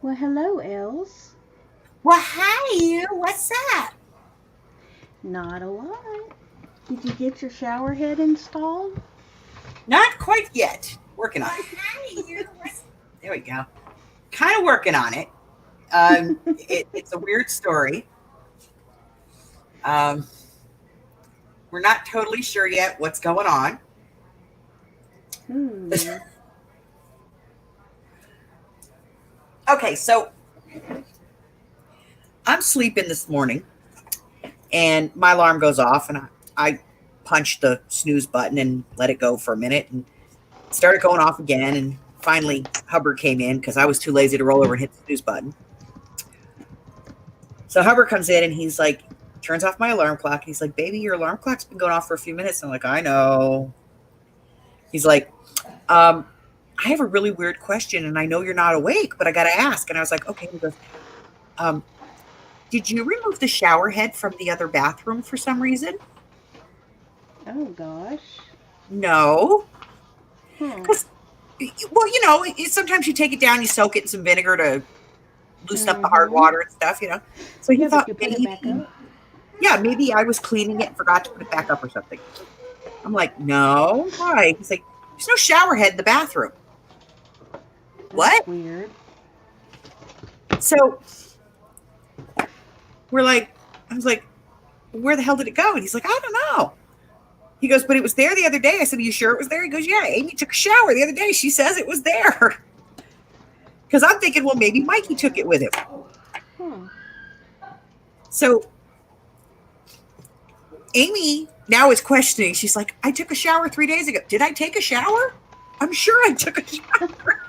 Well, hello, Elz. Well, hi, what's up? Not a lot. Did you get your shower head installed? Not quite yet. Working on it. Hi, there we go. Kind of working on it. It's a weird story. Um, we're not totally sure yet what's going on. Hmm. Okay, so I'm sleeping this morning, and my alarm goes off, and I punched the snooze button and let it go for a minute, and it started going off again. And finally, Hubbard came in because I was too lazy to roll over and hit the snooze button. So Hubbard comes in and he's like, turns off my alarm clock. He's like, baby, your alarm clock's been going off for a few minutes. And I'm like, I know. He's like, I have a really weird question and I know you're not awake, but I got to ask. And I was like, okay. He goes, um, did you remove the shower head from the other bathroom for some reason? Oh, gosh. No. Huh. Because, well, sometimes you take it down, you soak it in some vinegar to loosen up the hard Mm-hmm. water and stuff, So he Yeah, but thought you put it maybe, back up. yeah, maybe I was cleaning it and forgot to put it back up or something. I'm like, no, why? He's like, there's no shower head in the bathroom. That's What? weird. So we're like, I was like, where the hell did it go? And he's like, I don't know. He goes, but it was there the other day. I said, are you sure it was there? He goes, yeah, Amy took a shower the other day. She says it was there. Because I'm thinking, well, maybe Mikey took it with him. Huh. So Amy now is questioning. She's like, I took a shower 3 days ago. Did I take a shower? I'm sure I took a shower.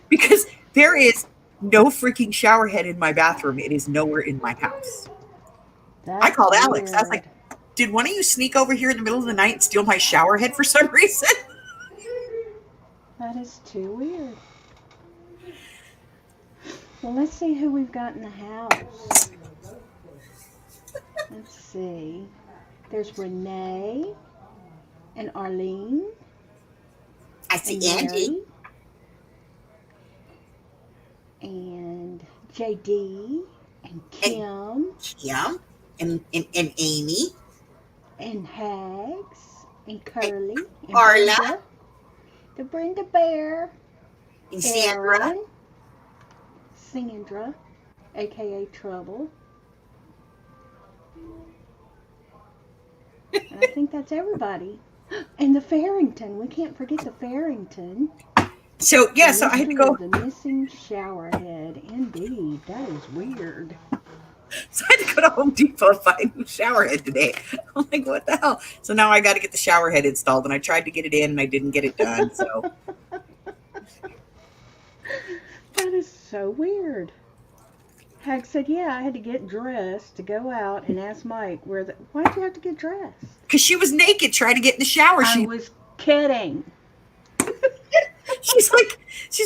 Because there is no freaking shower head in my bathroom. It is nowhere in my house. I That's called Alex. I was like, weird. did one of you sneak over here in the middle of the night and steal my shower head for some reason? That is too weird. Well, let's see who we've got in the house. Let's see. There's Renee and Arlene I see and Angie Mary and JD and and Kim Kim and Amy and Hags and and Curly and Carla Brenda, the Brenda Bear, and Sandra. Aaron, Sandra, aka Trouble, and I think that's everybody. And the Farrington. We can't forget the Farrington. So The yeah, so I had to mystery of go. the missing shower head. Indeed, that is weird. So I had to go to Home Depot and buy a new shower head today. I'm like, what the hell? So now I got to get the shower head installed, and I tried to get it in, and I didn't get it done. So That is so weird. Hag said, "Yeah, I had to get dressed to go out and ask Mike where the. Why'd you have to get dressed?" because she was naked trying to get in the shower, I was kidding. she's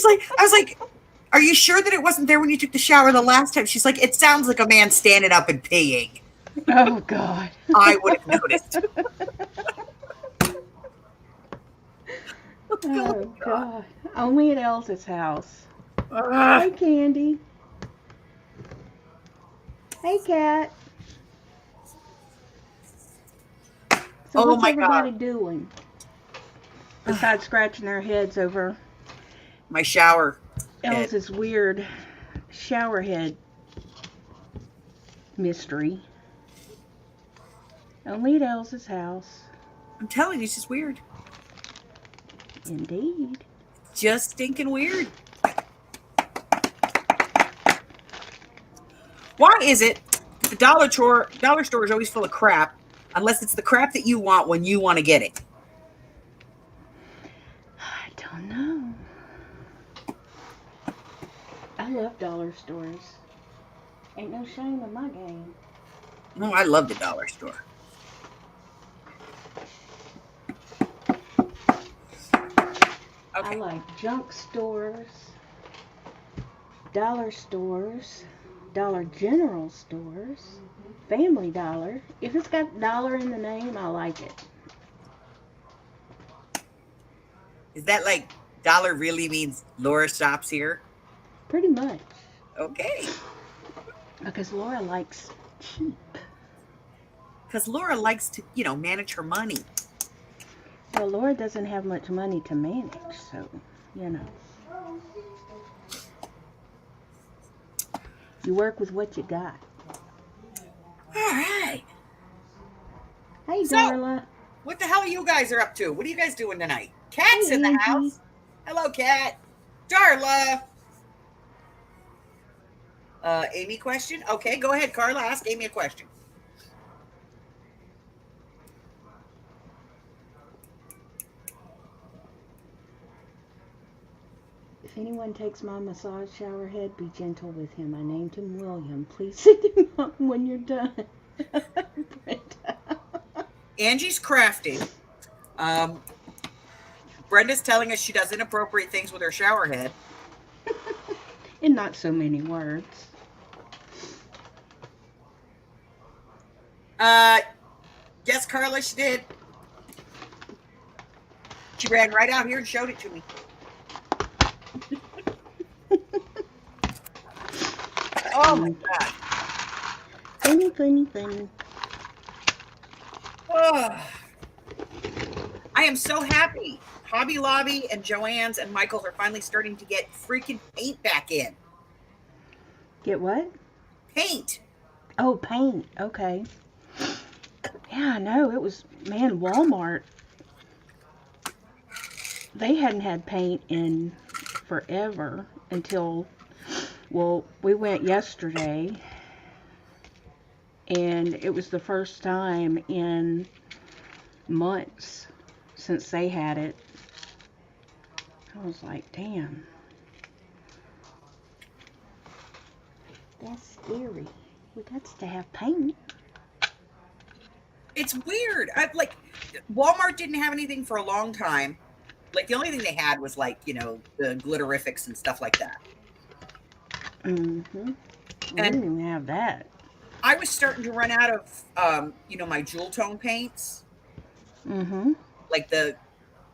like, I was like, are you sure that it wasn't there when you took the shower the last time? She's like, it sounds like a man standing up and peeing. Oh God. I would have noticed. Oh Oh God. God. Only at Elsa's house. Uh, Hey, Candy. Hey, Cat. So oh what's my God. everybody doing besides scratching their heads over My shower head. Elsa's weird shower head mystery? Only at Elsa's house. I'm telling you, it's just weird. Indeed. Just stinking weird. Why is it the dollar store is always full of crap unless it's the crap that you want when you want to get it? I don't know. I love dollar stores. Ain't no shame in my game. No, I love the dollar store. I Okay. like junk stores, dollar stores, Dollar General stores, Family Dollar. If it's got dollar in the name, I like it. Is that like Dollar really means Laura shops here. Pretty much. Okay. Because Laura likes cheap. Because Laura likes to, manage her money. Well, Laura doesn't have much money to manage, so, you know. You work with what you got. All right. Hey, So, Darla. what the hell are you guys up to? What are you guys doing tonight? Cat's Hey, in the Angie. house. Hello, Cat. Darla. Amy question? Okay, go ahead, Carla. Ask Amy a question. If anyone takes my massage shower head, be gentle with him. I named him William. Please send him home when you're done. Brenda. Angie's crafting. Brenda's telling us she does inappropriate things with her shower head. In not so many words. Yes, Carla, she did. She ran right out here and showed it to me. Oh my God. Funny, funny, funny. Oh. I am so happy. Hobby Lobby and Joann's and Michael's are finally starting to get freaking paint back in. Get what? Paint. Oh, paint. Okay. Yeah, I know. It was, man, Walmart. They hadn't had paint in forever until, well, we went yesterday. And it was the first time in months since they had it. I was like, damn. That's scary. We got to have paint. It's weird. Walmart didn't have anything for a long time. Like, the only thing they had was, the glitterifics and stuff like that. Mm-hmm. We didn't even have that. I was starting to run out of, my jewel tone paints. Mm-hmm. Like the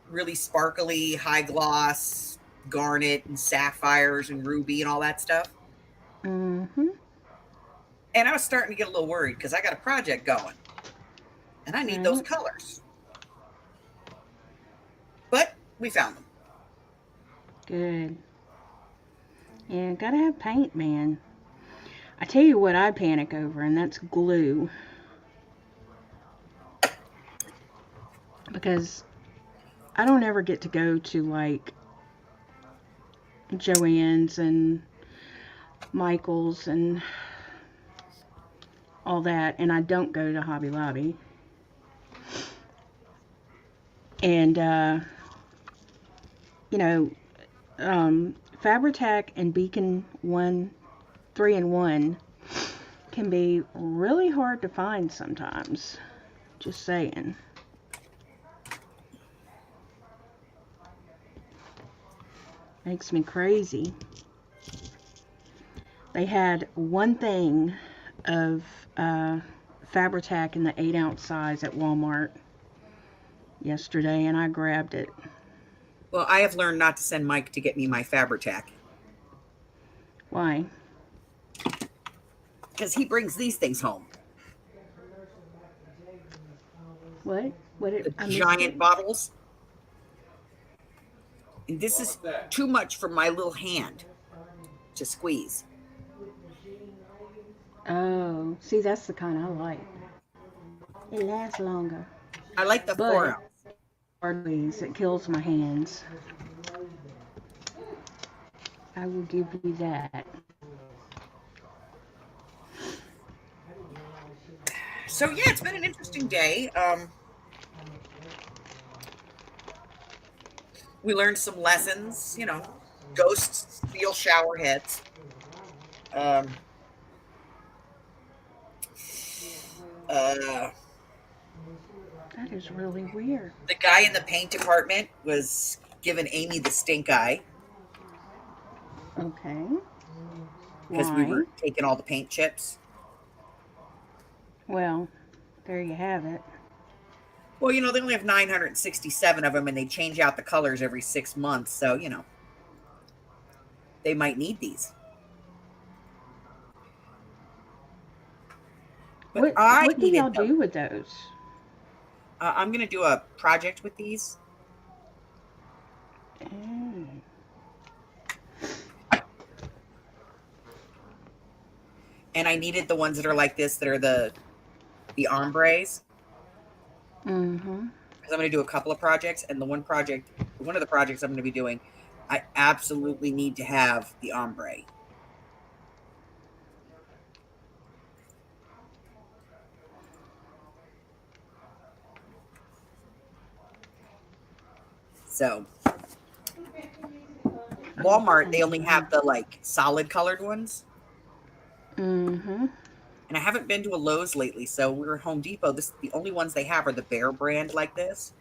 really sparkly, high gloss, garnet and sapphires and ruby and all that stuff. Mm-hmm. And I was starting to get a little worried because I got a project going. And I need those colors. But we found them. Good. Yeah, gotta have paint, man. I tell you what I panic over, and that's glue. Because I don't ever get to go to, like, Joann's and Michael's and all that, and I don't go to Hobby Lobby. And, Fabri-Tac and Beacon 3-in-1 can be really hard to find sometimes. Just saying. Makes me crazy. They had one thing of Fabri-Tac in the 8-ounce size at Walmart yesterday, and I grabbed it. Well, I have learned not to send Mike to get me my Fabri-Tac. Why? Because he brings these things home. What? The giant bottles. And this is too much for my little hand to squeeze. Oh, see, that's the kind I like. It lasts longer. I like the 4-ounce. It kills my hands. I will give you that. So yeah, it's been an interesting day. We learned some lessons, ghosts steal shower heads. That is really weird. The guy in the paint department was giving Amy the stink eye. Okay. Because we were taking all the paint chips. Well, there you have it. Well, you know, they only have 967 of them and they change out the colors every 6 months. So, you know, they might need these. But I What do needed y'all them. do with those? I'm going to do a project with these. Mm. And I needed the ones that are like this, that are the ombres. Mm-hmm. Because I'm going to do a couple of projects. And one of the projects I'm going to be doing, I absolutely need to have the ombre. So Walmart, they only have the like solid colored ones. Mm-hmm. And I haven't been to a Lowe's lately, so we're at Home Depot. The only ones they have are the Bear brand like this.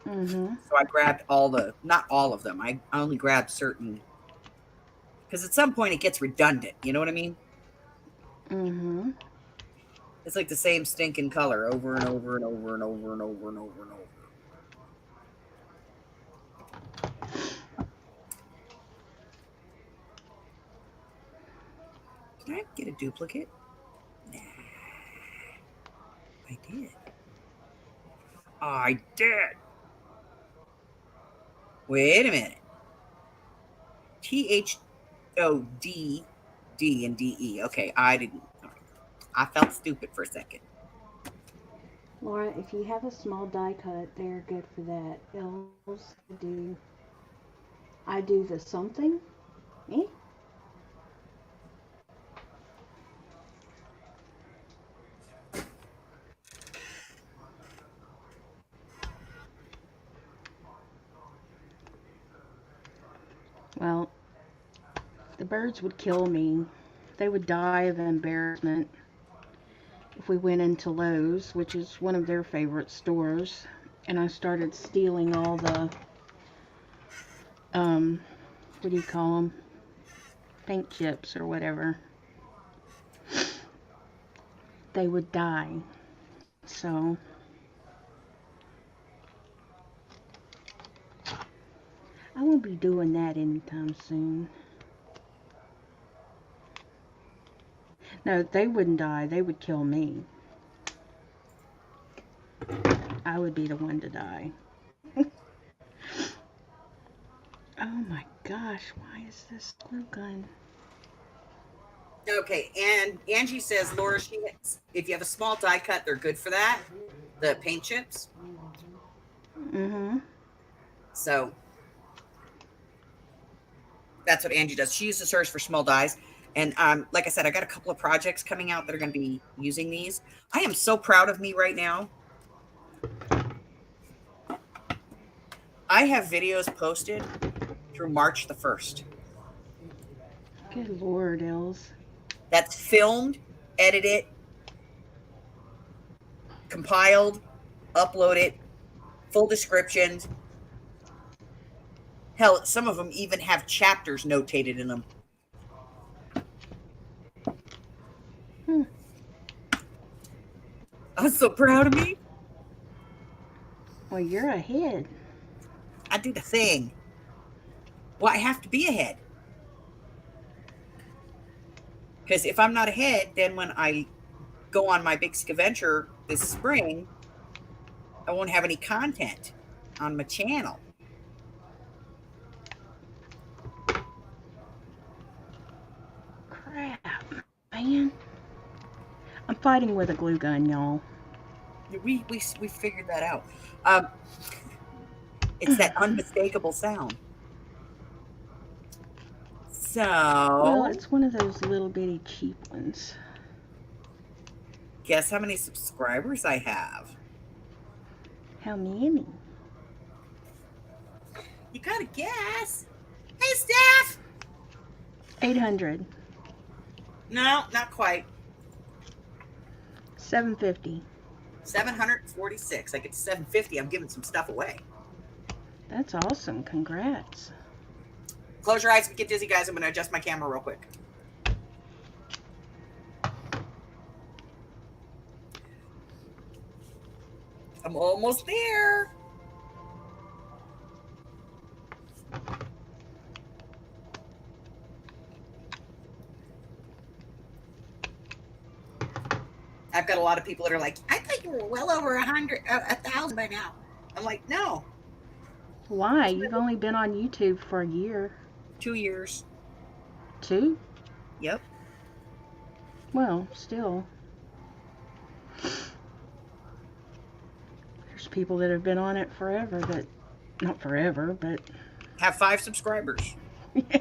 Mm-hmm. So I grabbed not all of them. I only grabbed certain, because at some point it gets redundant. You know what I mean? Mm-hmm. It's like the same stinking color over and over and over and over and over and over and over. Can I get a duplicate? Nah, I did. I did. Wait a minute. THOD and DE. Okay, I didn't. I felt stupid for a second. Laura, if you have a small die cut, they're good for that. Else, I do the something. Eh? Well, the birds would kill me. They would die of embarrassment if we went into Lowe's, which is one of their favorite stores, and I started stealing all the, what do you call them? Paint chips or whatever. They would die. So I won't be doing that anytime soon. No, they wouldn't die. They would kill me. I would be the one to die. Oh my gosh, why is this glue gun? Okay, and Angie says, Laura, if you have a small die cut, they're good for that. The paint chips. Mm-hmm. So that's what Angie does. She uses hers for small dies. And like I said, I got a couple of projects coming out that are going to be using these. I am so proud of me right now. I have videos posted through March the 1st. Good Lord, Elz. That's filmed, edited, compiled, uploaded, full descriptions. Hell, some of them even have chapters notated in them. Hmm. I'm so proud of me. Well, you're ahead. I do the thing. Well, I have to be ahead. Because if I'm not ahead, then when I go on my big scavenger this spring, I won't have any content on my channel. Crap, man. I'm fighting with a glue gun, y'all. We figured that out. It's that unmistakable sound. Well, So, it's one of those little bitty cheap ones. guess how many subscribers I have? How many? You gotta guess. Hey, Steph! 800. No, not quite. 750. 746. I get to 750. I'm giving some stuff away. That's awesome. Congrats. Close your eyes if you get dizzy, guys. I'm going to adjust my camera real quick. I'm almost there. I've got a lot of people that are like, I thought you were well over 1,000 by now. I'm like, no, Why? You've only been on YouTube for a year. 2 years. 2? Yep. Well, still. There's people that have been on it forever that, not forever, but Have 5 subscribers. yeah.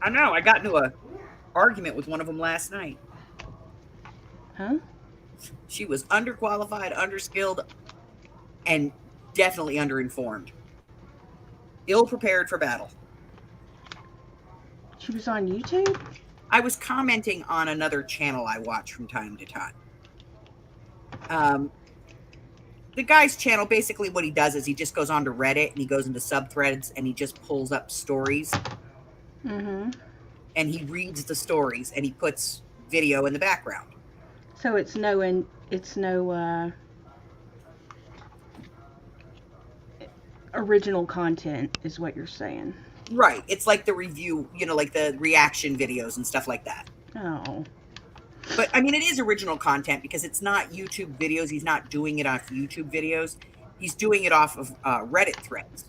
I know. I got into a argument with one of them last night. Huh? She was underqualified, underskilled, and definitely underinformed. Ill prepared for battle. She was on YouTube? I was commenting on another channel I watch from time to time. The guy's channel, basically what he does is he just goes onto Reddit and he goes into subthreads and he just pulls up stories. Mm-hmm. And he reads the stories and he puts video in the background. So it's no original content is what you're saying. Right. It's like the review, like the reaction videos and stuff like that. Oh. But I mean, it is original content because it's not YouTube videos. He's not doing it off YouTube videos. He's doing it off of Reddit threads.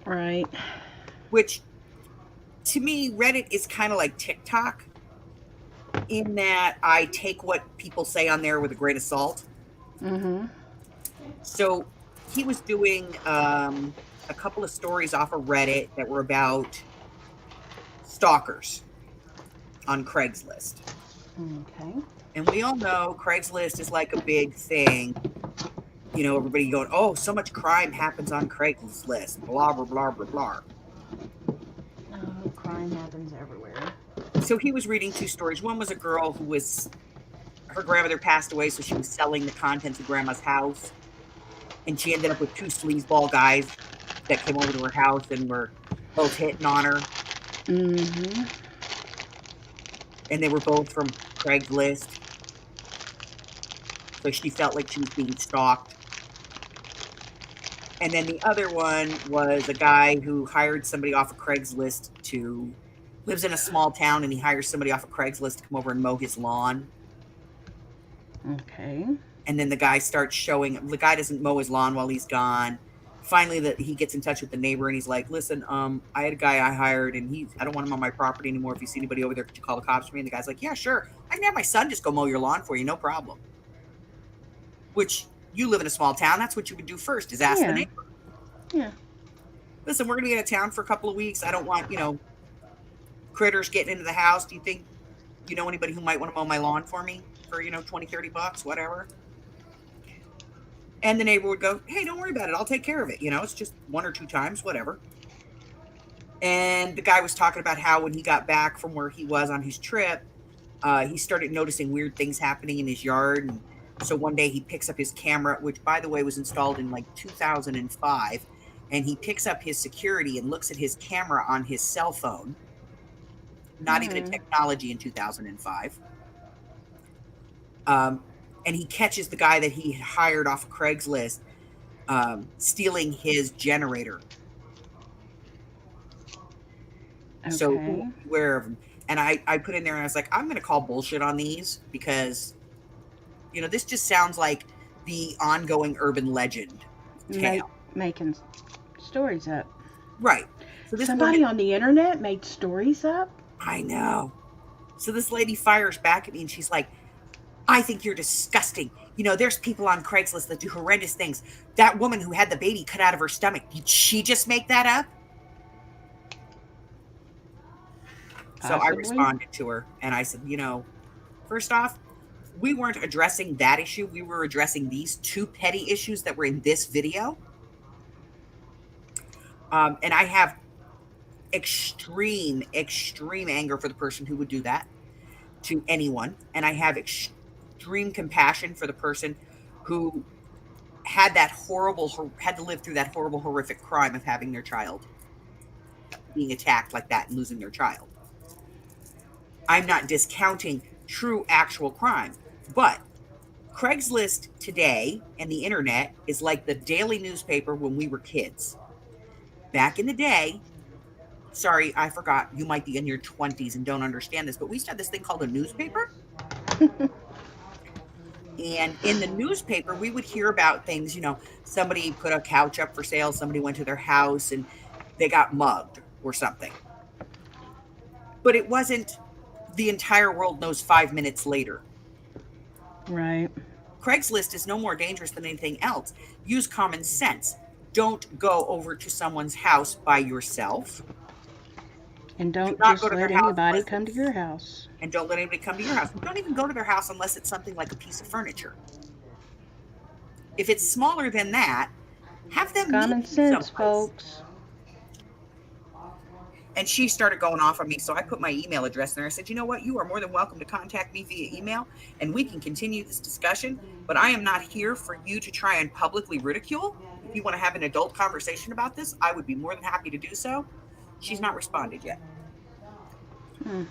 Right. Which, to me, Reddit is kind of like TikTok in that I take what people say on there with a grain of salt. Mm-hmm. So he was doing a couple of stories off of Reddit that were about stalkers on Craigslist. Okay. And we all know Craigslist is like a big thing. Everybody going, oh, so much crime happens on Craigslist, blah, blah, blah, blah, blah. Oh, crime happens everywhere. So he was reading 2 stories. One was a girl who her grandmother passed away, so she was selling the contents of grandma's house. And she ended up with 2 sleazeball guys that came over to her house and were both hitting on her. Mm-hmm. And they were both from Craigslist. So she felt like she was being stalked. And then the other one was a guy who hired somebody off of Craigslist lives in a small town, and he hires somebody off of Craigslist to come over and mow his lawn. Okay. And then the guy doesn't mow his lawn while he's gone. Finally, he gets in touch with the neighbor and he's like, listen, I had a guy I hired and I don't want him on my property anymore. If you see anybody over there, could you call the cops for me? And the guy's like, yeah, sure. I can have my son just go mow your lawn for you. No problem. Which, you live in a small town. That's what you would do first, is ask the neighbor. Yeah. Listen, we're going to be in a town for a couple of weeks. I don't want, critters getting into the house. Do you think you know anybody who might want to mow my lawn for me for, $20, $30, whatever? And the neighbor would go, hey, don't worry about it. I'll take care of it. It's just 1 or 2 times, whatever. And the guy was talking about how when he got back from where he was on his trip, he started noticing weird things happening in his yard. And so one day he picks up his camera, which, by the way, was installed in like 2005. And he picks up his security and looks at his camera on his cell phone. Not even a technology in 2005. And he catches the guy that he hired off of Craigslist stealing his generator. Okay. So beware of him. And I put in there and I was like, I'm going to call bullshit on these because, this just sounds like the ongoing urban legend tale. Making stories up. Right. So Somebody on the internet made stories up? I know. So this lady fires back at me and she's like, I think you're disgusting. There's people on Craigslist that do horrendous things. That woman who had the baby cut out of her stomach, did she just make that up? So I responded to her and I said, first off, we weren't addressing that issue. We were addressing these 2 petty issues that were in this video. And I have extreme anger for the person who would do that to anyone. And I have extreme compassion for the person who had to live through that horrible, horrific crime of having their child being attacked like that and losing their child. I'm not discounting true actual crime, but Craigslist today and the internet is like the daily newspaper when we were kids. Back in the day, sorry, I forgot, you might be in your 20s and don't understand this, but we used to have this thing called a newspaper. And in the newspaper, we would hear about things, somebody put a couch up for sale, somebody went to their house and they got mugged or something. But it wasn't the entire world knows 5 minutes later. Right. Craigslist is no more dangerous than anything else. Use common sense. Don't go over to someone's house by yourself. And Do don't not go just to their let house anybody unless come to it's, your house. and don't let anybody come to your house. Don't even go to their house unless it's something like a piece of furniture. If it's smaller than that, have them meet Common you sense, someplace. folks. And she started going off on me. So I put my email address there. I said, you know what? You are more than welcome to contact me via email and we can continue this discussion. But I am not here for you to try and publicly ridicule. If you want to have an adult conversation about this, I would be more than happy to do so. She's not responded yet. Hmm.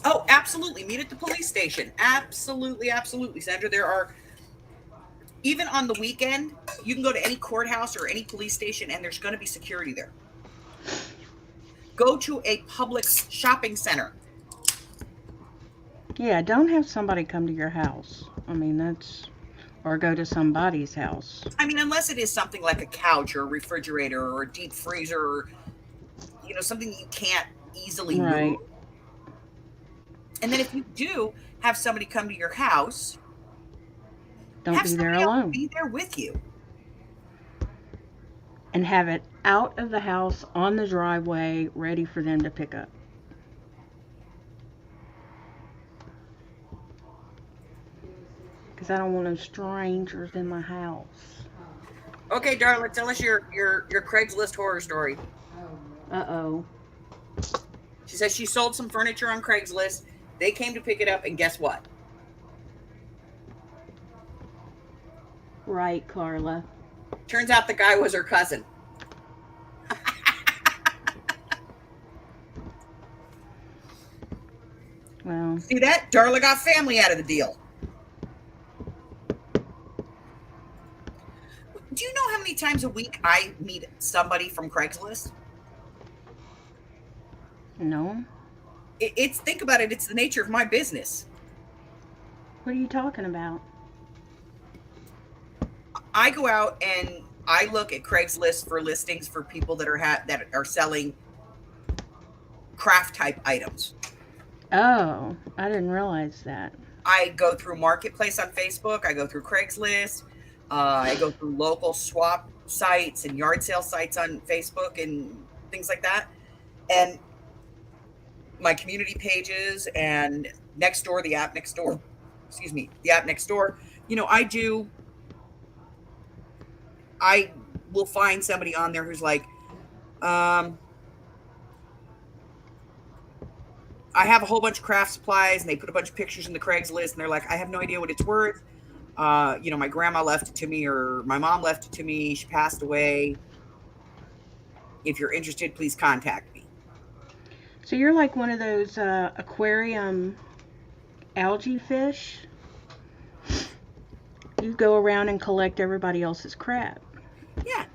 Oh, absolutely. Meet at the police station. Absolutely, absolutely, Sandra. There are, even on the weekend, you can go to any courthouse or any police station and there's going to be security there. Go to a public shopping center. Yeah, don't have somebody come to your house. I mean, or go to somebody's house. I mean, unless it is something like a couch or a refrigerator or a deep freezer, or, something you can't easily move. Right. And then if you do have somebody come to your house, Don't have be there somebody else alone. be there with you. And have it out of the house on the driveway, ready for them to pick up. Because I don't want no strangers in my house. Okay, darling, tell us your Craigslist horror story. Uh-oh. She says she sold some furniture on Craigslist. They came to pick it up, and guess what? Right, Carla. Turns out the guy was her cousin. Well, See that? Darla got family out of the deal. Do you know how many times a week I meet somebody from Craigslist? no. Think about it. It's the nature of my business. What are you talking about? I go out and I look at Craigslist for listings for people that are selling craft type items. Oh, I didn't realize that. I go through Marketplace on Facebook. I go through Craigslist. I go through local swap sites and yard sale sites on Facebook and things like that. And my community pages and Nextdoor, the app Nextdoor, the app Nextdoor. I will find somebody on there who's like, I have a whole bunch of craft supplies, and they put a bunch of pictures in the Craigslist, and they're like, I have no idea what it's worth. My grandma left it to me, or my mom left it to me. She passed away. If you're interested, please contact me. So you're like one of those aquarium algae fish? You go around and collect everybody else's crap. Yeah.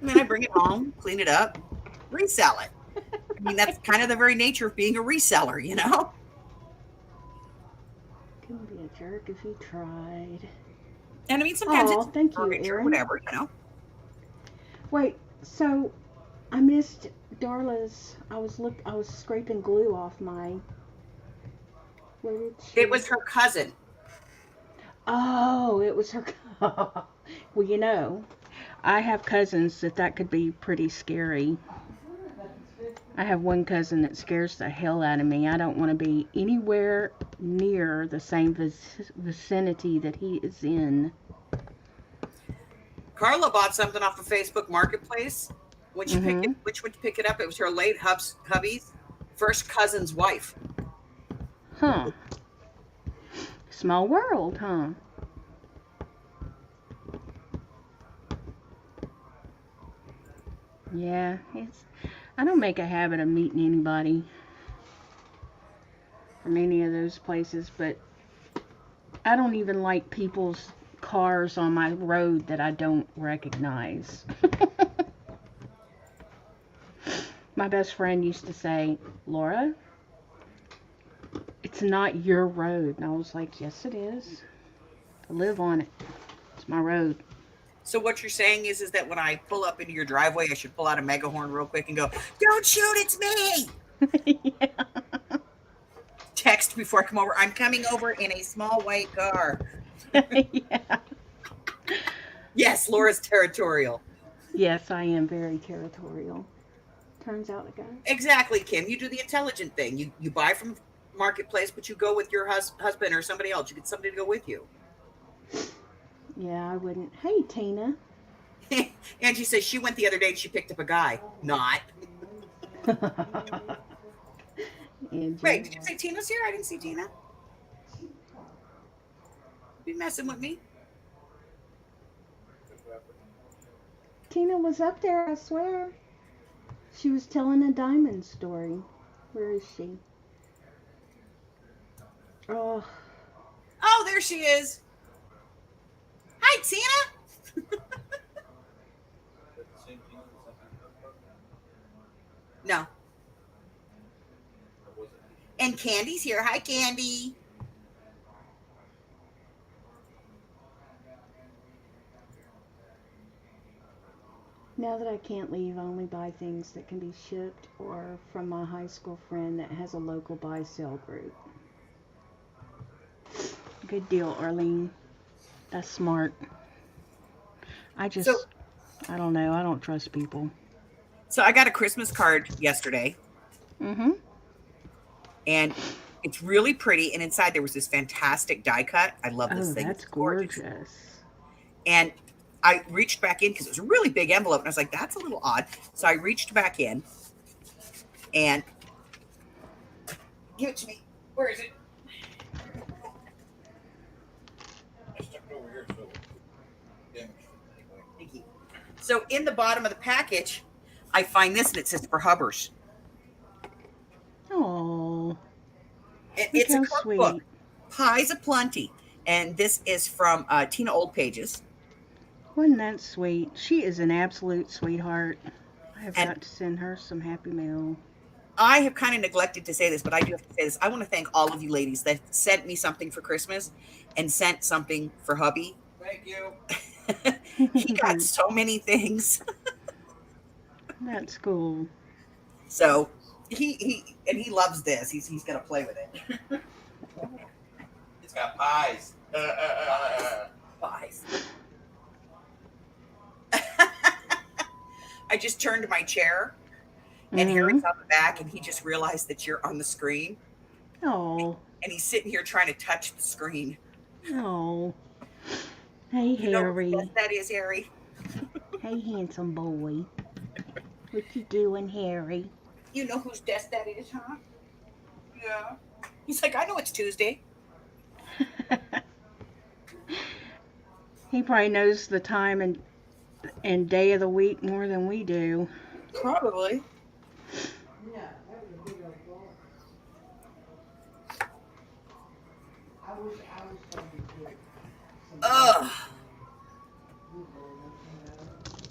And then I bring it home, clean it up, resell it. I mean, that's kind of the very nature of being a reseller, Couldn't be a jerk if you tried. And I mean, sometimes Oh, it's thank you, furniture, Erin. whatever, Wait, so I missed Darla's. I was scraping glue off my. Where did she? It was her cousin. Oh, it was her. Well, I have cousins that could be pretty scary. I have one cousin that scares the hell out of me. I don't want to be anywhere near the same vicinity that he is in. Carla bought something off of Facebook Marketplace. When she went to pick it up, it was her late hubby's first cousin's wife. Huh. Small world, huh? Yeah, I don't make a habit of meeting anybody from any of those places, but I don't even like people's cars on my road that I don't recognize. My best friend used to say, Laura, it's not your road. And I was like, yes, it is. I live on it. It's my road. So what you're saying is that when I pull up into your driveway, I should pull out a mega horn real quick and go, "Don't shoot, it's me." Yeah. Text before I come over. I'm coming over in a small white car. Yeah. Yes, Laura's territorial. Yes, I am very territorial. Turns out the guy. Exactly, Kim. You do the intelligent thing. You buy from marketplace, but you go with your husband or somebody else. You get somebody to go with you. Yeah, I wouldn't. Hey, Tina. Angie says she went the other day and she picked up a guy. Not. Angie. Wait, did you say Tina's here? I didn't see Tina. You messing with me? Tina was up there, I swear. She was telling a diamond story. Where is she? Oh, Oh, there she is. Hi, Tina. No. And Candy's here. Hi, Candy. now that I can't leave, I only buy things that can be shipped or from my high school friend that has a local buy sale group. Good deal, Arlene. That's smart. I So, just, I don't know. I don't trust people. so I got a Christmas card yesterday, Mm-hmm. and it's really pretty. And inside there was this fantastic die cut. I love this Oh, thing. that's It's gorgeous. gorgeous. And I reached back in because it was a really big envelope, and I was like, "That's a little odd." So I reached back in and give it to me. Where is it? Thank you. So in the bottom of the package, I find this, and it says for Hubbers. Oh, look It's a how cookbook, sweet. Pies Aplenty, and this is from Tina Old Pages. Wasn't that sweet? She is an absolute sweetheart. I have And got to send her some happy mail. I have kind of neglected to say this, but I do have to say this. I want to thank all of you ladies that sent me something for Christmas and sent something for hubby. Thank you. He got so many things. That's cool. So he loves this. He's gonna play with it. It's got pies. Pies. I just turned my chair and Mm-hmm. Harry's on the back, and he just realized that you're on the screen, Oh, and he's sitting here trying to touch the screen. oh. Hey, You know whose Harry. desk that is, Harry? Hey, handsome boy. What you doing, Harry? You know whose desk that is, huh? Yeah. He's like, I know it's Tuesday. He probably knows the time and day of the week more than we do. Probably. Ugh.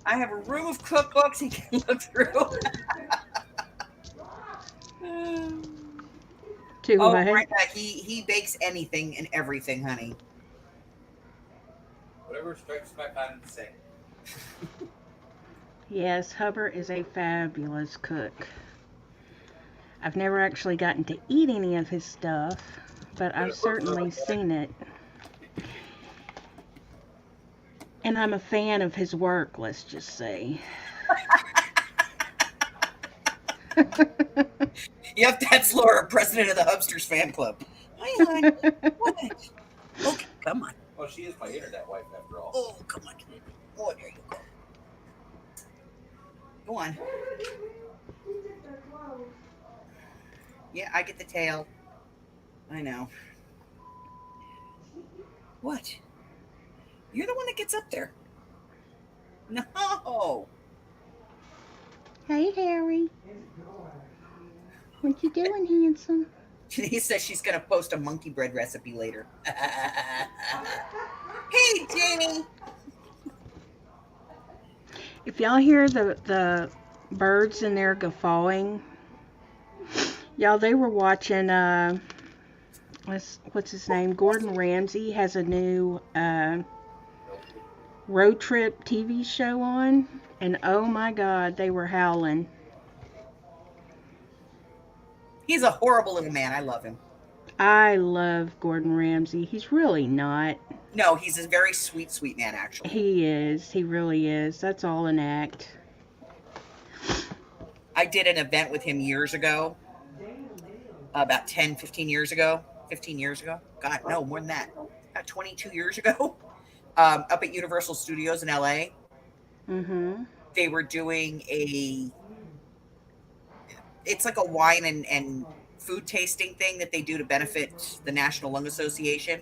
I have a room of cookbooks he can look through. Too Oh, much. Brenda, he bakes anything and everything, honey. Whatever strikes my fancy. Yes, Hubbard is a fabulous cook. I've never actually gotten to eat any of his stuff, but I've certainly seen it. And I'm a fan of his work, let's just say. Yep, that's Laura, president of the Hubsters fan club. Hi, honey. What? Okay, come on. Well, she is my internet wife after all. Oh, come on. Oh, there you go. Go on. Yeah, I get the tail. I know. What? You're the one that gets up there. No. Hey, Harry. What you doing, handsome? He says she's going to post a monkey bread recipe later. Hey, Jamie. If y'all hear the birds in there guffawing, y'all, they were watching, what's his name? Gordon Ramsay has a new road trip TV show on, and oh my God, they were howling. He's a horrible little man. I love him. I love Gordon Ramsay. He's really not. No, he's a very sweet, sweet man, actually. He is. He really is. That's all an act. I did an event with him years ago, about 10, 15 years ago. 15 years ago? God, no, more than that. About 22 years ago, up at Universal Studios in LA. Mm-hmm. They were doing it's like a wine and food tasting thing that they do to benefit the National Lung Association.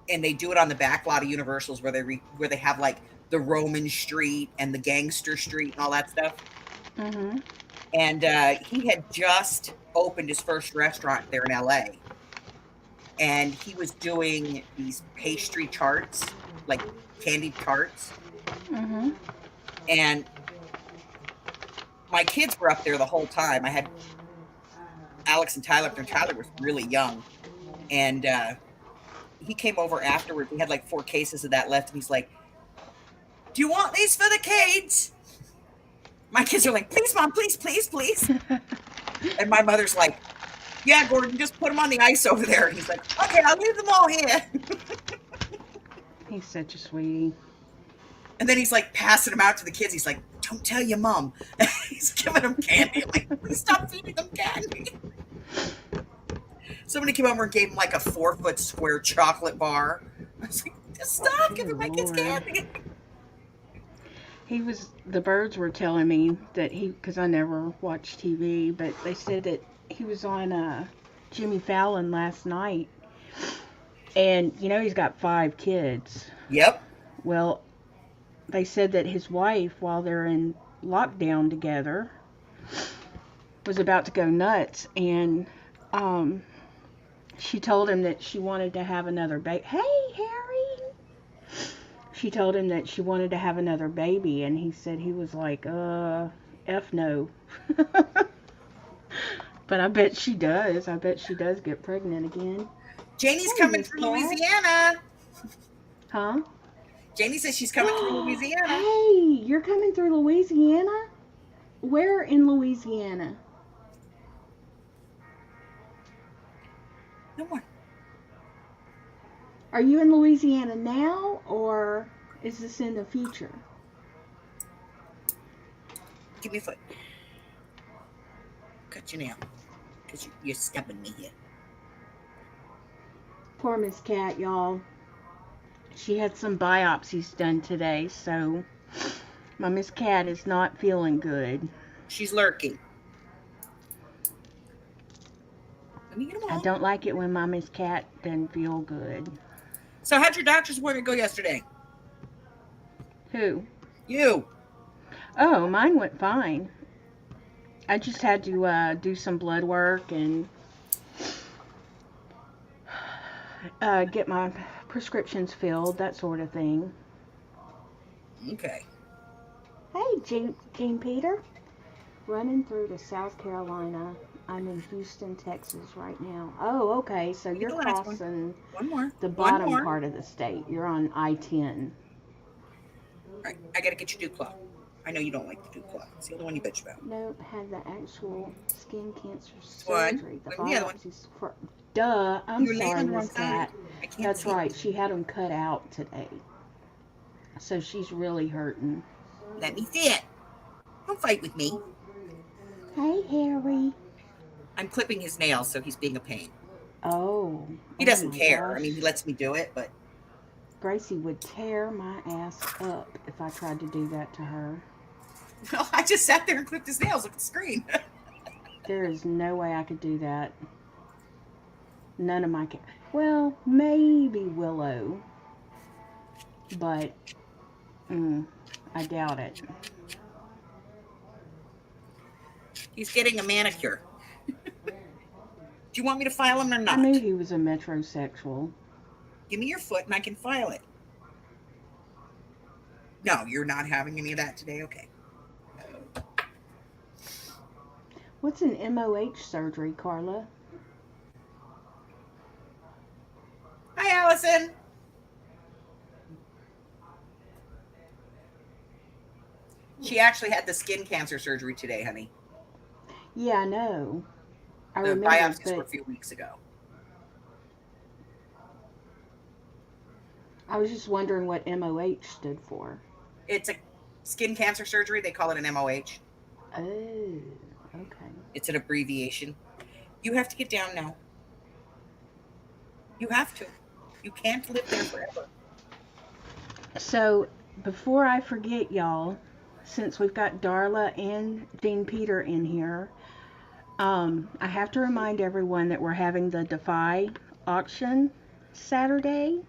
And they do it on the back lot of Universal's where they have like the Roman Street and the Gangster Street and all that stuff. Mm-hmm. And he had just opened his first restaurant there in LA. And he was doing these pastry tarts, like candied tarts. Mm-hmm. And my kids were up there the whole time. I had Alex and Tyler, and Tyler was really young. And he came over afterward. We had like 4 cases of that left. And he's like, "Do you want these for the kids?" My kids are like, "Please, Mom, please, please, please." And my mother's like, "Yeah, Gordon, just put them on the ice over there." And he's like, "Okay, I'll leave them all here." He's such a sweetie. And then he's like passing them out to the kids. He's like, "Don't tell your mom." He's giving them candy. I'm like, "Please stop feeding them candy." Somebody came over and gave him like a 4-foot square chocolate bar. I was like, "Just stop giving my kids candy." The birds were telling me that because I never watch TV, but they said that he was on Jimmy Fallon last night. And, he's got 5 kids. Yep. Well, they said that his wife, while they're in lockdown together, was about to go nuts. And she told him that she wanted to have another baby. Hey, Harry! She told him that she wanted to have another baby, and he said he was like, F no. But I bet she does. I bet she does get pregnant again. Janie's coming through Louisiana. Huh? Janie says she's coming through Louisiana. Hey, you're coming through Louisiana? Where in Louisiana? No more. Are you in Louisiana now, or is this in the future? Give me a foot. Cut your nail. Because you're stabbing me here. Poor Miss Cat, y'all. She had some biopsies done today, so my Miss Cat is not feeling good. She's lurking. Let me get them all. I don't like it when my Miss Cat doesn't feel good. So how'd your doctor's appointment go yesterday? Who? You. Oh, mine went fine. I just had to do some blood work and get my prescriptions filled, that sort of thing. Okay. Hey, Jean Peter. Running through to South Carolina. I'm in Houston, Texas right now. Oh, okay. So you're crossing the bottom part of the state. You're on I-10. All right, I gotta get your dew cloth. I know you don't like the dew cloth. It's the only one you bitch about. No, had the actual skin cancer One. surgery. The other one. biopsies for. Duh. I'm You're laying sorry, on the wrong Miss side. Cat. I can't That's see. right. She had them cut out today. So she's really hurting. Let me see it. Don't fight with me. Hey, Harry. I'm clipping his nails, so he's being a pain. Oh. He doesn't my care. gosh. I mean, he lets me do it, but Gracie would tear my ass up if I tried to do that to her. well, I just sat there and clipped his nails. Look at the screen. There is no way I could do that. None of my kids. Well, maybe Willow. But I doubt it. He's getting a manicure. Do you want me to file him or I knew not? he was a metrosexual. Give me your foot and I can file it. No, you're not having any of that today? Okay. What's an MOH surgery, Carla? Hi, Allison. She actually had the skin cancer surgery today, honey. Yeah, I know. I The remember, biopsies were a but few weeks ago. I was just wondering what MOH stood for. It's a skin cancer surgery. They call it an MOH. Oh, okay. It's an abbreviation. You have to get down now. You have to. You can't live there forever. So, before I forget, y'all, since we've got Darla and Dean Peter in here, I have to remind everyone that we're having the Defy auction Saturday.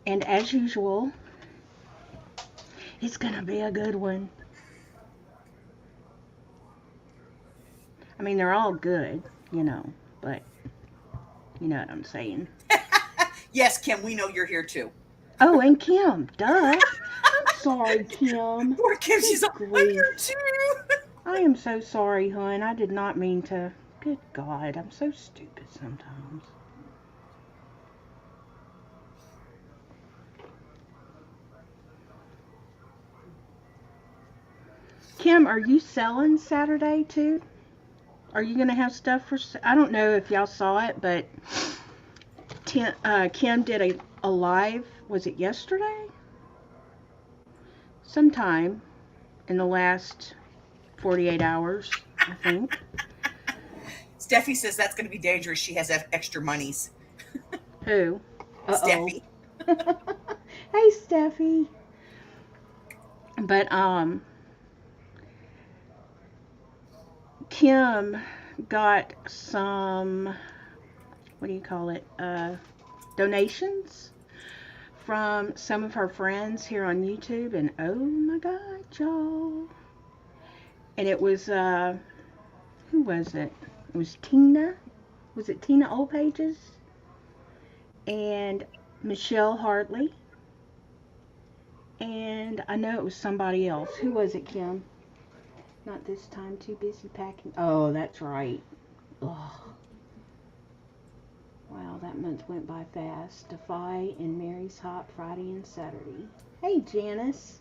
And as usual, it's gonna be a good one. I mean, they're all good, but you know what I'm saying. Yes, Kim, we know you're here too. Oh, and Kim, duh. I'm sorry, Kim. Poor Kim, she's Good like, I'm grief. here too. I am so sorry, hon. I did not mean to. Good God, I'm so stupid sometimes. Kim, are you selling Saturday too? Are you gonna have stuff for? I don't know if y'all saw it, but Kim did a live. Was it yesterday? Sometime in the last 48 hours, I think. Steffi says that's going to be dangerous. She has extra monies. Who? Steffi. Hey, Steffi. But Kim got some, what do you call it? Donations from some of her friends here on YouTube, and oh my God, y'all! And it was who was it? It was Tina. Was it Tina Oldpages? And Michelle Hartley. And I know it was somebody else. Who was it, Kim? Not this time, too busy packing. Oh, that's right. Ugh. Wow, that month went by fast. Defy and Mary's Hot Friday and Saturday. Hey, Janice.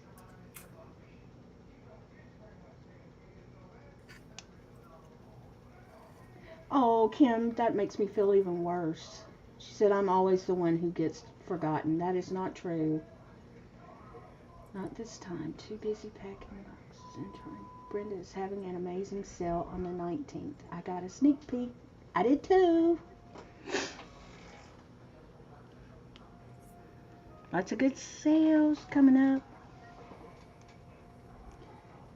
Oh, Kim, that makes me feel even worse. She said I'm always the one who gets forgotten. That is not true. Not this time. Too busy packing boxes and trying. Brenda is having an amazing sale on the 19th. I got a sneak peek. I did too. Lots of good sales coming up.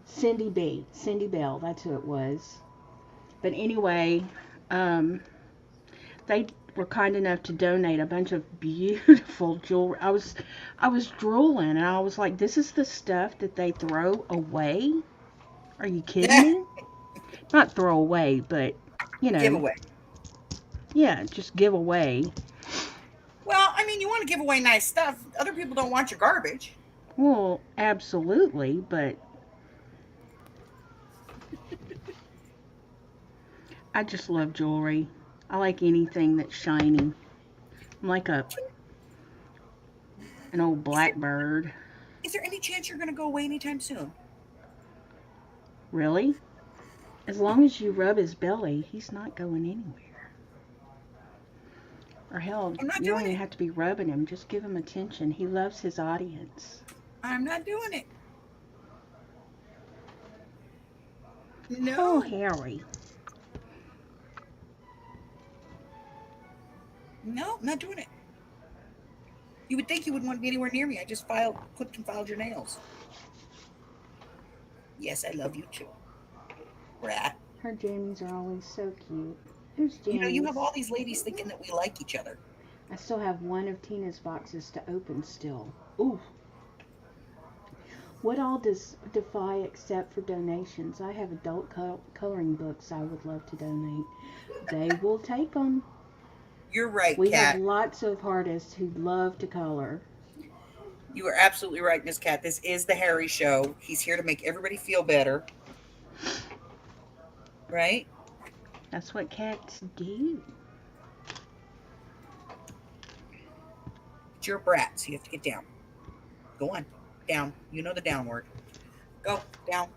Cindy Bell, that's who it was. But anyway, they were kind enough to donate a bunch of beautiful jewelry. I was drooling, and I was like, this is the stuff that they throw away? Are you kidding me? Not throw away, but, Giveaway. Yeah, just give away. Well, I mean, you want to give away nice stuff. Other people don't want your garbage. Well, absolutely, but I just love jewelry. I like anything that's shiny. I'm like an old blackbird. Is there any chance you're going to go away anytime soon? Really? As long as you rub his belly, he's not going anywhere. Or hell, I'm not you don't doing even it. have to be rubbing him. Just give him attention. He loves his audience. I'm not doing it. Oh, No. Harry. No, I'm not doing it. You would think you wouldn't want to be anywhere near me. I just clipped and filed your nails. Yes, I love you too. Rat. Her jammies are always so cute. Who's jammies? You know, you have all these ladies thinking that we like each other. I still have one of Tina's boxes to open still. Ooh. What all does Defy accept for donations? I have adult coloring books I would love to donate. They will take them. You're right, We have Kat. lots of artists who love to color. You are absolutely right, Miss Cat. This is the Harry Show. He's here to make everybody feel better, right? That's what cats do. But you're a brat, so you have to get down. Go on. Down. You know the down word. Go. Down.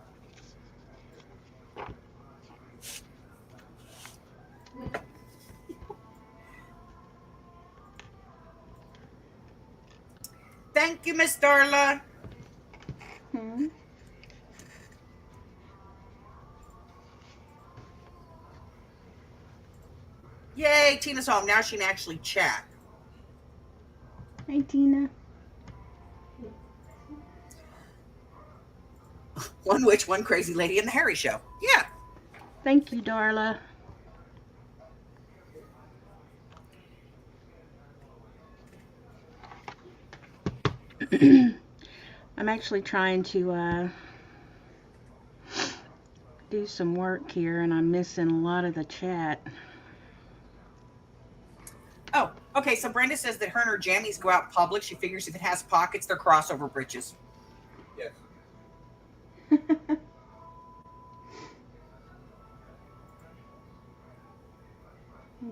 Thank you, Miss Darla. Hmm? Yay, Tina's home. Now she can actually chat. Hey, Tina. One witch, one crazy lady in the Harry Show. Yeah. Thank you, Darla. I'm actually trying to do some work here, and I'm missing a lot of the chat. Oh, okay. So Brenda says that her and her jammies go out in public. She figures if it has pockets, they're crossover britches. Yes.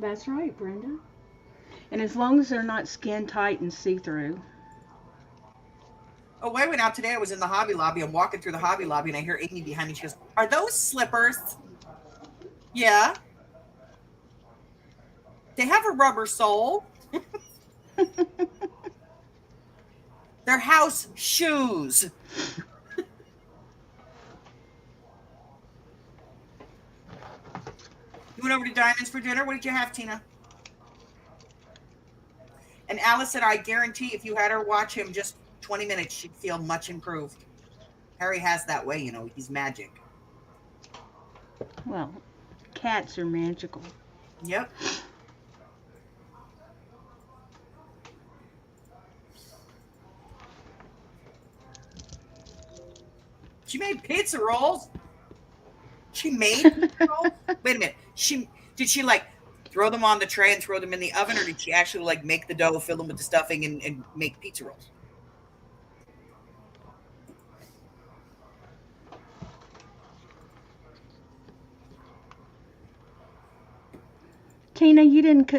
That's right, Brenda. And as long as they're not skin tight and see-through. Oh, wait a minute. Now, today I was in the Hobby Lobby. I'm walking through the Hobby Lobby, and I hear Amy behind me. She goes, "Are those slippers?" Yeah. They have a rubber sole. They're house shoes. You went over to Diamonds for dinner? What did you have, Tina? And Alice said, I guarantee if you had her watch him just 20 minutes, she'd feel much improved. Harry has that way, you know. He's magic. Well, cats are magical. Yep. She made pizza rolls. She made pizza rolls? Wait a minute. Did she like throw them on the tray and throw them in the oven, or did she actually like make the dough, fill them with the stuffing, and make pizza rolls? Tina, you didn't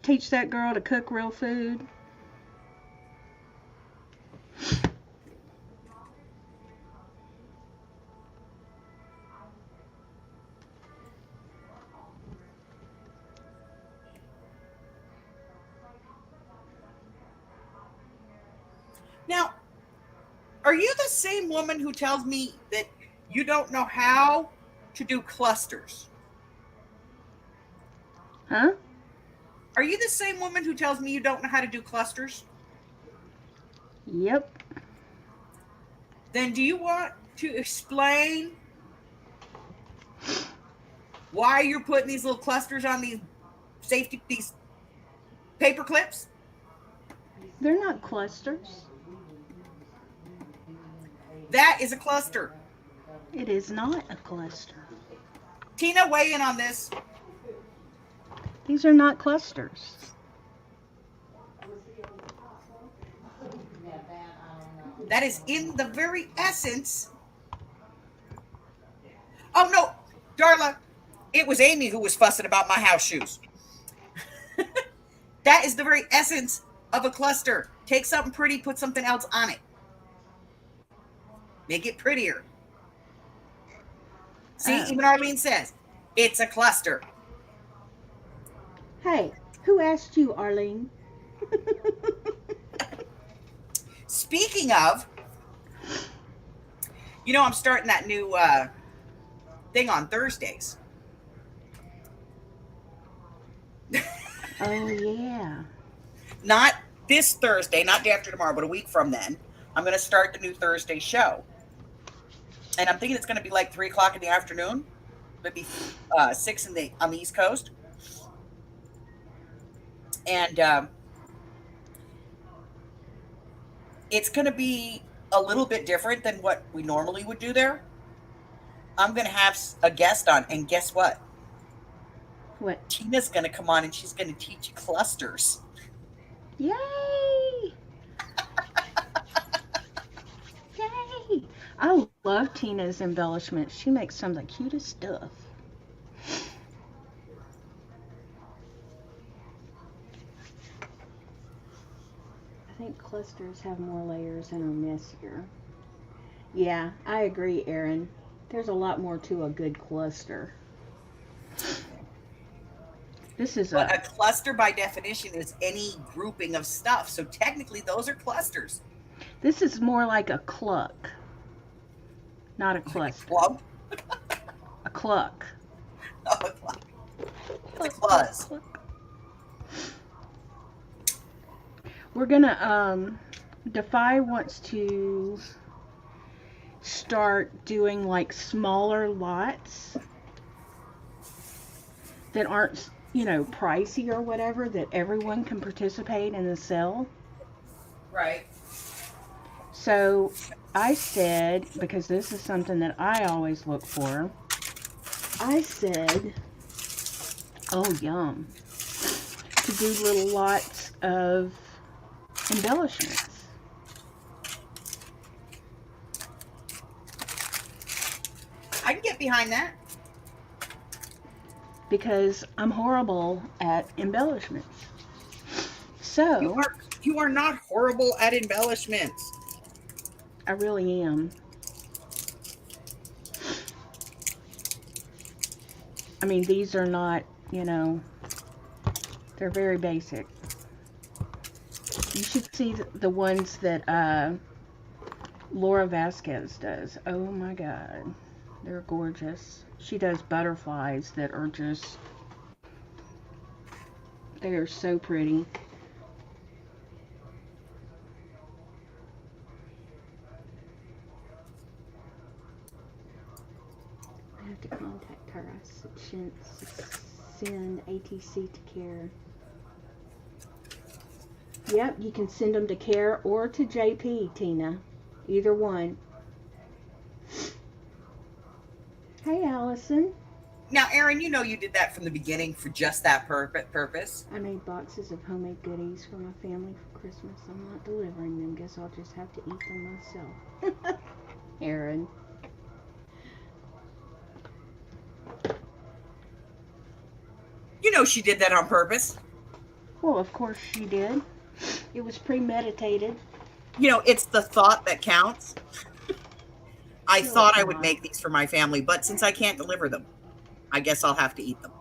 teach that girl to cook real food? Now, are you the same woman who tells me that you don't know how to do clusters? Huh? Are you the same woman who tells me you don't know how to do clusters? Yep. Then do you want to explain why you're putting these little clusters on these paper clips? They're not clusters. That is a cluster. It is not a cluster. Tina, weigh in on this. These are not clusters. That is in the very essence. Oh, no, Darla, it was Amy who was fussing about my house shoes. That is the very essence of a cluster. Take something pretty, put something else on it. Make it prettier. See, even Arlene says, it's a cluster. Hey, who asked you, Arlene? Speaking of, you know, I'm starting that new thing on Thursdays. Oh, yeah. Not this Thursday, not day after tomorrow, but a week from then. I'm going to start the new Thursday show. And I'm thinking it's going to be like 3 o'clock in the afternoon. Maybe 6 on the East Coast. And it's going to be a little bit different than what we normally would do there. I'm going to have a guest on, and guess what? What? Tina's going to come on, and she's going to teach clusters. Yay! Yay! I love Tina's embellishments. She makes some of the cutest stuff. I think clusters have more layers and are messier. Yeah, I agree, Erin. There's a lot more to a good cluster. This is But a cluster, by definition, is any grouping of stuff. So technically, those are clusters. This is more like a cluck, not a cluster. Club? A cluck. Oh, a club. It's a cluz. We're gonna Defy wants to start doing like smaller lots that aren't, you know, pricey or whatever, that everyone can participate in the sale. Right. So I said, because this is something that I always look for, I said, oh yum, to do little lots of embellishments. I can get behind that. Because I'm horrible at embellishments. So You are not horrible at embellishments. I really am. I mean, these are not, you know, they're very basic. You should see the ones that Laura Vasquez does. Oh my God, they're gorgeous. She does butterflies that are just, they are so pretty. I have to contact her. I should send ATC to Care. Yep, you can send them to Care or to JP, Tina. Either one. Hey, Allison. Now, Erin, you know you did that from the beginning for just that purpose. I made boxes of homemade goodies for my family for Christmas. I'm not delivering them. Guess I'll just have to eat them myself. Erin. You know she did that on purpose. Well, of course she did. It was premeditated. You know, it's the thought that counts. I No, thought it's I would not. make these for my family, but since I can't deliver them, I guess I'll have to eat them.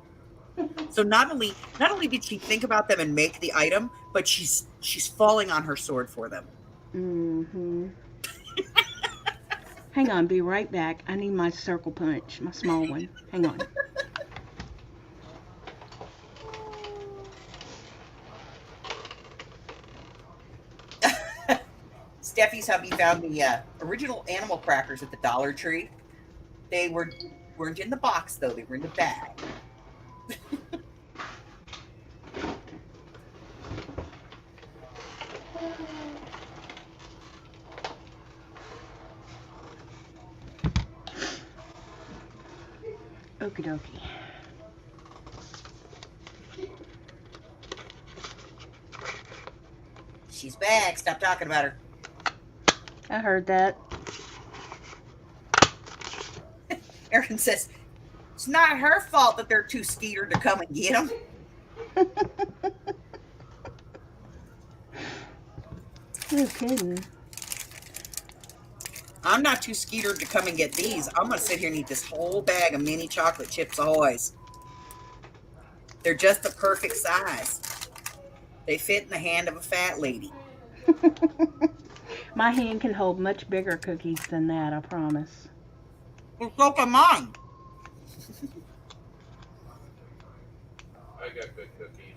So not only did she think about them and make the item, but she's falling on her sword for them. Mm-hmm. Hang on, be right back. I need my circle punch, my small one. Hang on. Steffi's hubby found the original animal crackers at the Dollar Tree. They weren't in the box though; they were in the bag. Okie dokie. She's back. Stop talking about her. I heard that. Erin says it's not her fault that they're too skeered to come and get them. No kidding. I'm not too skeered to come and get these. I'm going to sit here and eat this whole bag of mini chocolate chips Ahoy's. They're just the perfect size. They fit in the hand of a fat lady. My hand can hold much bigger cookies than that, I promise. Well, so can mine. I got good cookies.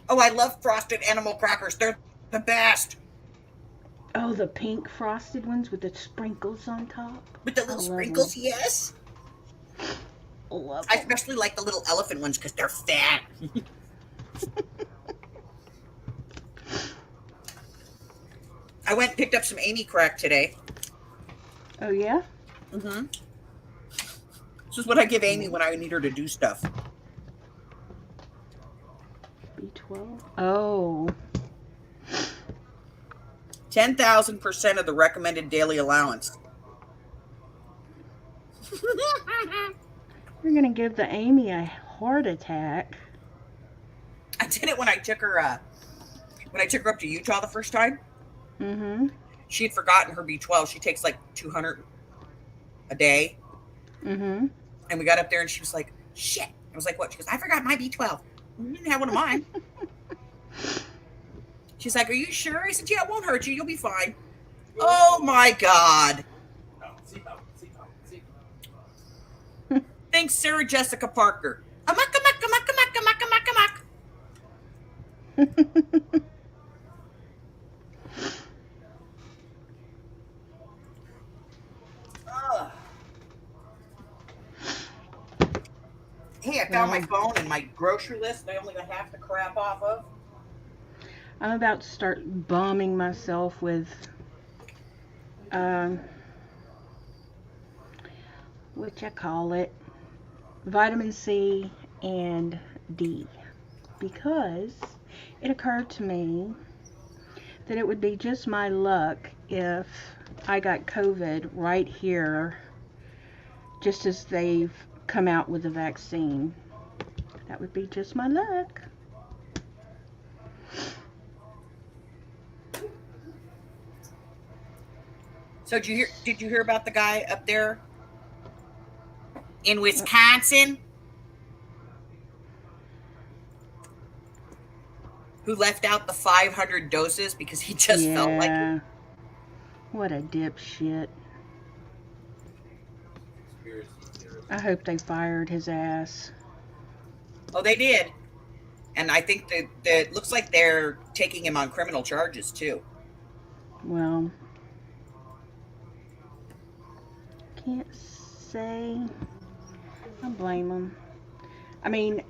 Oh, I love frosted animal crackers. They're the best. Oh, the pink frosted ones with the sprinkles on top. With the I little love sprinkles, them. yes. Love I them. especially like the little elephant ones because they're fat. I went and picked up some Amy crack today. Oh, yeah? Mm-hmm. This is what I give Amy when I need her to do stuff. B12? Oh. 10,000% of the recommended daily allowance. You're going to give the Amy a heart attack. I did it when I took her up to Utah the first time. Mm-hmm. She had forgotten her B12. She takes like 200 a day. Mm-hmm. And we got up there and she was like, shit. I was like, what? She goes, I forgot my B12. You didn't have one of mine. She's like, are you sure? I said, yeah, it won't hurt you. You'll be fine. Oh my God. Thanks, Sarah Jessica Parker. Amok, amok, amok, amok, amok, amok, amok. Hey, I found my phone and my grocery list. I only got half the crap off of. I'm about to start bombing myself with what you call it, vitamin C and D, because it occurred to me that it would be just my luck if I got COVID right here, just as they've come out with the vaccine. That would be just my luck. So did you hear about the guy up there in Wisconsin who left out the 500 doses because he just felt like it? What a dipshit. I hope they fired his ass. Oh, they did. And I think that it looks like they're taking him on criminal charges too. Well, can't say I blame them. I mean,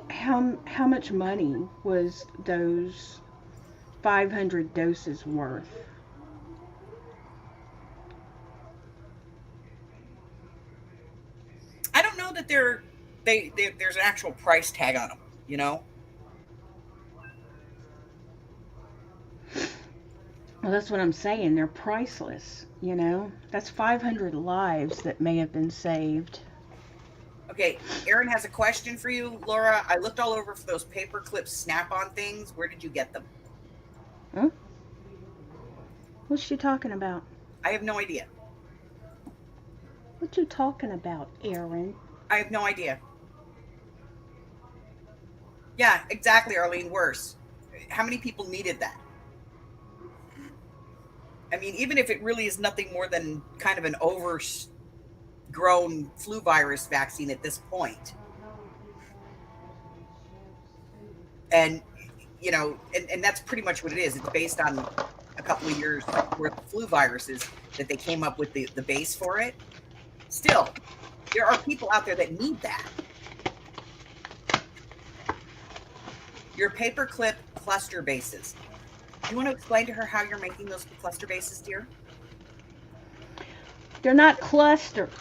how much money was those 500 doses worth? I don't know that there's an actual price tag on them, you know? Well, that's what I'm saying. They're priceless, you know? That's 500 lives that may have been saved. Okay, Erin has a question for you, Laura. I looked all over for those paperclip snap-on things. Where did you get them? Huh? What's she talking about? I have no idea. What you talking about, Erin? I have no idea. Yeah, exactly, Arlene. Worse. How many people needed that? I mean, even if it really is nothing more than kind of an overgrown flu virus vaccine at this point. And, you know, and that's pretty much what it is. It's based on a couple of years worth of flu viruses that they came up with the base for it. Still, there are people out there that need that. Your paperclip cluster bases. Do you want to explain to her how you're making those cluster bases, dear? They're not clusters.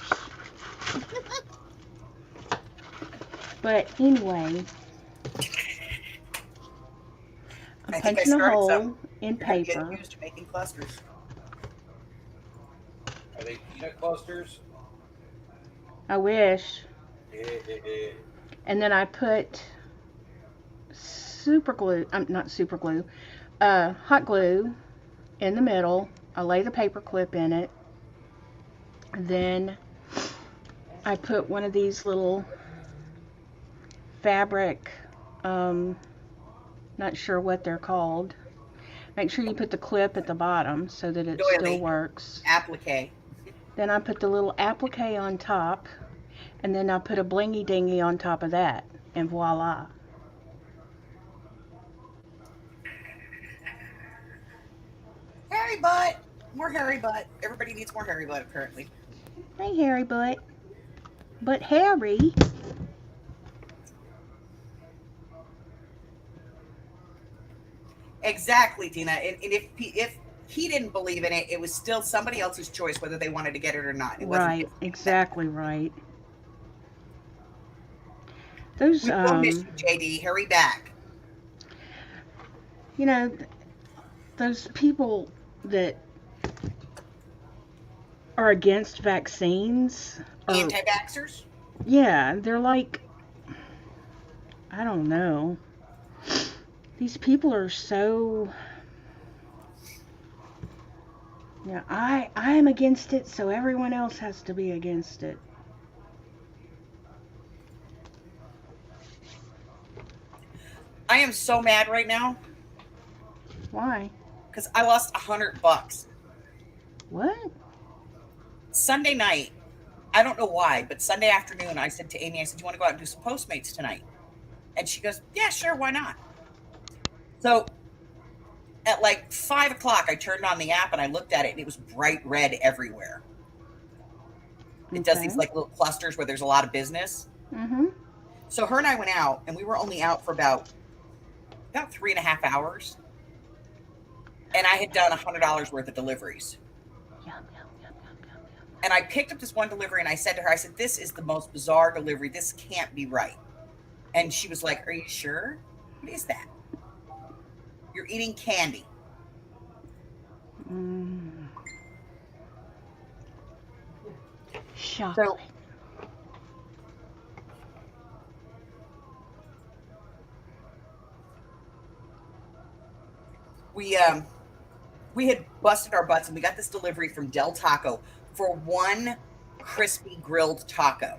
But anyway, I'm punching a hole in paper. Get used to making clusters. Are they peanut clusters? I wish. And then I put hot glue in the middle. I lay the paper clip in it. Then I put one of these little fabric, not sure what they're called. Make sure you put the clip at the bottom so that it still works. Applique. Then I put the little applique on top, and then I put a blingy dingy on top of that, and voila. Hairy butt. More hairy butt. Everybody needs more hairy butt, apparently. Hey, hairy butt. But Harry. Exactly, Tina. And if he didn't believe in it. It was still somebody else's choice whether they wanted to get it or not. It wasn't his. Right. Exactly right. Those, We will miss you, JD. Hurry back. you know, those people that are against vaccines are, Anti-vaxxers? yeah, they're like, I don't know. These people are so, yeah, I am against it, so everyone else has to be against it. I am so mad right now Why? because I lost $100. What? Sunday night, I don't know why, but Sunday afternoon, I said to Amy, I said, "Do you want to go out and do some Postmates tonight?" And she goes, "Yeah, sure, why not?" So at like 5 o'clock, I turned on the app and I looked at it, and it was bright red everywhere. It does these Okay. like little clusters where there's a lot of business. Mm-hmm. So her and I went out, and we were only out for about 3.5 hours, and I had done $100 worth of deliveries. Yum, yum, yum, yum, yum, yum. And I picked up this one delivery, and I said to her, I said, "This is the most bizarre delivery. This can't be right." And she was like, "Are you sure? What is that?" "You're eating candy." Mm. So Chocolate. we we had busted our butts, and we got this delivery from Del Taco for one crispy grilled taco.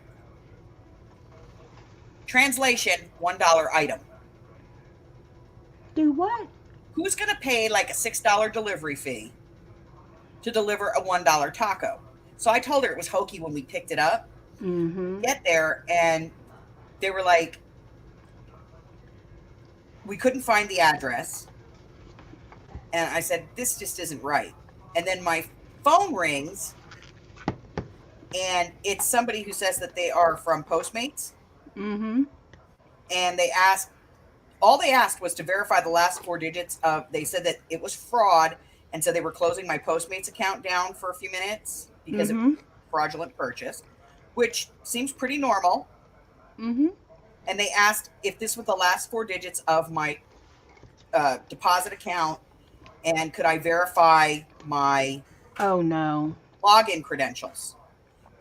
Translation: $1 item. Do what? Who's going to pay like a $6 delivery fee to deliver a $1 taco? So I told her it was hokey when we picked it up. Mm-hmm. Get there, and they were like, we couldn't find the address. And I said, "This just isn't right." And then my phone rings, and it's somebody who says that they are from Postmates. Mm-hmm. And all they asked was to verify the last 4 digits of, they said that it was fraud. And so they were closing my Postmates account down for a few minutes because it was Mm-hmm. a fraudulent purchase, which seems pretty normal. Mm-hmm. And they asked if this was the last 4 digits of my deposit account, and could I verify my Oh no. login credentials.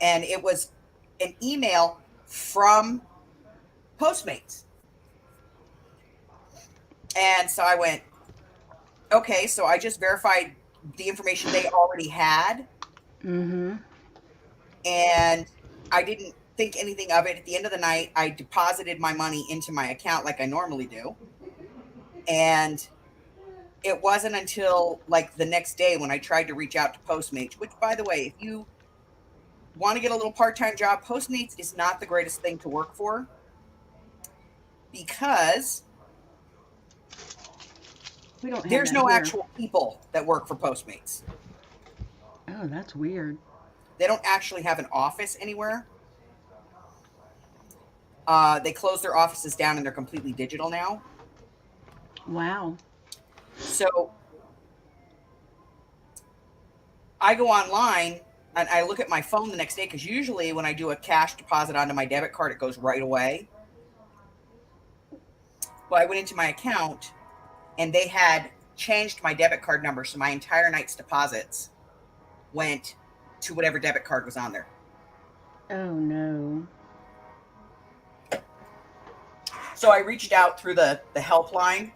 And it was an email from Postmates. And so I went, okay, so I just verified the information they already had, Mm-hmm. and I didn't think anything of it. At the end of the night, I deposited my money into my account like I normally do. And it wasn't until like the next day when I tried to reach out to Postmates, which, by the way, if you want to get a little part-time job, Postmates is not the greatest thing to work for, because We don't have there's that no here. actual people that work for Postmates. Oh, that's weird. They don't actually have an office anywhere. They closed their offices down, and they're completely digital now. Wow. So I go online and I look at my phone the next day, because usually when I do a cash deposit onto my debit card, it goes right away. Well, I went into my account, and they had changed my debit card number, so my entire night's deposits went to whatever debit card was on there. Oh no. So I reached out through the helpline,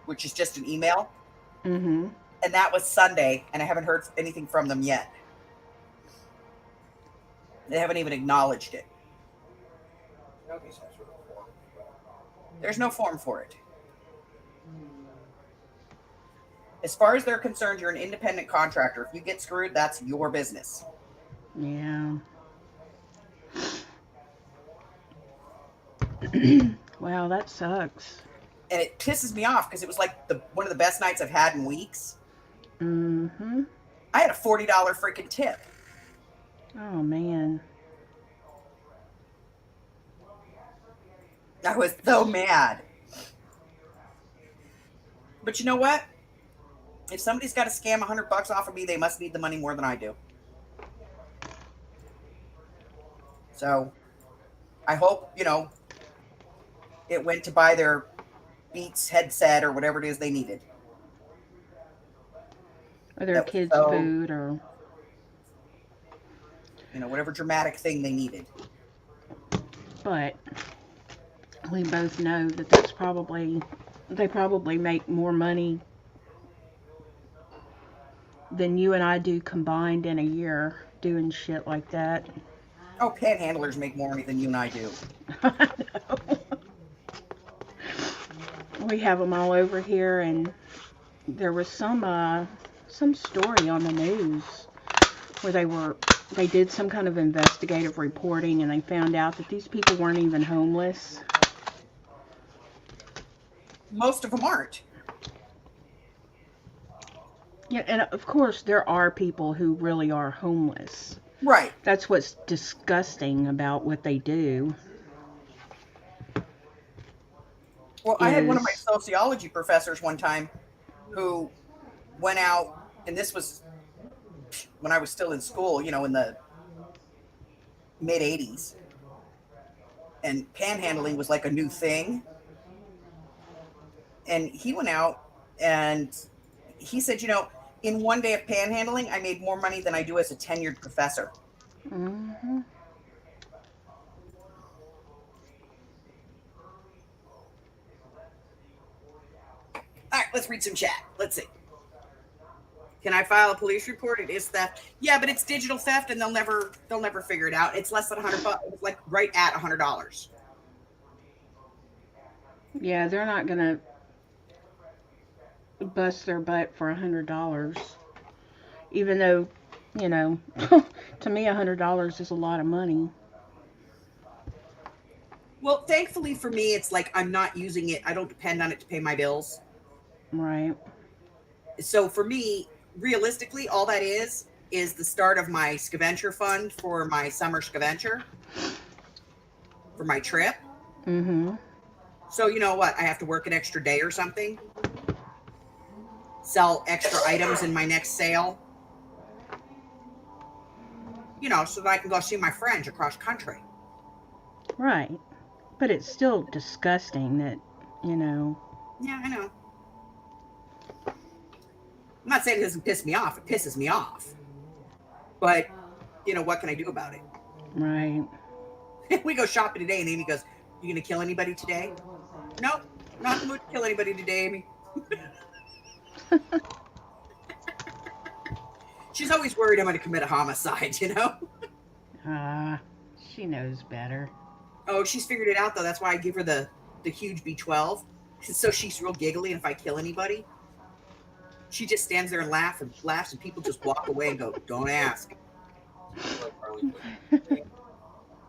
which is just an email, Mm-hmm. and that was Sunday, and I haven't heard anything from them yet. They haven't even acknowledged it. There's no form for it. As far as they're concerned, you're an independent contractor. If you get screwed, that's your business. Yeah. Wow, that sucks. And it pisses me off because it was like one of the best nights I've had in weeks. Mm-hmm. I had a $40 freaking tip. Oh man. I was so mad. But you know what? If somebody's got to scam $100 off of me, they must need the money more than I do. So I hope, it went to buy their Beats headset or whatever it is they needed. Or their That was kids' so, food, or whatever dramatic thing they needed. but we both know that that's probably they probably make more money than you and I do combined in a year doing shit like that. Oh, panhandlers make more money than you and I do. I know. We have them all over here, and there was some story on the news where they did some kind of investigative reporting, and they found out that these people weren't even homeless. Most of them aren't. Yeah, and of course there are people who really are homeless. Right. That's what's disgusting about what they do. Well, I had one of my Is sociology professors one time who went out, and this was when I was still in school, in the mid 80s, and panhandling was like a new thing. And he went out and he said, in one day of panhandling, I made more money than I do as a tenured professor. mhm. All right, let's read some chat. Let's see. Can I file a police report? It is theft. Yeah, but it's digital theft, and they'll never figure it out. It's less than $100. It's like right at $100. Yeah, they're not gonna bust their butt for $100, even though, you know, to me $100 is a lot of money. Well, thankfully for me, it's like I'm not using it. I don't depend on it to pay my bills. Right. So for me, realistically, all that is the start of my scavenger fund for my summer scavenger for my trip. Mhm. So you know what? I have to work an extra day or something. Sell extra items in my next sale. So that I can go see my friends across country. Right. But it's still disgusting that, you know. Yeah, I know. I'm not saying it doesn't piss me off. It pisses me off. But, what can I do about it? Right. We go shopping today, and Amy goes, "You gonna kill anybody today?" Nope, not in the mood to kill anybody today, Amy. She's always worried I'm going to commit a homicide, She knows better. Oh, she's figured it out, though. That's why I give her the huge B12. So she's real giggly, and if I kill anybody, she just stands there and laughs, and people just walk away and go, "Don't ask."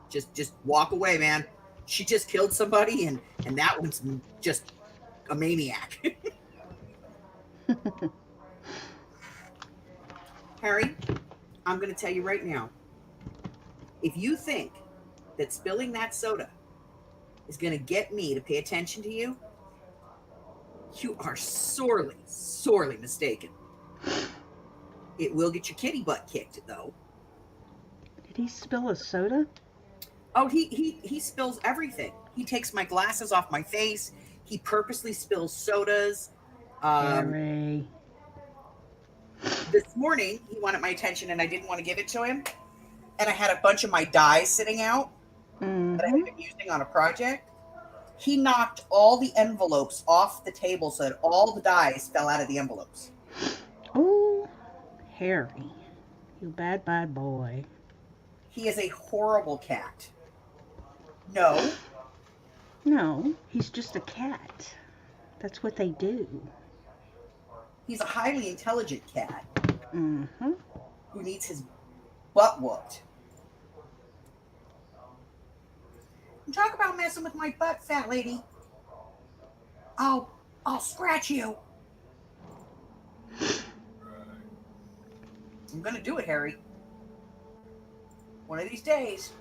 Just walk away, man. She just killed somebody, and that one's just a maniac. Harry, I'm going to tell you right now, if you think that spilling that soda is going to get me to pay attention to you, you are sorely, sorely mistaken. It will get your kitty butt kicked, though. Did he spill a soda? Oh, he spills everything. He takes my glasses off my face. He purposely spills sodas. Harry. This morning, he wanted my attention, and I didn't want to give it to him. And I had a bunch of my dies sitting out that I had been using on a project. He knocked all the envelopes off the table so that all the dies fell out of the envelopes. Oh, Harry. You bad, bad boy. He is a horrible cat. No. No, he's just a cat. That's what they do. He's a highly intelligent cat Mm-hmm. who needs his butt whooped. Talk about messing with my butt, fat lady. I'll scratch you. I'm gonna do it, Harry. One of these days.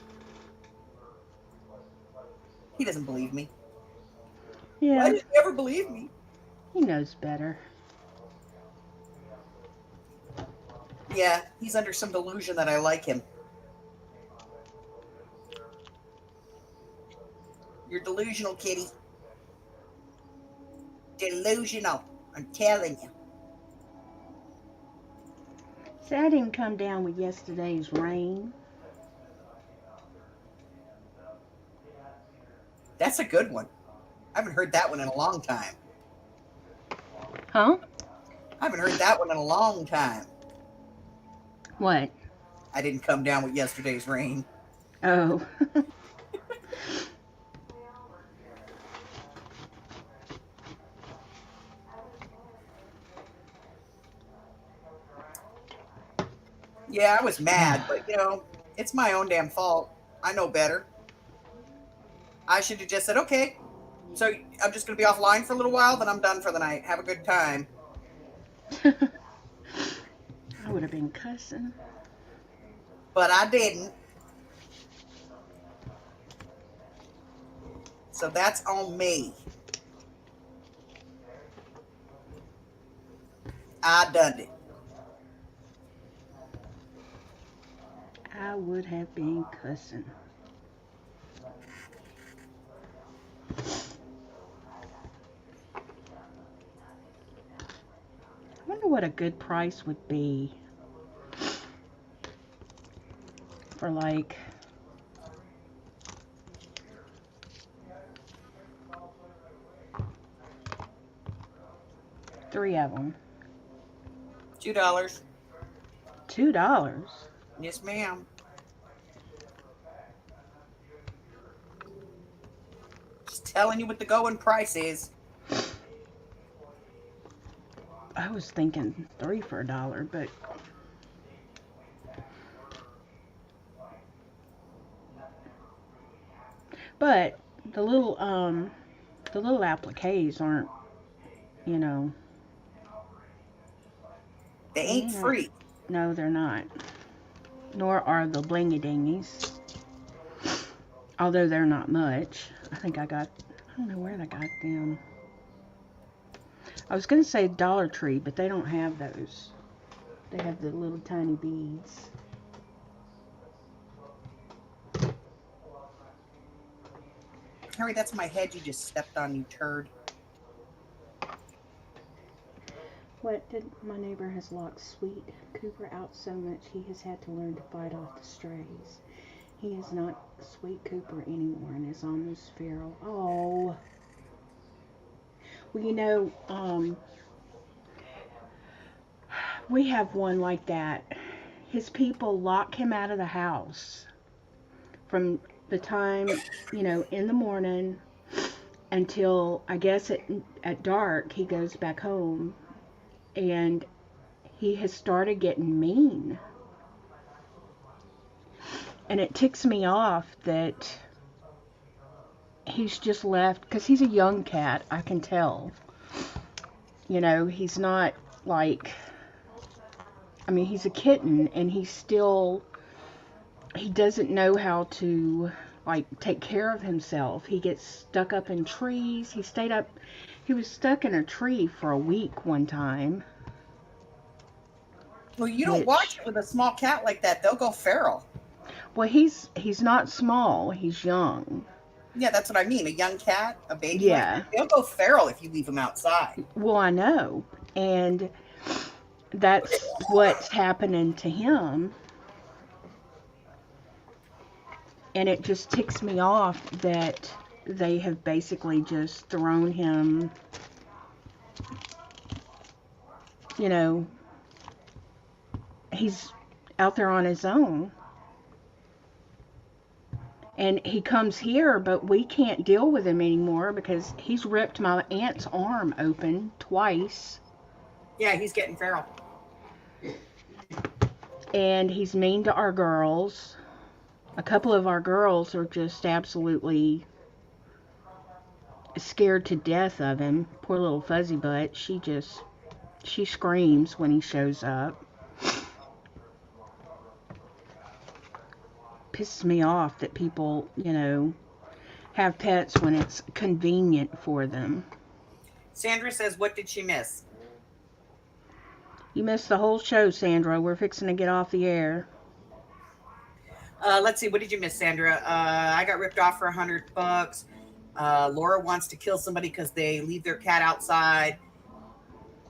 He doesn't believe me. Yeah. Why did he ever believe me? He knows better. Yeah, he's under some delusion that I like him. You're delusional, kitty. Delusional. I'm telling you. See, I didn't come down with yesterday's rain. That's a good one. I haven't heard that one in a long time. Huh? I haven't heard that one in a long time. What? I didn't come down with yesterday's rain. Oh. Yeah, I was mad, but it's my own damn fault. I know better. I should have just said, okay, so I'm just going to be offline for a little while, then I'm done for the night. Have a good time. I would have been cussing. But I didn't. So that's on me. I done it. I would have been cussing. I wonder what a good price would be for like three of them. $2. $2. Yes, ma'am. Just telling you what the going price is. I was thinking 3 for $1, but the little appliques aren't, you know, They ain't free. No, they're not. Nor are the blingy dingies. Although they're not much. I don't know where I got them. I was going to say Dollar Tree, but they don't have those. They have the little tiny beads. Harry, that's my head you just stepped on, you turd. My neighbor has locked Sweet Cooper out so much he has had to learn to fight off the strays. He is not Sweet Cooper anymore and is almost feral. Oh. Well, we have one like that. His people lock him out of the house from the time, in the morning until, I guess, at dark, he goes back home. And he has started getting mean. And it ticks me off that he's just left, because he's a young cat, I can tell. He's not like, he's a kitten, and he doesn't know how to, take care of himself. He gets stuck up in trees. He was stuck in a tree for a week one time. Well, you don't watch it with a small cat like that. They'll go feral. Well, he's not small. He's young. Yeah, that's what I mean. A young cat, a baby. Yeah. They'll go feral if you leave them outside. Well, I know. And that's what's happening to him. And it just ticks me off that they have basically just thrown him, he's out there on his own. And he comes here, but we can't deal with him anymore because he's ripped my aunt's arm open twice. Yeah, he's getting feral. And he's mean to our girls. A couple of our girls are just absolutely scared to death of him. Poor little fuzzy butt. She screams when he shows up. Pisses me off that people, have pets when it's convenient for them. Sandra says, what did she miss? You missed the whole show, Sandra. We're fixing to get off the air. Let's see. What did you miss, Sandra? I got ripped off for $100. Laura wants to kill somebody because they leave their cat outside.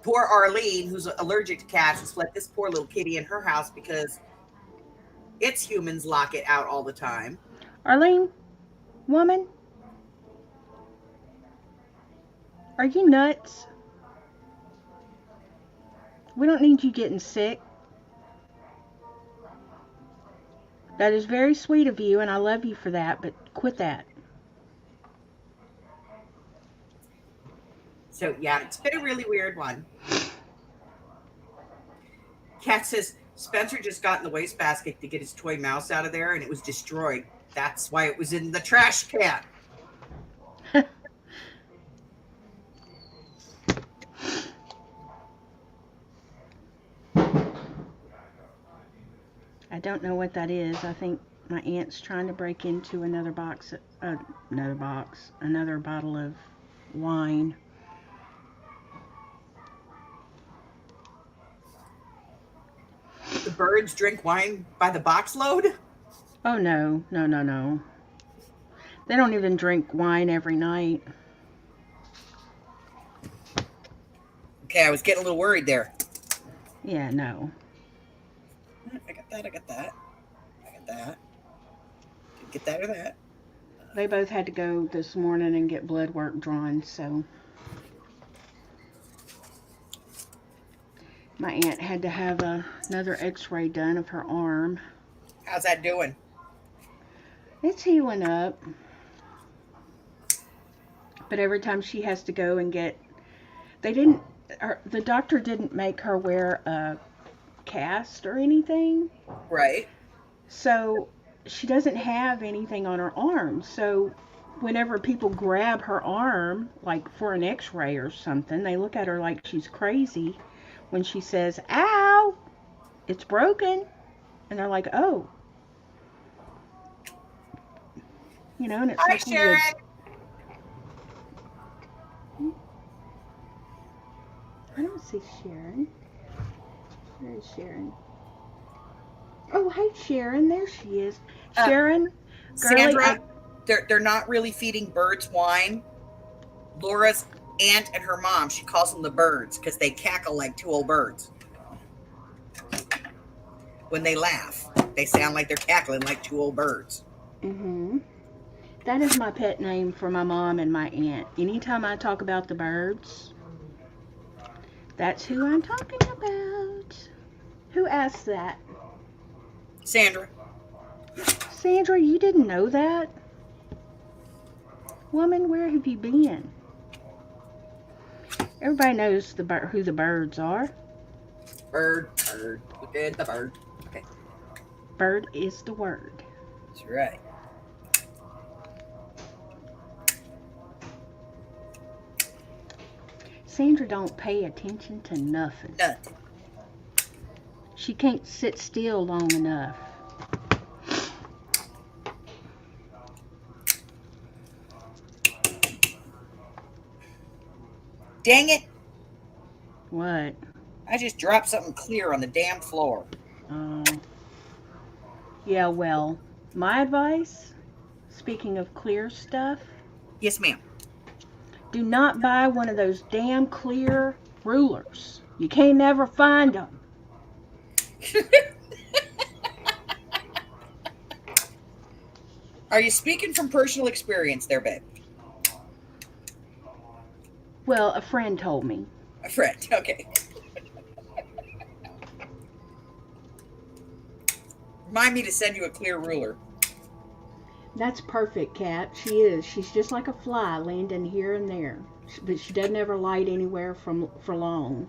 Poor Arlene, who's allergic to cats, has let this poor little kitty in her house because its humans lock it out all the time. Arlene, woman, are you nuts? We don't need you getting sick. That is very sweet of you, and I love you for that, but quit that. So, yeah, it's been a really weird one. Cat says Spencer just got in the wastebasket to get his toy mouse out of there, and it was destroyed. That's why it was in the trash can. I don't know what that is. I think my aunt's trying to break into another bottle of wine. The birds drink wine by the box load? Oh, no. They don't even drink wine every night. Okay, I was getting a little worried there. Yeah, no. I got that. Didn't get that or that. They both had to go this morning and get blood work drawn, so my aunt had to have another x-ray done of her arm. How's that doing? It's healing up. But every time she has to go and get... the doctor didn't make her wear a cast or anything. Right. So she doesn't have anything on her arm. So whenever people grab her arm, like for an x-ray or something, they look at her like she's crazy when she says, "Ow, it's broken." And they're like, "Oh." You know, and it's Hi, like... Sharon. I don't see Sharon. Where is Sharon? Oh, hey, Sharon. There she is. Sharon, girlie, Sandra, they're not really feeding birds wine. Laura's aunt and her mom, she calls them the birds because they cackle like two old birds. When they laugh, they sound like they're cackling like two old birds. Mm-hmm. That is my pet name for my mom and my aunt. Anytime I talk about the birds, that's who I'm talking about. Who asked that? Sandra. Sandra, you didn't know that? Woman, where have you been? Everybody knows who the birds are. Bird. Who did the bird? Okay. Bird is the word. That's right. Sandra don't pay attention to nothing. Nothing. She can't sit still long enough. Dang it. What? I just dropped something clear on the damn floor. Oh. Yeah, well, my advice, speaking of clear stuff, Yes, ma'am. do not buy one of those damn clear rulers. You can't never find them. Are you speaking from personal experience there, babe? Well, a friend told me. A friend, okay. Remind me to send you a clear ruler. That's perfect, Kat. She is. She's just like a fly landing here and there. But she doesn't ever light anywhere for long.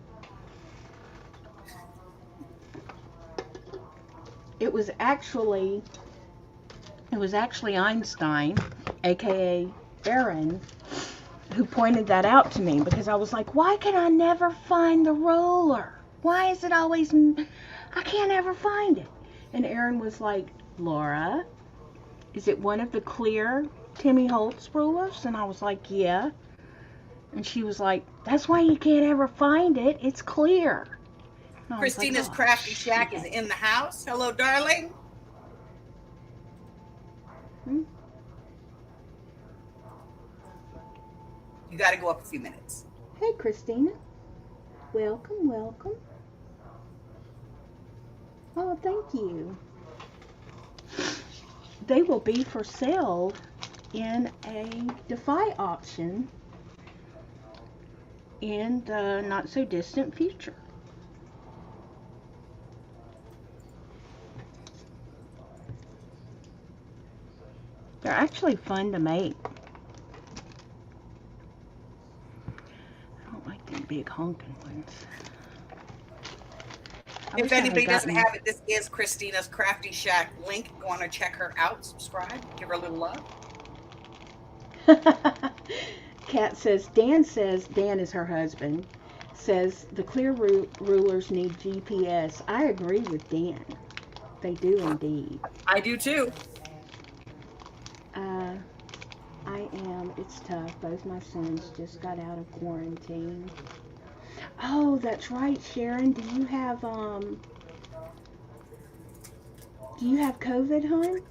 It was actually Einstein, aka Aaron, who pointed that out to me, because I was like, why can I never find the ruler? Why is it always, I can't ever find it? And Aaron was like, Laura, is it one of the clear Timmy Holtz rulers? And I was like, yeah. And she was like, that's why you can't ever find it. It's clear. I was like, Christina's oh, Crafty Shack is shit. in the house. Hello, darling. Hmm? You got to go up a few minutes. Hey, Christina. Welcome, welcome. Oh, thank you. They will be for sale in a Defy auction in the not so distant future. They're actually fun to make. I don't like them big honking ones. I If wish I had anybody doesn't gotten. have it, this is Christina's Crafty Shack link. Go on and check her out. Subscribe. Give her a little love. Kat says, Dan is her husband, says the clear rulers need GPS. I agree with Dan. They do indeed. I do too. I am. It's tough. Both my sons just got out of quarantine. Oh, that's right, Sharon. Do you have COVID, hon?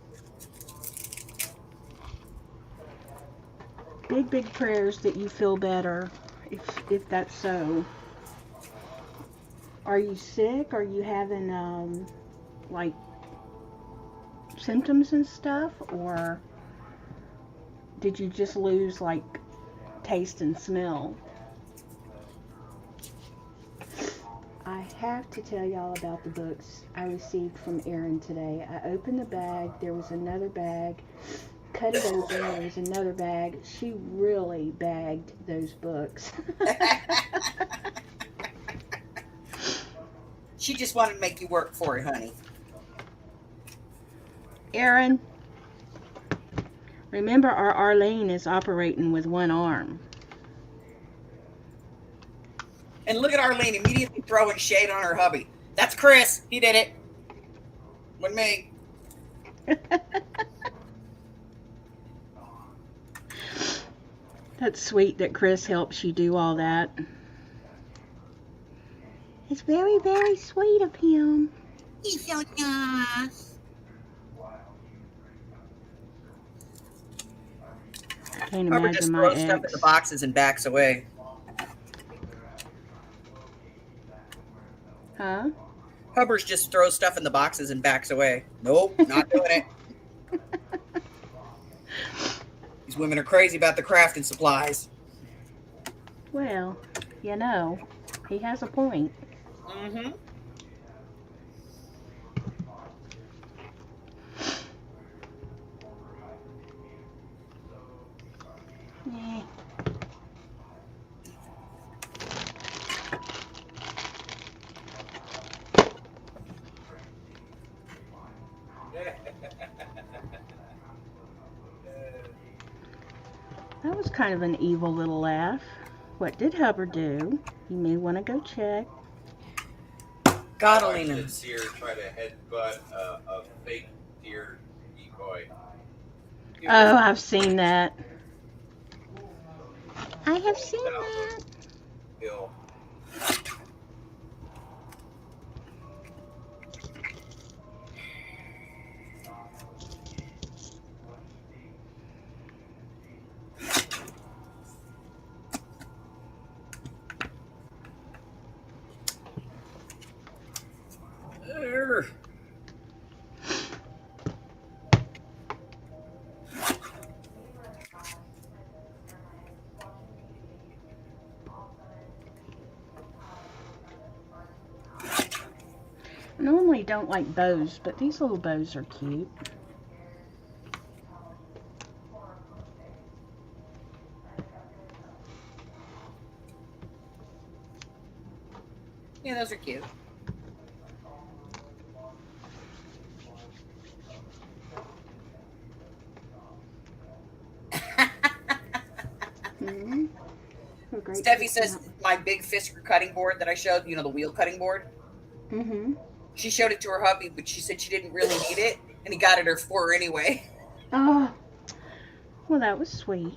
Big prayers that you feel better, if that's so. Are you sick? Are you having like symptoms and stuff, or did you just lose like taste and smell? I have to tell y'all about the books I received from Erin today. I opened the bag, there was another bag, cut it open, there was another bag. She really bagged those books. She just wanted to make you work for it, honey. Erin, remember our Arlene is operating with one arm. And look at Arlene immediately throwing shade on her hubby. That's Chris. He did it. Wasn't me. That's sweet that Chris helps you do all that. It's very, very sweet of him. He's so nice. I can't Hubbard imagine just my throws stuff in ex. the boxes and backs away. Huh? Hubbard just throws stuff in the boxes and backs away. Nope, not doing it. These women are crazy about the crafting supplies. Well, you know, he has a point. Mm-hmm. Eh. That was kind of an evil little laugh. What did Hubbard do? You may want to go check. God, I watched Alina. a deer try to headbutt a fake deer decoy. Oh, I've seen that. I have seen that. Hill. I normally don't like bows, but these little bows are cute. Yeah, those are cute. Mm-hmm. Steffi says my big Fisker cutting board that I showed, you know, the wheel cutting board. Mm-hmm. She showed it to her hubby, but she said she didn't really need it, and he got it for her anyway. Oh, well, that was sweet.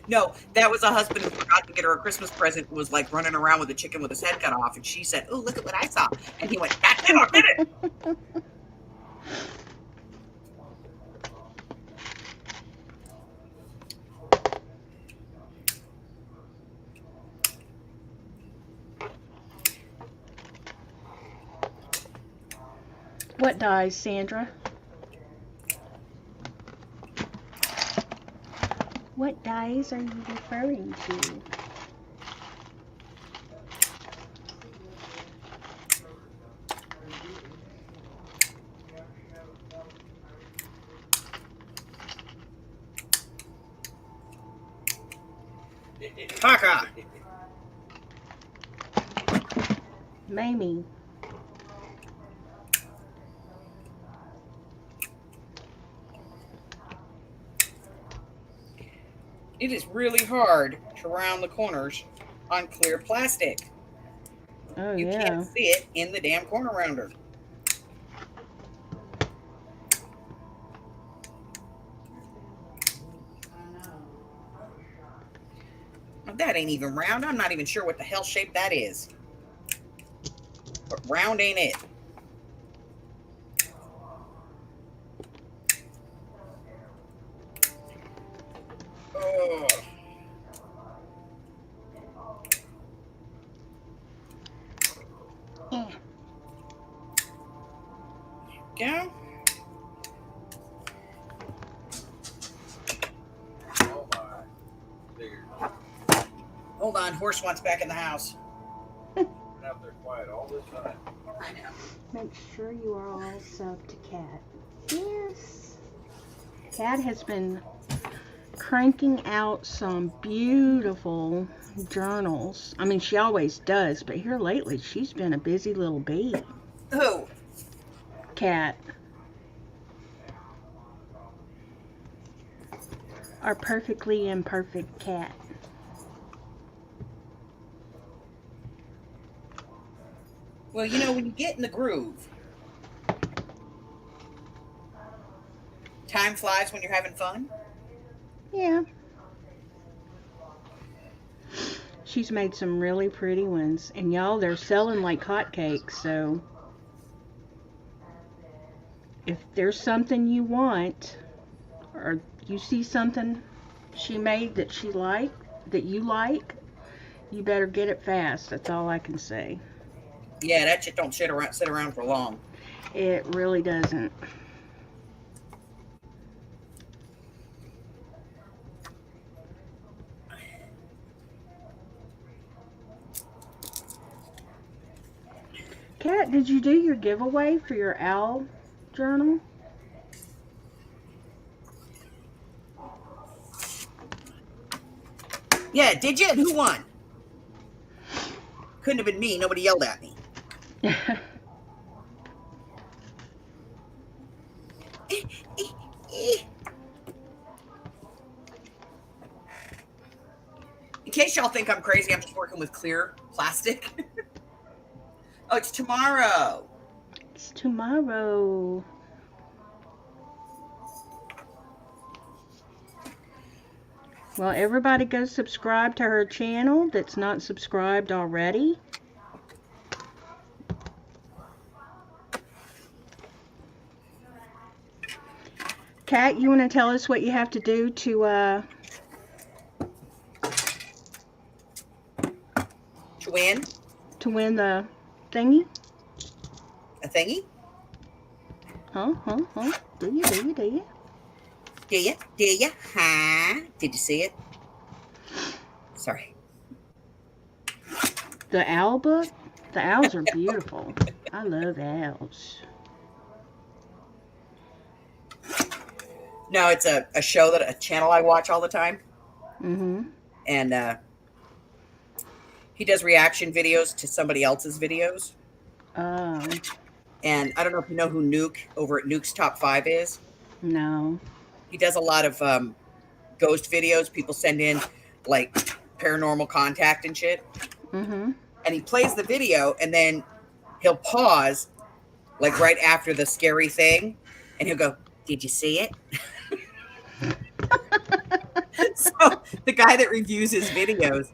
No, that was a husband who forgot to get her a Christmas present, was like running around with a chicken with his head cut off. And she said, "Oh, look at what I saw." And he went, "That's it, I did it." What dies, Sandra? What dies are you referring to? Haka. Mamie. It is really hard to round the corners on clear plastic. Oh, You yeah. can't see it in the damn corner rounder. That ain't even round. I'm not even sure what the hell shape that is. But round ain't it. Oh. Yeah. Oh my. Figured. Hold on, horse wants back in the house. Been out there quiet all this time. I know. Make sure you are all subbed to Cat. Yes. Cat has been cranking out some beautiful journals. I mean, she always does, but here lately she's been a busy little bee. Who? Cat. Our perfectly imperfect cat. Well, you know, when you get in the groove, time flies when you're having fun. Yeah. She's made some really pretty ones. And y'all, they're selling like hotcakes, so if there's something you want, or you see something she made that you like, you better get it fast. That's all I can say. Yeah, that shit don't sit around for long. It really doesn't. Kat, did you do your giveaway for your owl journal? Yeah, did you? And who won? Couldn't have been me. Nobody yelled at me. In case y'all think I'm crazy, I'm just working with clear plastic. Oh, it's tomorrow. It's tomorrow. Well, everybody go subscribe to her channel that's not subscribed already. Kat, you want to tell us what you have to do to win? To win the thingy? A thingy? Huh? Do you? Do you? Huh? Did you see it? Sorry. The owl book? The owls are beautiful. I love owls. No, it's a show, a channel I watch all the time. Mm-hmm. And he does reaction videos to somebody else's videos. Oh. And I don't know if you know who Nuke over at Nuke's Top 5 is. No. He does a lot of ghost videos. People send in like paranormal contact and shit. Mm-hmm. And he plays the video and then he'll pause like right after the scary thing and he'll go, "Did you see it?" So The guy that reviews his videos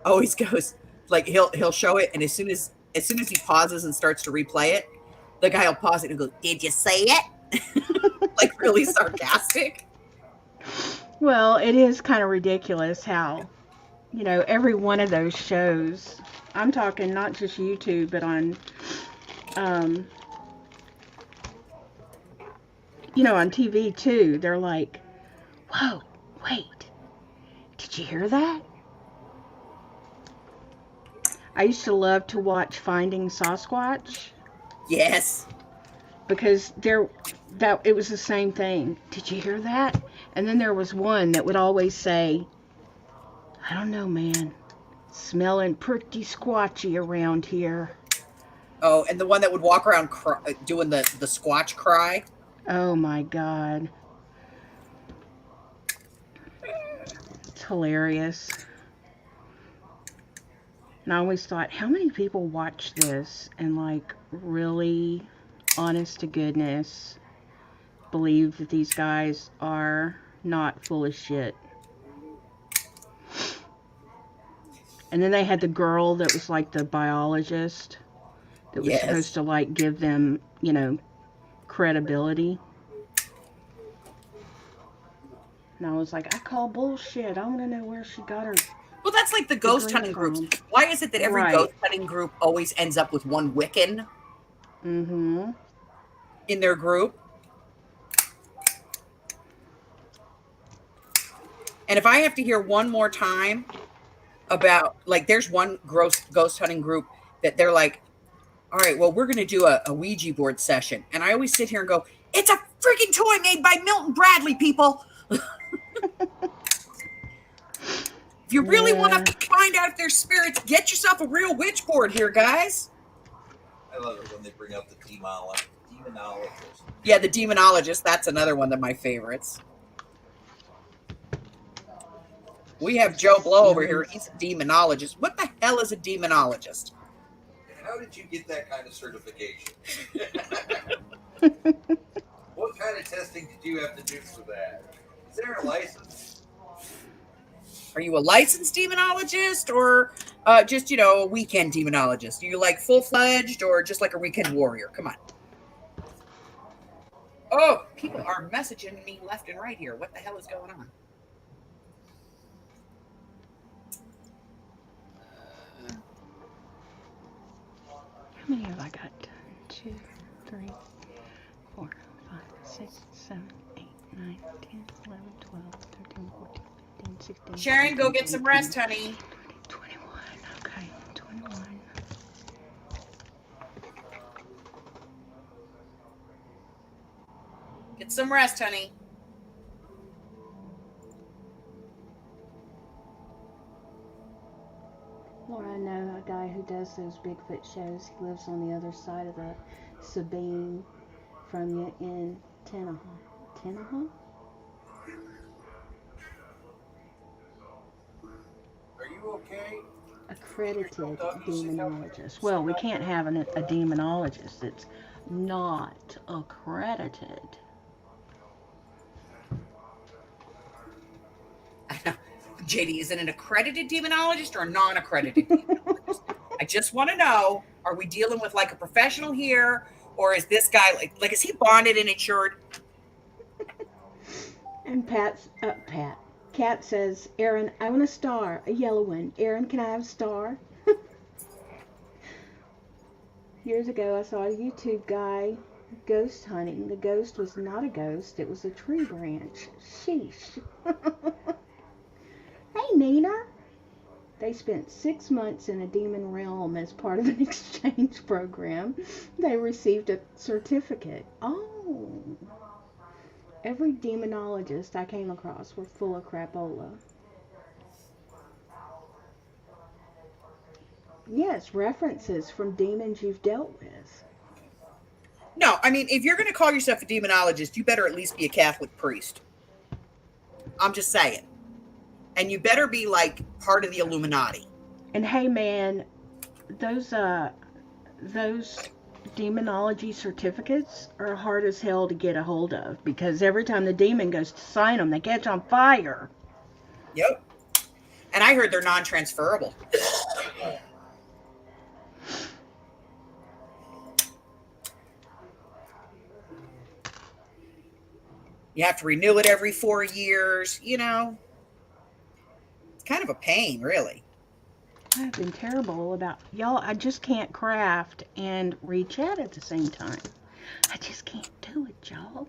always goes like he'll show it, and as soon as he pauses and starts to replay it, the guy will pause it and go, "Did you say it?" Like really sarcastic. Well, it is kind of ridiculous how, every one of those shows, I'm talking not just YouTube, but on, on TV too, they're like, whoa, wait, did you hear that? I used to love to watch Finding Sasquatch. Yes. Because it was the same thing. Did you hear that? And then there was one that would always say, I don't know, man. Smelling pretty squatchy around here. Oh, and the one that would walk around doing the squatch cry. Oh my God. It's hilarious. And I always thought, how many people watch this and like really, honest to goodness, believe that these guys are not full of shit? And then they had the girl that was like the biologist that was supposed to like give them, credibility. And I was like, I call bullshit. I want to know where she got her. Well, that's like the ghost hunting groups. Why is it that every ghost hunting group always ends up with one Wiccan in their group? And if I have to hear one more time about, like, there's one ghost hunting group that they're like, all right, well, we're going to do a Ouija board session. And I always sit here and go, it's a freaking toy made by Milton Bradley, people. If you really want to find out if there's spirits, get yourself a real witch board here, guys. I love it when they bring up the demonologist. Yeah, the demonologist. That's another one of my favorites. We have Joe Blow over here. He's a demonologist. What the hell is a demonologist? How did you get that kind of certification? What kind of testing did you have to do for that? Is there a license? Are you a licensed demonologist or just, a weekend demonologist? Are you like full-fledged or just like a weekend warrior? Come on. Oh, people are messaging me left and right here. What the hell is going on? How many have I got? 2, 3, 4, 5, 6, 7, 8, 9, 10, 11, 12, 13, 14, 15, 16. Sharon, go get some rest, honey. 21. Okay, 21. Get some rest, honey. Laura, I know a guy who does those Bigfoot shows. He lives on the other side of the Sabine from you in Tenaha. Tenaha? Are you okay? Accredited demonologist. Well, we can't have a demonologist that's not accredited. JD, is it an accredited demonologist or a non-accredited demonologist? I just want to know, are we dealing with like a professional here, or is this guy like is he bonded and insured? And Kat says, Aaron, I want a star, a yellow one. Aaron, can I have a star? Years ago, I saw a YouTube guy ghost hunting. The ghost was not a ghost, it was a tree branch. Sheesh. Hey, Nina. They spent 6 months in a demon realm as part of an exchange program. They received a certificate. Oh. Every demonologist I came across were full of crapola. Yes, references from demons you've dealt with. No, I mean, if you're going to call yourself a demonologist, you better at least be a Catholic priest. I'm just saying. And you better be like part of the Illuminati. And hey, man, those demonology certificates are hard as hell to get a hold of, because every time the demon goes to sign them, they catch on fire. Yep. And I heard they're non-transferable. You have to renew it every 4 years. You know, it's kind of a pain, really. I've been terrible about y'all. I just can't craft and read chat at the same time. I just can't do it, y'all.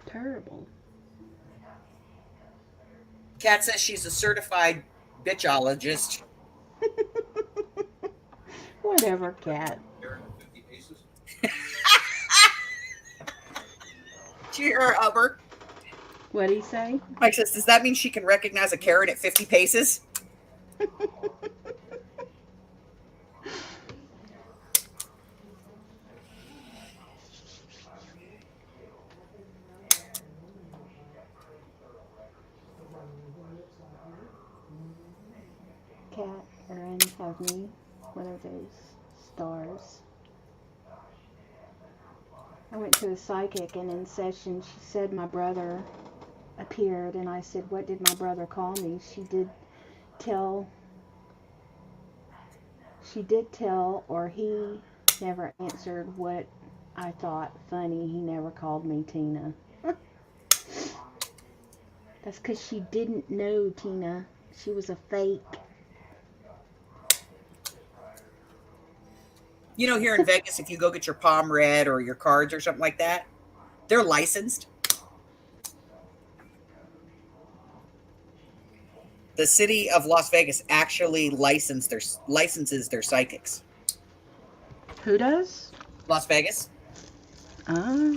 Terrible. Kat says she's a certified bitchologist. Whatever, cat. Carrot at 50 pieces. Cheer, Hubbard. What'd he say? Mike says, does that mean she can recognize a Karen at 50 paces? Cat, Erin, have me one of those stars. I went to a psychic, and in session she said my brother appeared, and I said, what did my brother call me? She did tell, or he never answered what I thought funny. He never called me Tina. That's because she didn't know Tina. She was a fake. You know, here in Vegas, if you go get your palm read or your cards or something like that, they're licensed. The city of Las Vegas actually licenses their psychics. Who does? Las Vegas. Oh.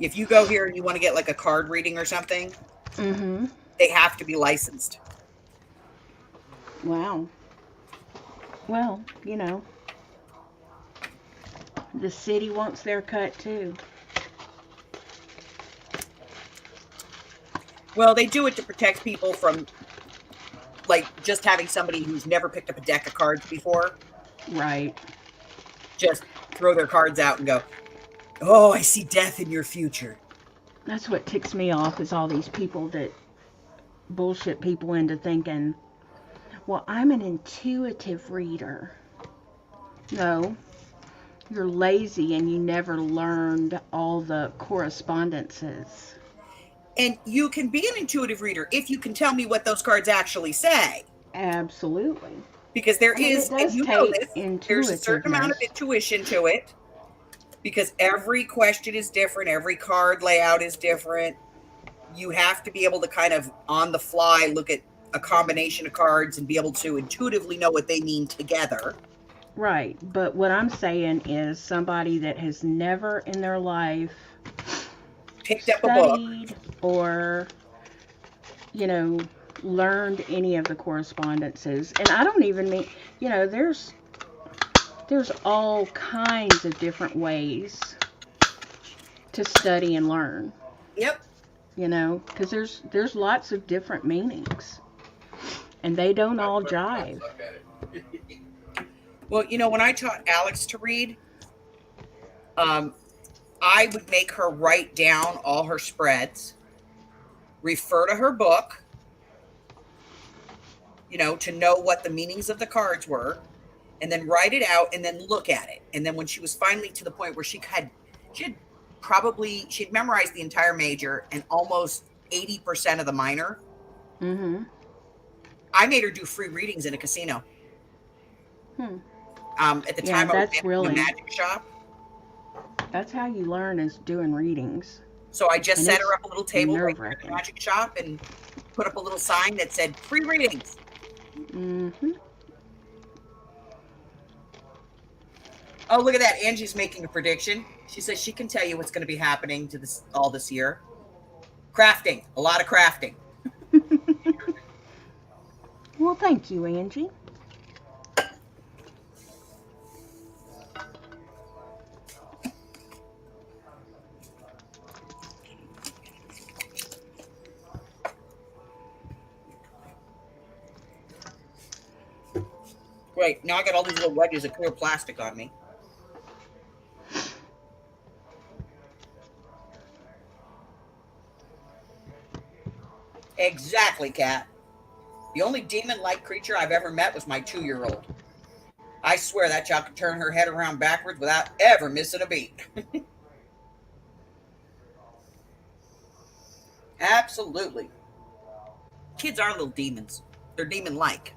If you go here and you want to get like a card reading or something, Mm-hmm. they have to be licensed. Wow. Well, you know, the city wants their cut too. Well, they do it to protect people from, like, just having somebody who's never picked up a deck of cards before Right. just throw their cards out and go, oh, I see death in your future. That's what ticks me off, is all these people that bullshit people into thinking, well, I'm an intuitive reader. No, you're lazy and you never learned all the correspondences. And you can be an intuitive reader if you can tell me what those cards actually say. Absolutely. Because there And it is, does and you know take this, there's a certain amount of intuitiveness. intuition to it. Because every question is different, every card layout is different. You have to be able to kind of on the fly look at a combination of cards and be able to intuitively know what they mean together. Right, but what I'm saying is somebody that has never in their life Picked up a book. studied or, you know, learned any of the correspondences. And I don't even mean, you know, there's all kinds of different ways to study and learn, Yep. you know, because there's lots of different meanings, and they don't all jive. Suck at it. Well, you know, when I taught Alex to read, I would make her write down all her spreads, refer to her book, you know, to know what the meanings of the cards were, and then write it out and then look at it. And then when she was finally to the point where she'd memorized the entire major and almost 80% of the minor, Mm-hmm. I made her do free readings in a casino. At the Yeah, time, I was that's in really- a magic shop. That's how you learn, is doing readings. So I just And set it's her up a little table right there at the nerve-wracking. magic shop and put up a little sign that said free readings. Mm-hmm. Oh, look at that. Angie's making a prediction. She says she can tell you what's going to be happening to this all this year. Crafting. A lot of crafting. Well, thank you, Angie. Great. Now I got all these little wedges of clear plastic on me. Exactly, Kat. The only demon-like creature I've ever met was my 2-year-old. I swear that child could turn her head around backwards without ever missing a beat. Absolutely. Kids are little demons. They're demon-like.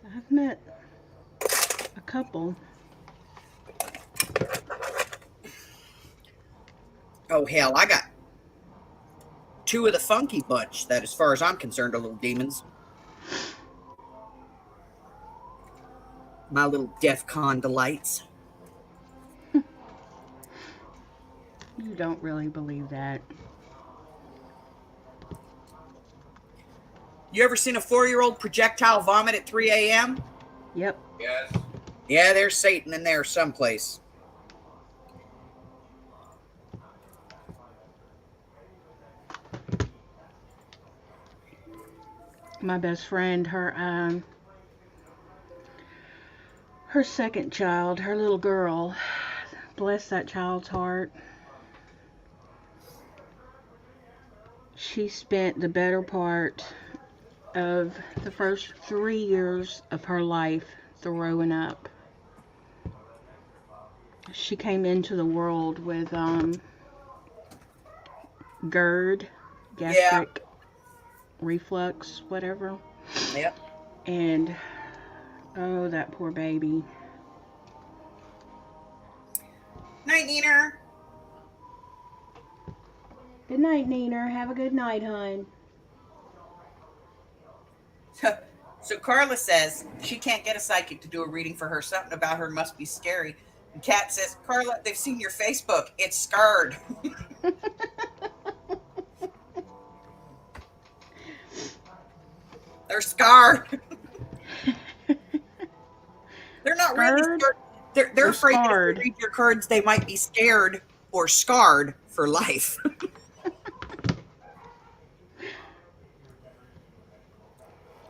I've met a couple. Oh, hell, I got 2 of the funky bunch that, as far as I'm concerned, are little demons. My little DEF-CON delights. You don't really believe that. You ever seen a 4-year-old projectile vomit at 3 a.m.? Yep. Yes. Yeah, there's Satan in there someplace. My best friend, her second child, her little girl, bless that child's heart. She spent the better part of the first 3 years of her life throwing up. She came into the world with GERD, gastric reflux, whatever. Yep. And oh, that poor baby. Night, Neener. Good night, Neener. Have a good night, hon. So Carla says she can't get a psychic to do a reading for her. Something about her must be scary. And Kat says, Carla, they've seen your Facebook. It's scarred. They're scarred. They're not really scared. They're afraid that if they read your cards, they might be scared or scarred for life.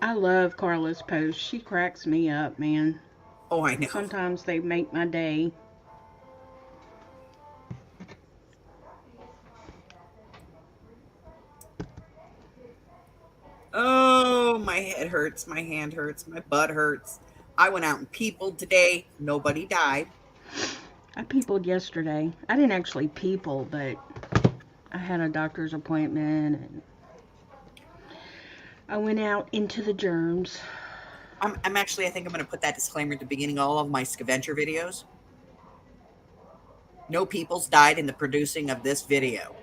I love Carla's posts. She cracks me up, man. Oh, I know. Sometimes they make my day. Oh, my head hurts. My hand hurts. My butt hurts. I went out and peopled today. Nobody died. I peopled yesterday. I didn't actually people, but I had a doctor's appointment and I went out into the germs. I'm actually, I think I'm going to put that disclaimer at the beginning of all of my scavenger videos. No peoples died in the producing of this video.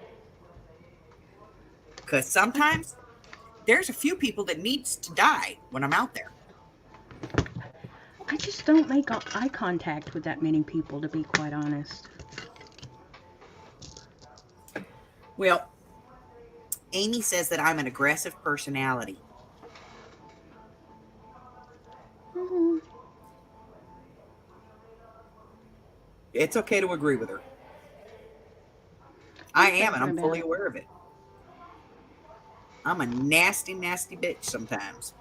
Because sometimes there's a few people that needs to die when I'm out there. I just don't make eye contact with that many people, to be quite honest. Well, Amy says that I'm an aggressive personality. Mm-hmm. It's okay to agree with her. I am, and I'm fully aware of it. I'm a nasty, nasty bitch sometimes.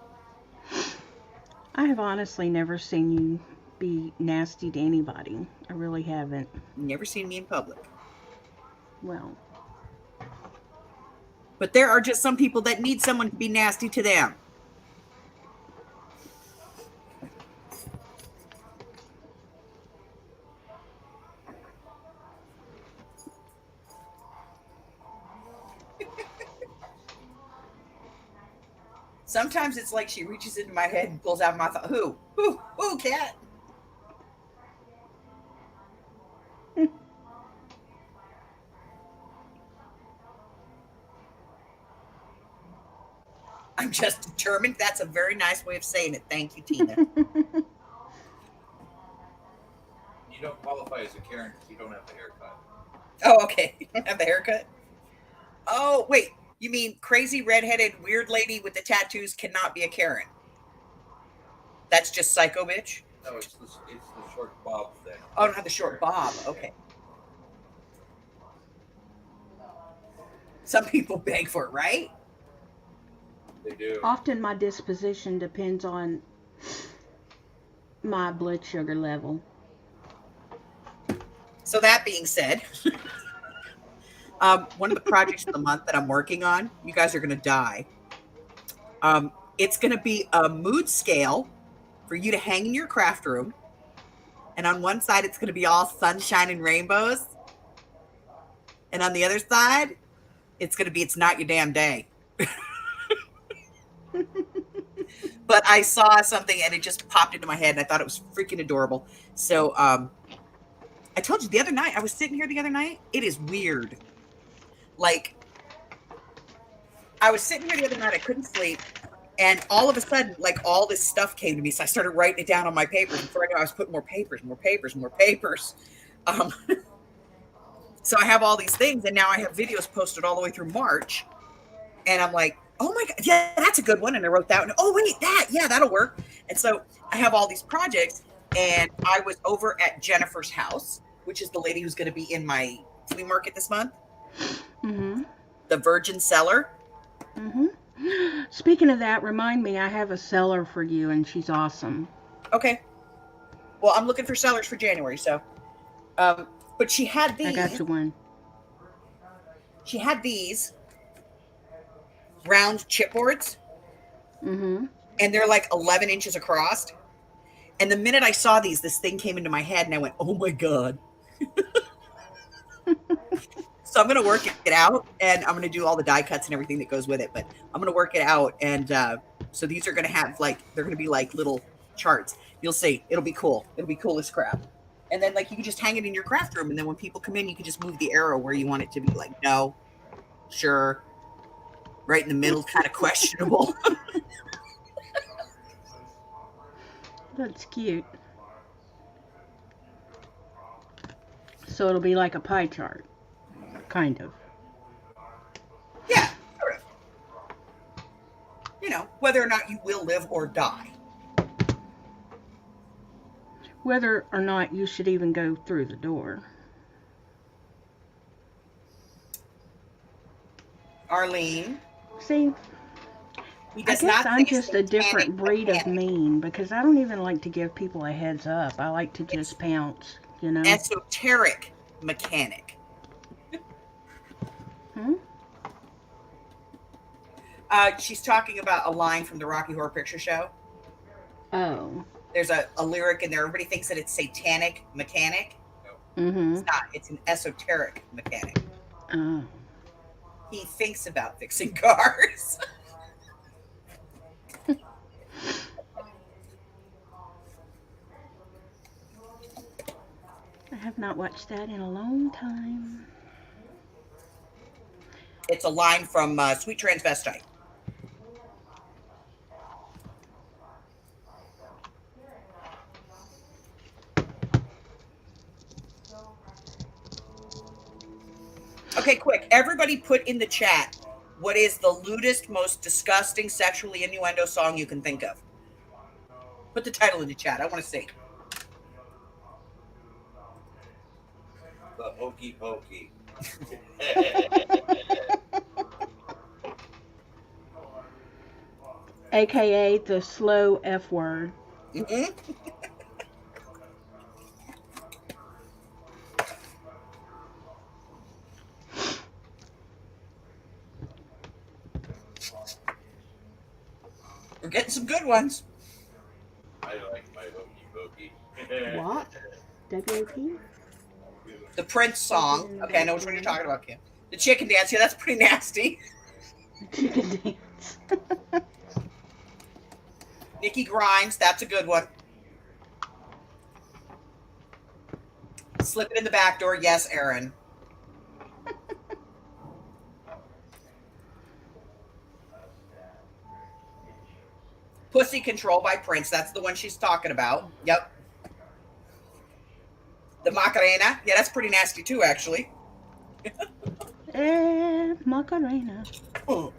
I have honestly never seen you be nasty to anybody. I really haven't. Never seen me in public. Well. But there are just some people that need someone to be nasty to them. Sometimes it's like she reaches into my head and pulls out my thought. Who, Kat? I'm just determined. That's a very nice way of saying it. Thank you, Tina. You don't qualify as a Karen because you don't have the haircut. Oh, okay. You don't have the haircut? Oh, wait. You mean crazy redheaded weird lady with the tattoos cannot be a Karen? That's just psycho bitch? No, it's the short bob thing. Oh, not the short bob. Okay. Some people beg for it, right? They do. Often my disposition depends on my blood sugar level. So that being said, One of the projects of the month that I'm working on, you guys are going to die. It's going to be a mood scale for you to hang in your craft room. And on one side, it's going to be all sunshine and rainbows. And on the other side, it's going to be, it's not your damn day. But I saw something and it just popped into my head and I thought it was freaking adorable. So I told you the other night, I was sitting here the other night. It is weird. Like, I was sitting here the other night, I couldn't sleep. And all of a sudden, like, all this stuff came to me. So I started writing it down on my papers. Before I knew, I was putting more papers. So I have all these things. And now I have videos posted all the way through March. And I'm like, oh my God, yeah, that's a good one. And I wrote that one. Oh, wait, yeah, that'll work. And so I have all these projects. And I was over at Jennifer's house, which is the lady who's going to be in my flea market this month. Mm-hmm. The Virgin Cellar. Mm-hmm. Speaking of that, remind me, I have a seller for you, and she's awesome. Okay. Well, I'm looking for sellers for January, so. But she had these. I got you one. She had these round chipboards. Mm-hmm. And they're like 11 inches across. And the minute I saw these, this thing came into my head, and I went, oh my God. So I'm going to work it out, and I'm going to do all the die cuts and everything that goes with it. But I'm going to work it out. And so these are going to have, like, they're going to be like little charts. You'll see. It'll be cool. It'll be cool as crap. And then, like, you can just hang it in your craft room. And then when people come in, you can just move the arrow where you want it to be. Like, no, sure. Right in the middle, kind of questionable. That's cute. So it'll be like a pie chart. Kind of. Yeah, sort of. You know, whether or not you will live or die. Whether or not you should even go through the door. Arlene. See, He I does guess not I'm think just it's a different satanic breed of mechanic. mean because I don't even like to give people a heads up. I like to just pounce, you know? Esoteric mechanic. Hmm? She's talking about a line from the Rocky Horror Picture Show. Oh. There's a lyric in there. Everybody thinks that it's satanic mechanic. Mm-hmm. It's not. It's an esoteric mechanic. Oh. He thinks about fixing cars. I have not watched that in a long time. It's a line from Sweet Transvestite. Okay, quick. Everybody put in the chat, what is the lewdest, most disgusting sexually innuendo song you can think of? Put the title in the chat. I want to see. The hokey pokey. AKA the slow F word. Mm-hmm. We're getting some good ones. I like my hokey pokey. What? W-A-P? The Prince song. Okay, I know which one you're talking about, Kim. The chicken dance. Yeah, that's pretty nasty. Chicken dance. Nikki Grimes. That's a good one. Slip it in the back door. Yes, Aaron. Pussy Control by Prince. That's the one she's talking about. Yep. The Macarena. Yeah, that's pretty nasty too, actually. Macarena. Oh.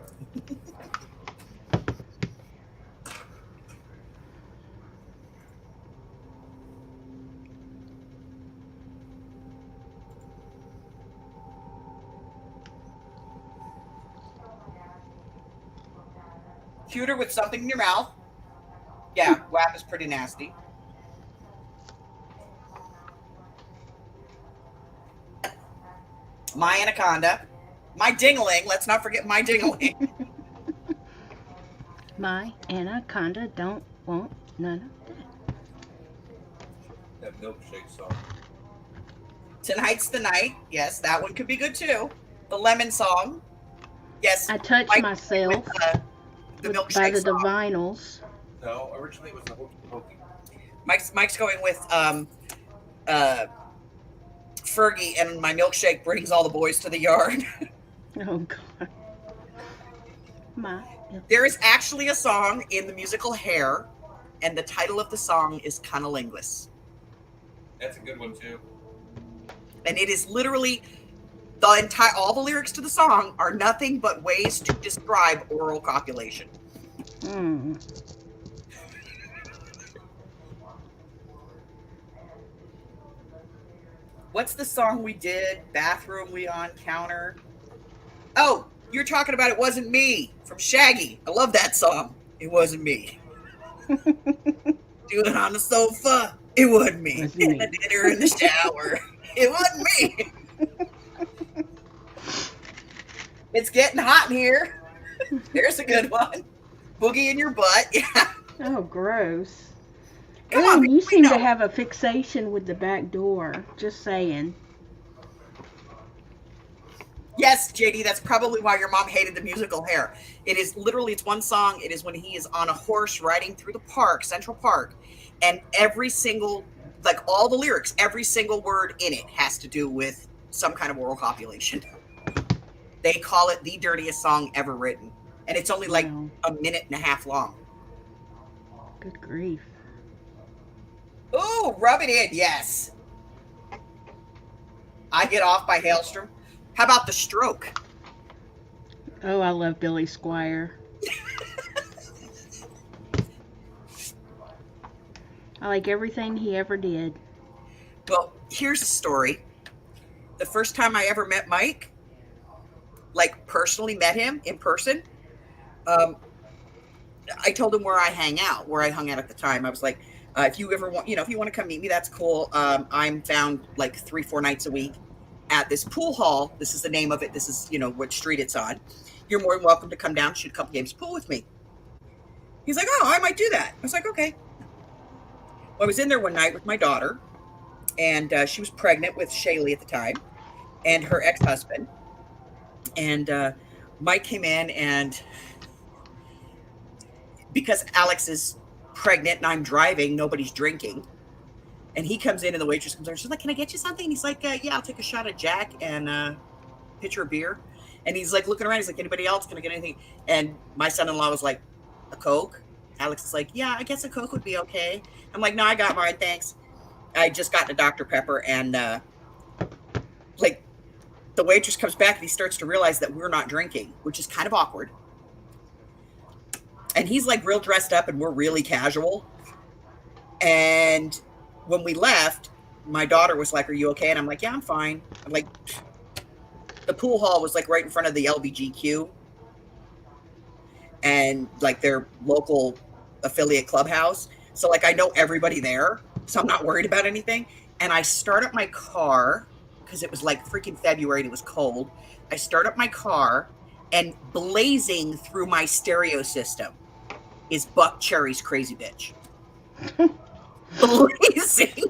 Cuter with something in your mouth. Yeah, WAP is pretty nasty. My Anaconda. My Ding-a-ling. Let's not forget My Ding-a-ling. My anaconda don't want none of that. That milkshake song. Tonight's the Night. Yes, that one could be good too. The Lemon Song. Yes. I touch Mike myself with, the by milkshake the song. Divinals. No, originally it was the Hokey Pokey. Mike's going with Fergie and My Milkshake Brings All the Boys to the Yard. Oh God. My. There is actually a song in the musical Hair, and the title of the song is Cunnilingus. That's a good one too. And it is literally all the lyrics to the song are nothing but ways to describe oral copulation. Mm. What's the song we did? Bathroom we on counter. Oh, you're talking about It Wasn't Me from Shaggy. I love that song. It wasn't me. Do it on the sofa. It wasn't me. Wasn't me. I did her in the shower. It wasn't me. It's getting hot in here. There's a good one. Boogie in your butt. Yeah. Oh, gross. Come Ooh, on, you we seem know. to have a fixation with the back door. Just saying. Yes, JD, that's probably why your mom hated the musical Hair. It is literally, it's one song. It is when he is on a horse riding through the park, Central Park, and every single, like all the lyrics, every single word in it has to do with some kind of oral copulation. They call it the dirtiest song ever written. And it's only like Wow. a minute and a half long. Good grief. Ooh, Rub It In, yes. I Get Off by Hailstrom. How about The Stroke? Oh, I love Billy Squire. I like everything he ever did. Well, here's a story. The first time I ever met Mike, like personally met him in person, I told him where I hung out at the time. I was like, if you ever want, if you want to come meet me, that's cool. I'm found like 3-4 nights a week at this pool hall. This is the name of it. This is, what street it's on. You're more than welcome to come down, shoot a couple games of pool with me. He's like, oh, I might do that. I was like, okay. Well, I was in there one night with my daughter, and she was pregnant with Shaylee at the time, and her ex-husband. And Mike came in, and because Alex is pregnant and I'm driving, nobody's drinking. And he comes in, and the waitress comes over. She's like, can I get you something? And he's like, yeah, I'll take a shot of Jack and a pitcher of beer. And he's like looking around. He's like, anybody else? Can I get anything? And my son-in-law was like, a Coke? Alex is like, yeah, I guess a Coke would be okay. I'm like, no, I got mine, thanks. I just got a Dr. Pepper, and like the waitress comes back, and he starts to realize that we're not drinking, which is kind of awkward. And he's like real dressed up, and we're really casual. And when we left, my daughter was like, are you okay? And I'm like, yeah, I'm fine. I'm like, the pool hall was like right in front of the LBGQ and like their local affiliate clubhouse. So like I know everybody there, so I'm not worried about anything. And I start up my car because it was like freaking February and it was cold. I start up my car, and blazing through my stereo system is Buck Cherry's Crazy Bitch. Blazing.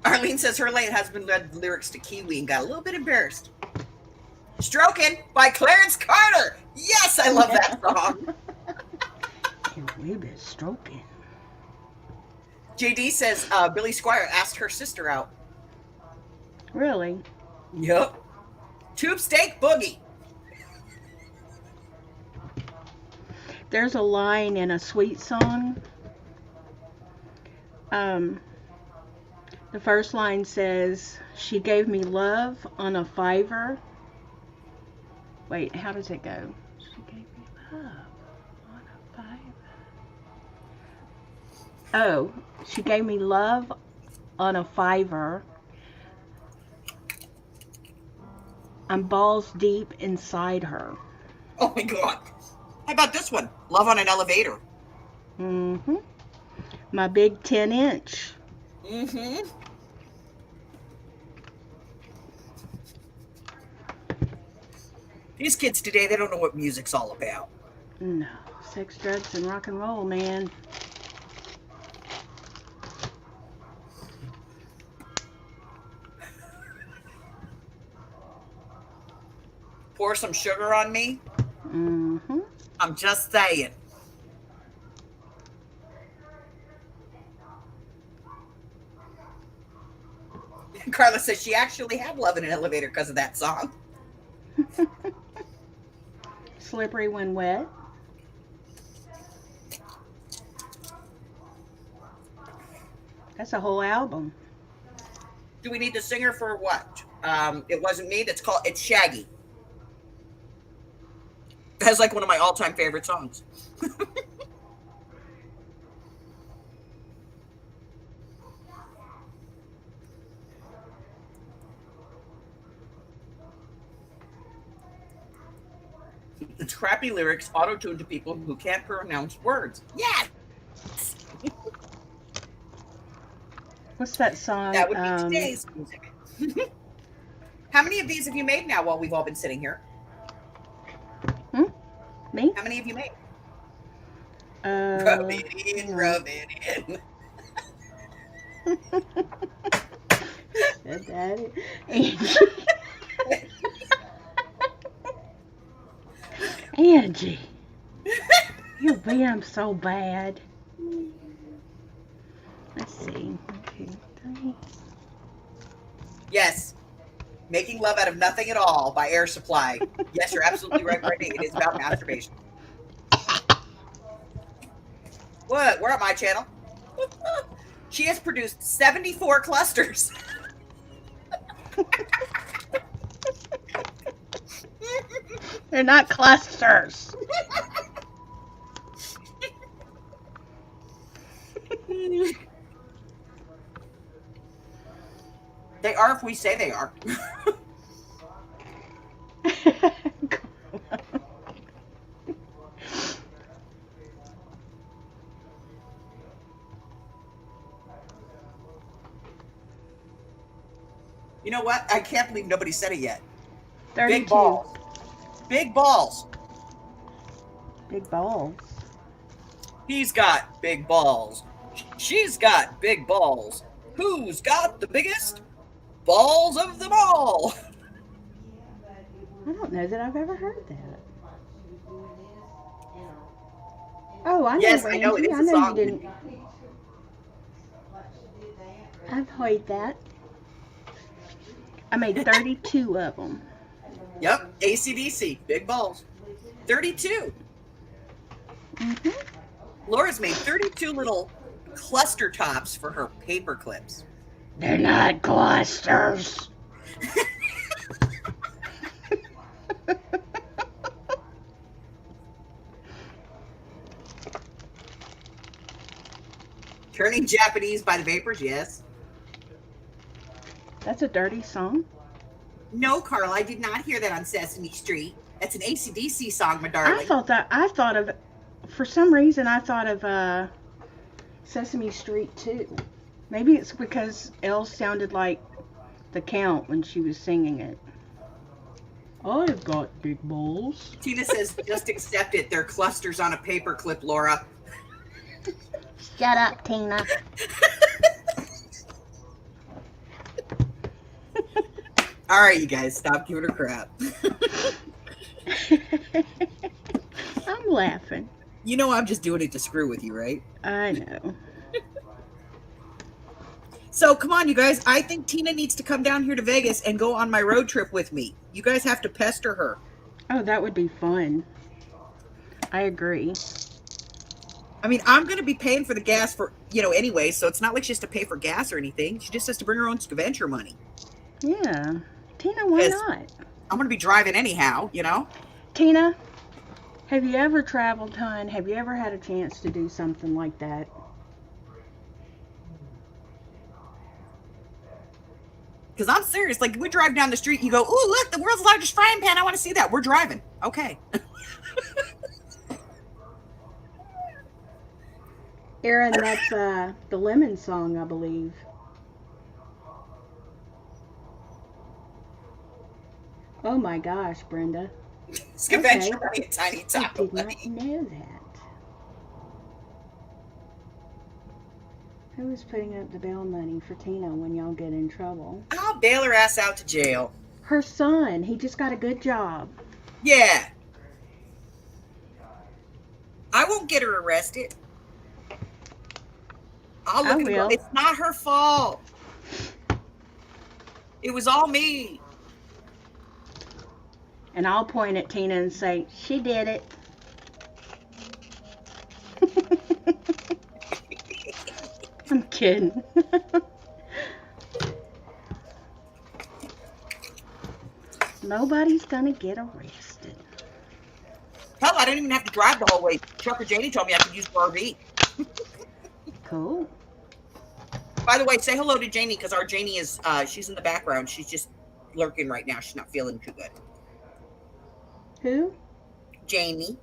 Arlene says her late husband led the lyrics to Kiwi and got a little bit embarrassed. Stroking by Clarence Carter. Yes, I love that song. And we've been stroking. JD says Billy Squire asked her sister out. Really? Yep. Tube Steak Boogie. There's a line in a Sweet song. The first line says, she gave me love on a $5. Wait, how does it go? She gave me love on a $5. Oh, she gave me love on a $5. I'm balls deep inside her. Oh my God. How about this one? Love on an Elevator. Mm-hmm. My big 10-inch. Mm-hmm. These kids today, they don't know what music's all about. No. Sex, drugs, and rock and roll, man. Pour some sugar on me. Mm-hmm. I'm just saying. Carla says she actually had love in an elevator because of that song. Slippery When Wet. That's a whole album. Do we need the singer for what? It wasn't me. It's Shaggy. That's like one of my all-time favorite songs. It's crappy lyrics, auto-tuned to people who can't pronounce words. Yes! What's that song? That would be today's music. How many of these have you made now while we've all been sitting here? Me? How many have you made? Rub it in. Said that. Angie, you're being so bad. Let's see. 1, 2, 3. Yes. Making Love Out of Nothing at All by Air Supply. Yes, you're absolutely right, Brittany. It is about masturbation. What? We're on my channel. She has produced 74 clusters. They're not clusters. They are if we say they are. You know what? I can't believe nobody said it yet. 32. Big balls. Big balls. Big balls. He's got big balls. She's got big balls. Who's got the biggest balls of them all? I don't know that I've ever heard that. Oh, I know. Yes, Randy. I know. It is I a know song. you didn't. I've heard that. I made 32 of them. Yep. AC/DC. Big balls. 32. Mm-hmm. Laura's made 32 little cluster tops for her paper clips. They're not clusters. Turning Japanese by the Vapors, yes. That's a dirty song. No, Carl, I did not hear that on Sesame Street. That's an AC/DC song, my darling. I thought of, for some reason, I thought of Sesame Street too. Maybe it's because Elz sounded like the Count when she was singing it. I've got big balls. Tina says, just accept it. They're clusters on a paper clip, Laura. Shut up, Tina. All right, you guys, stop giving her crap. I'm laughing. You know I'm just doing it to screw with you, right? I know. So come on, you guys. I think Tina needs to come down here to Vegas and go on my road trip with me. You guys have to pester her. Oh, that would be fun. I agree. I mean, I'm going to be paying for the gas for, anyway, so it's not like she has to pay for gas or anything. She just has to bring her own adventure money. Yeah. Tina, why not? I'm going to be driving anyhow, Tina, have you ever traveled, hon? Have you ever had a chance to do something like that? Because I'm serious. Like, we drive down the street, you go, ooh, look, the world's largest frying pan. I want to see that. We're driving. Okay. Aaron, that's the Lemon song, I believe. Oh my gosh, Brenda. It's Okay, conventional money and tiny I taco did not money. know that. Who is putting up the bail money for Tina when y'all get in trouble? I'll bail her ass out to jail. Her son. He just got a good job. Yeah. I won't get her arrested. I'll I look and go, will. it's not her fault. It was all me. And I'll point at Tina and say, she did it. I'm kidding. Nobody's gonna get arrested. Hell, I didn't even have to drive the whole way. Trucker Janie told me I could use her RV. Cool. By the way, say hello to Janie because our Janie is, she's in the background. She's just lurking right now. She's not feeling too good. Who? Janie.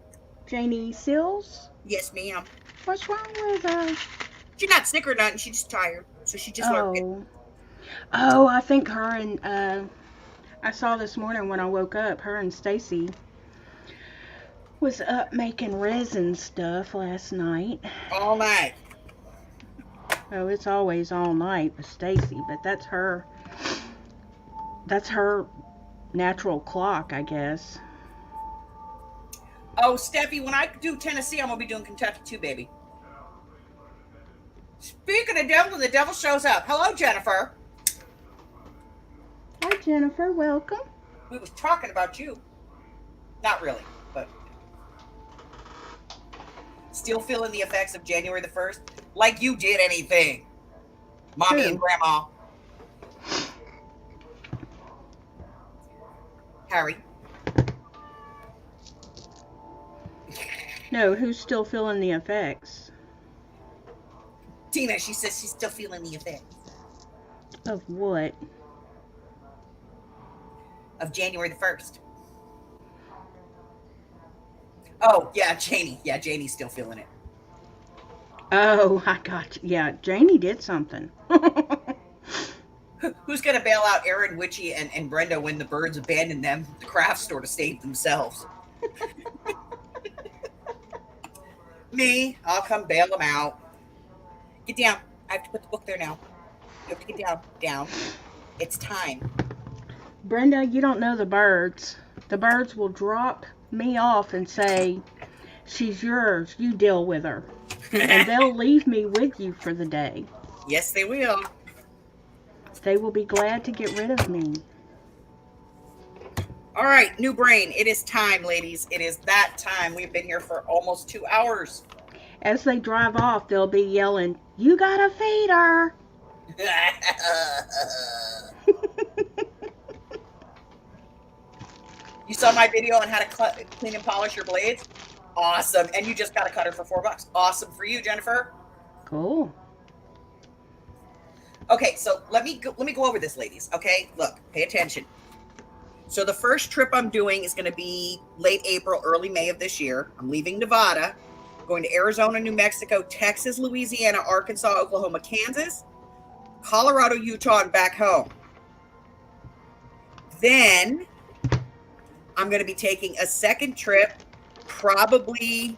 Janie Sills? Yes, ma'am. What's wrong with her? She's not sick or nothing. She's just tired. So she just lurking. Oh, I think her and I saw this morning when I woke up, her and Stacy was up making resin stuff last night. All night. Oh, it's always all night with Stacy, but that's her natural clock, I guess. Oh, Steffi, when I do Tennessee, I'm going to be doing Kentucky too, baby. Speaking of devil, the devil shows up. Hello, Jennifer. Hi, Jennifer. Welcome. We was talking about you. Not really, but still feeling the effects of January the 1st. Like you did anything. Mommy Who? and Grandma. Harry. No, who's still feeling the effects? Tina, she says she's still feeling the effects. Of what? Of January the 1st. Oh, yeah, Janie. Yeah, Janie's still feeling it. Oh, I got you. Yeah, Janie did something. Who's going to bail out Aaron, Witchy, and Brenda when the birds abandon them, the craft store, to save themselves? Me. I'll come bail them out. Get down. I have to put the book there now. You have to get down. Down. It's time. Brenda, you don't know the birds. The birds will drop me off and say, she's yours, you deal with her. And they'll leave me with you for the day. Yes, they will. They will be glad to get rid of me. All right, new brain. It is time, ladies. It is that time. We've been here for almost 2 hours. As they drive off, they'll be yelling, you gotta feed her. You saw my video on how to clean and polish your blades? Awesome. And you just got a cutter for $4. Awesome for you, Jennifer. Cool. Okay, so let me go over this, ladies. Okay, look, pay attention. So the first trip I'm doing is going to be late April, early May of this year. I'm leaving Nevada, going to Arizona, New Mexico, Texas, Louisiana, Arkansas, Oklahoma, Kansas, Colorado, Utah, and back home. Then I'm going to be taking a second trip, probably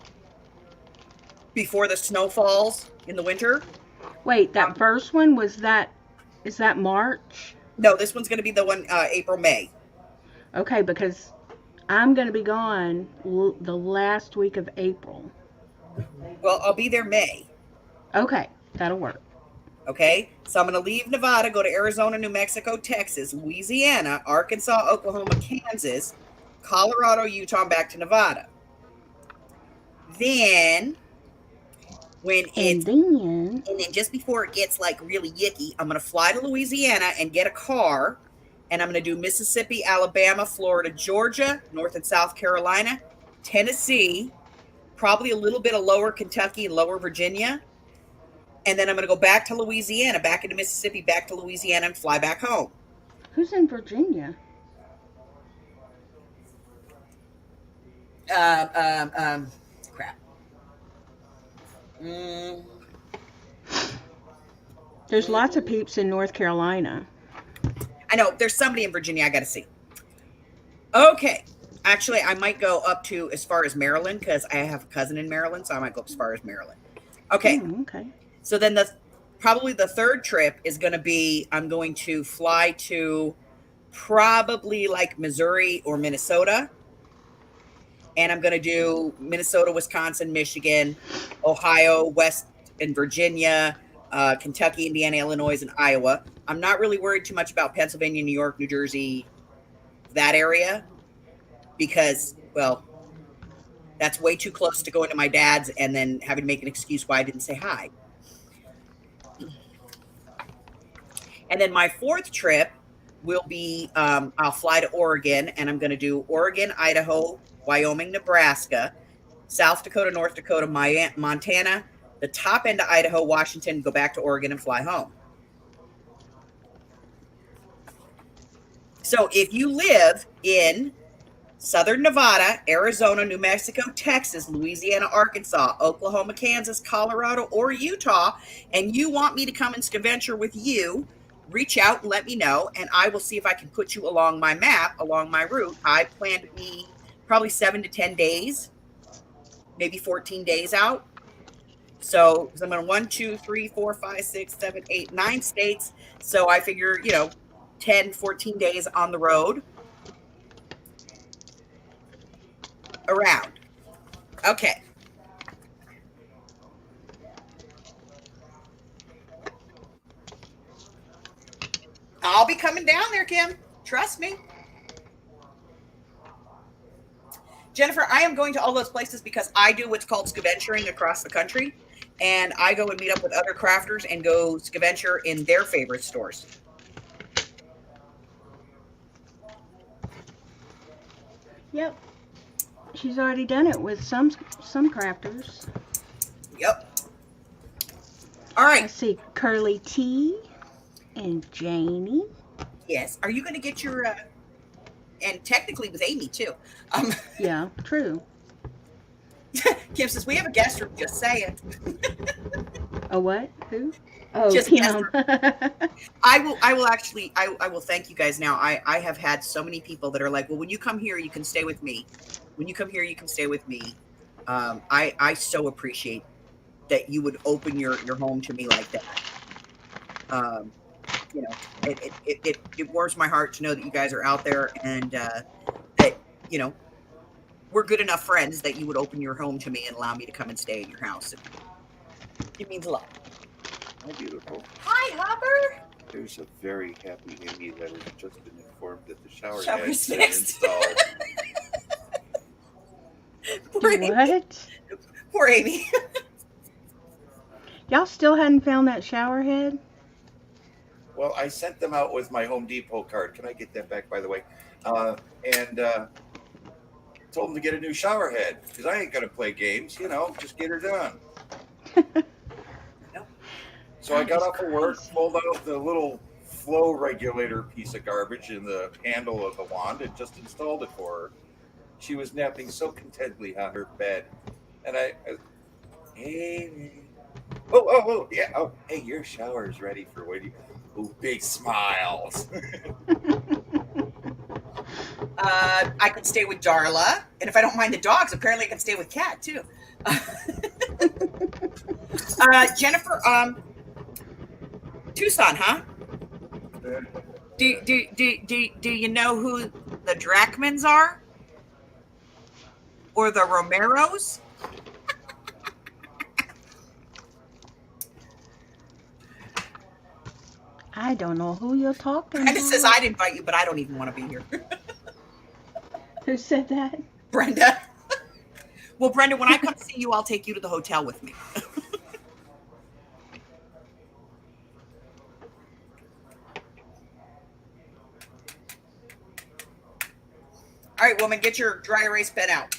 before the snow falls in the winter. Wait, that first one is that March? No, this one's going to be the one April, May. Okay, because I'm going to be gone the last week of April. Well, I'll be there May. Okay, that'll work. Okay, so I'm going to leave Nevada, go to Arizona, New Mexico, Texas, Louisiana, Arkansas, Oklahoma, Kansas, Colorado, Utah, and back to Nevada. Then, and then just before it gets like really yicky, I'm going to fly to Louisiana and get a car, and I'm going to do Mississippi, Alabama, Florida, Georgia, North and South Carolina, Tennessee, probably a little bit of lower Kentucky and lower Virginia. And then I'm going to go back to Louisiana, back into Mississippi, back to Louisiana, and fly back home. Who's in Virginia? Crap. There's lots of peeps in North Carolina. I know there's somebody in Virginia I got to see. Okay. Actually, I might go up to as far as Maryland because I have a cousin in Maryland, so I might go as far as Maryland. Okay. Okay. So then probably the third trip is going to be I'm going to fly to probably like Missouri or Minnesota. And I'm going to do Minnesota, Wisconsin, Michigan, Ohio, West and Virginia, Kentucky, Indiana, Illinois, and Iowa. I'm not really worried too much about Pennsylvania, New York, New Jersey, that area, because, well, that's way too close to going to my dad's and then having to make an excuse why I didn't say hi. And then my fourth trip will be I'll fly to Oregon, and I'm going to do Oregon, Idaho, Wyoming, Nebraska, South Dakota, North Dakota, Montana, the top end of Idaho, Washington, go back to Oregon and fly home. So if you live in Southern Nevada, Arizona, New Mexico, Texas, Louisiana, Arkansas, Oklahoma, Kansas, Colorado, or Utah, and you want me to come and scaventure with you, reach out and let me know, and I will see if I can put you along my map, along my route. I plan to be probably 7 to 10 days, maybe 14 days out. So I'm going 1, 2, 3, 4, 5, 6, 7, 8, 9 states. So I figure, 10, 14 days on the road around. Okay. I'll be coming down there, Kim. Trust me. Jennifer, I am going to all those places because I do what's called scaventuring across the country. And I go and meet up with other crafters and go scaventure in their favorite stores. Yep. She's already done it with some crafters. Yep. All right. I see Curly T and Janie. Yes. Are you going to get your... and technically with Amy, too. Yeah, true. Kim says, we have a guest room. Just saying. A what? Who? Oh, Just Kim. I will thank you guys now. I have had so many people that are like, well, when you come here, you can stay with me. When you come here, you can stay with me. I so appreciate that you would open your home to me like that. It warms my heart to know that you guys are out there and that, we're good enough friends that you would open your home to me and allow me to come and stay in your house. It means a lot. Hi, beautiful. Hi, Hopper. There's a very happy Amy that has just been informed that the shower Shower's has been fixed. installed. Poor Amy. What? Poor Amy. Y'all still hadn't found that shower head? Well, I sent them out with my Home Depot card. Can I get that back, by the way? And told them to get a new shower head because I ain't gonna play games. Just get her done. So I got off of work, pulled out the little flow regulator piece of garbage in the handle of the wand, and just installed it for her. She was napping so contentedly on her bed, and hey, yeah, hey, your shower is ready for when you. Oh, big smiles. I could stay with Darla, and if I don't mind the dogs, apparently I can stay with Kat too. Jennifer, Tucson, huh? Do you know who the Drachmans are? Or the Romeros? I don't know who you're talking Brenda about. says I'd invite you, but I don't even want to be here. Who said that? Brenda. Well, Brenda, when I come see you, I'll take you to the hotel with me. All right, woman, get your dry erase pen out.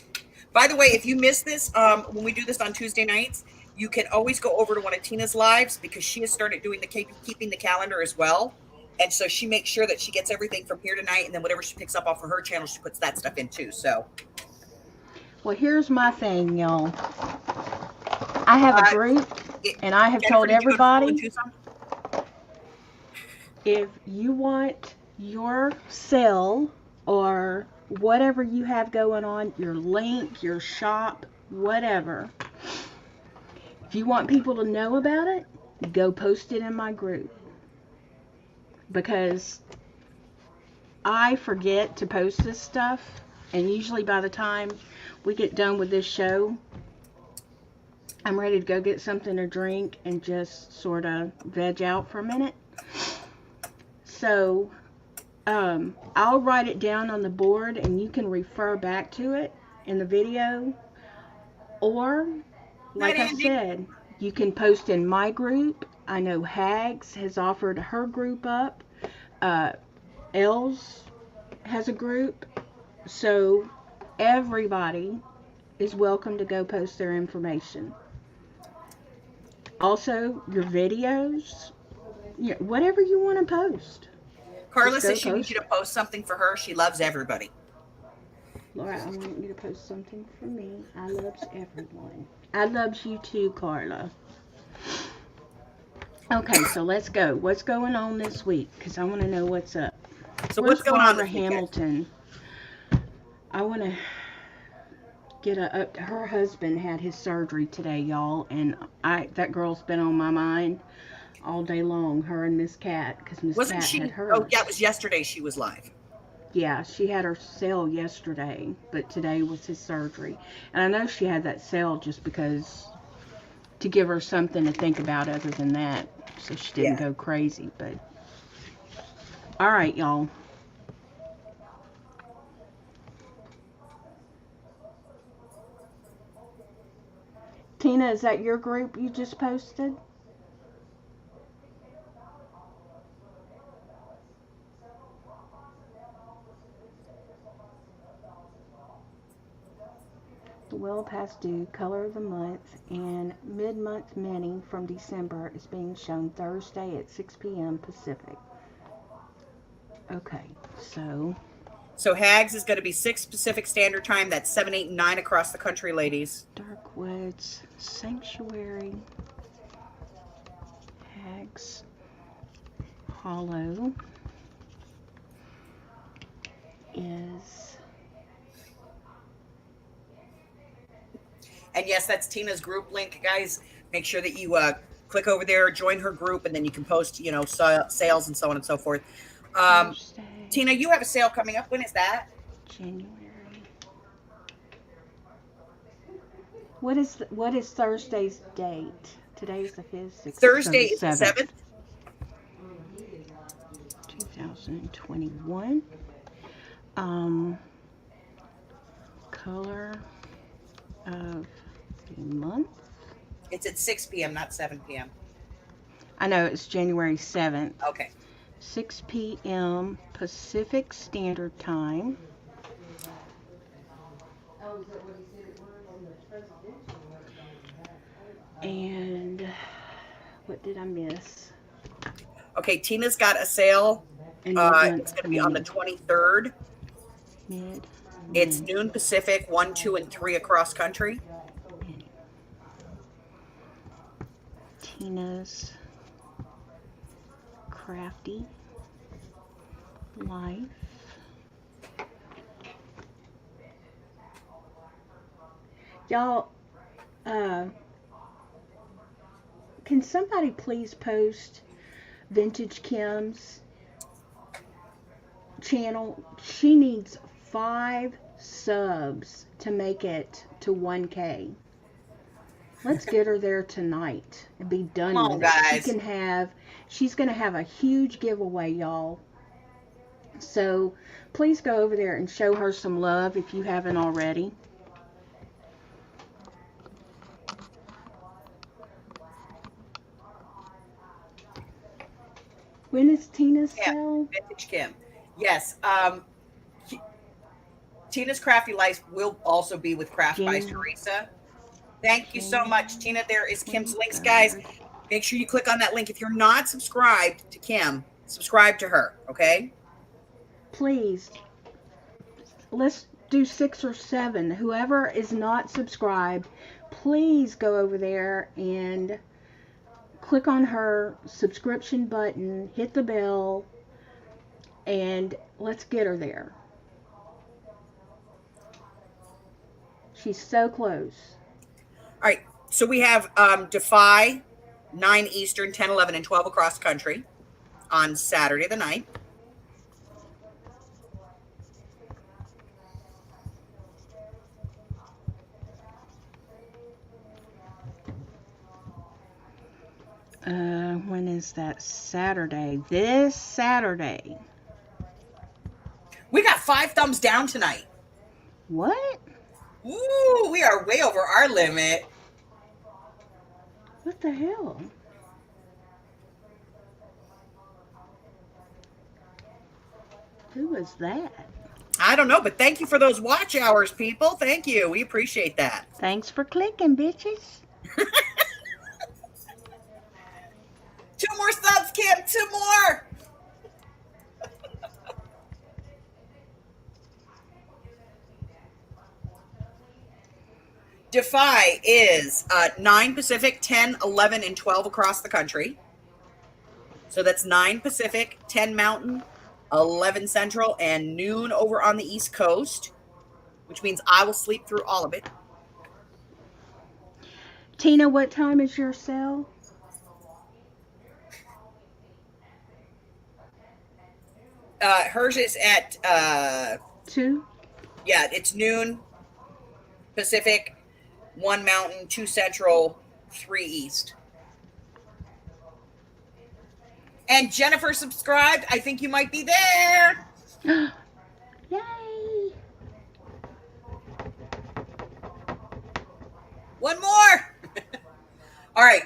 By the way, if you miss this, when we do this on Tuesday nights, you can always go over to one of Tina's lives because she has started doing keeping the calendar as well. And so she makes sure that she gets everything from here tonight, and then whatever she picks up off of her channel, she puts that stuff in too. So, Well, here's my thing, y'all. I have a group, and I have Jennifer, told did you go to school in everybody. Tucson? if you want your sale or whatever you have going on, your link, your shop, whatever, if you want people to know about it, go post it in my group. Because I forget to post this stuff, and usually by the time we get done with this show, I'm ready to go get something to drink and just sort of veg out for a minute. So I'll write it down on the board and you can refer back to it in the video. Or, like I said, you can post in my group. I know Hags has offered her group up. Elz has a group. So everybody is welcome to go post their information. Also, your videos, whatever you want to post. Carla says she needs you to post something for her. She loves everybody. Laura, I want you to post something for me. I loves everyone. I loves you too, Carla. Okay, so let's go. What's going on this week? Because I want to know what's up. So what's going on Barbara this weekend? Hamilton? I want to get her husband had his surgery today, y'all, and that girl's been on my mind all day long, her and Miss Cat, because Miss Cat had hers. Oh, yeah, it was yesterday she was live. Yeah, she had her sale yesterday, but today was his surgery. And I know she had that sale just because, to give her something to think about other than that, so she didn't go crazy, but all right, y'all. Tina, is that your group you just posted? The well past due, color of the month, and mid-month mini from December is being shown Thursday at 6 p.m. Pacific. Okay, so Hags is going to be 6 Pacific Standard Time. That's 7, 8, and 9 across the country, ladies. Dark Woods, Sanctuary, Hags, Hollow is... And yes, that's Tina's group link, guys. Make sure that you click over there, join her group, and then you can post, sales and so on and so forth. Tina, you have a sale coming up. When is that? January. What is Thursday's date? Today is the 5th. Thursday is the 7th. 2021. Color of the month. It's at 6 p.m., not 7 p.m. I know, it's January 7th. Okay. 6 p.m. Pacific Standard Time. And what did I miss? Okay, Tina's got a sale. It's going to be on the 23rd. It's noon Pacific, 1, 2, and 3 across country. Tina's Crafty Life. Y'all, can somebody please post Vintage Kim's channel? She needs 5 subs to make it to 1K. Let's get her there tonight and be done with it. Guys. She's going to have a huge giveaway, y'all. So please go over there and show her some love if you haven't already. When is Tina's sale? Vintage Kim. Yes. Tina's Crafty Life will also be with Craft by Teresa. Thank you so much, Tina. There is Kim's links, guys. Make sure you click on that link. If you're not subscribed to Kim, subscribe to her, okay? Please. Let's do 6 or 7. Whoever is not subscribed, please go over there and click on her subscription button, hit the bell, and let's get her there. She's so close. All right. So we have Defy, 9 Eastern, 10, 11, and 12 across the country on Saturday the 9th. When is that? Saturday. This Saturday. We got 5 thumbs down tonight. What? Ooh, we are way over our limit. What the hell? Who is that? I don't know, but thank you for those watch hours, people. Thank you. We appreciate that. Thanks for clicking, bitches. 2 more subs, Kim. 2 more. Defy is 9 Pacific, 10, 11, and 12 across the country. So that's 9 Pacific, 10 Mountain, 11 Central, and noon over on the East Coast, which means I will sleep through all of it. Tina, what time is your sale? Hers is at 2? Yeah, it's noon Pacific, 1 Mountain, 2 Central, 3 East. And Jennifer subscribed. I think you might be there. Yay! 1 more. All right.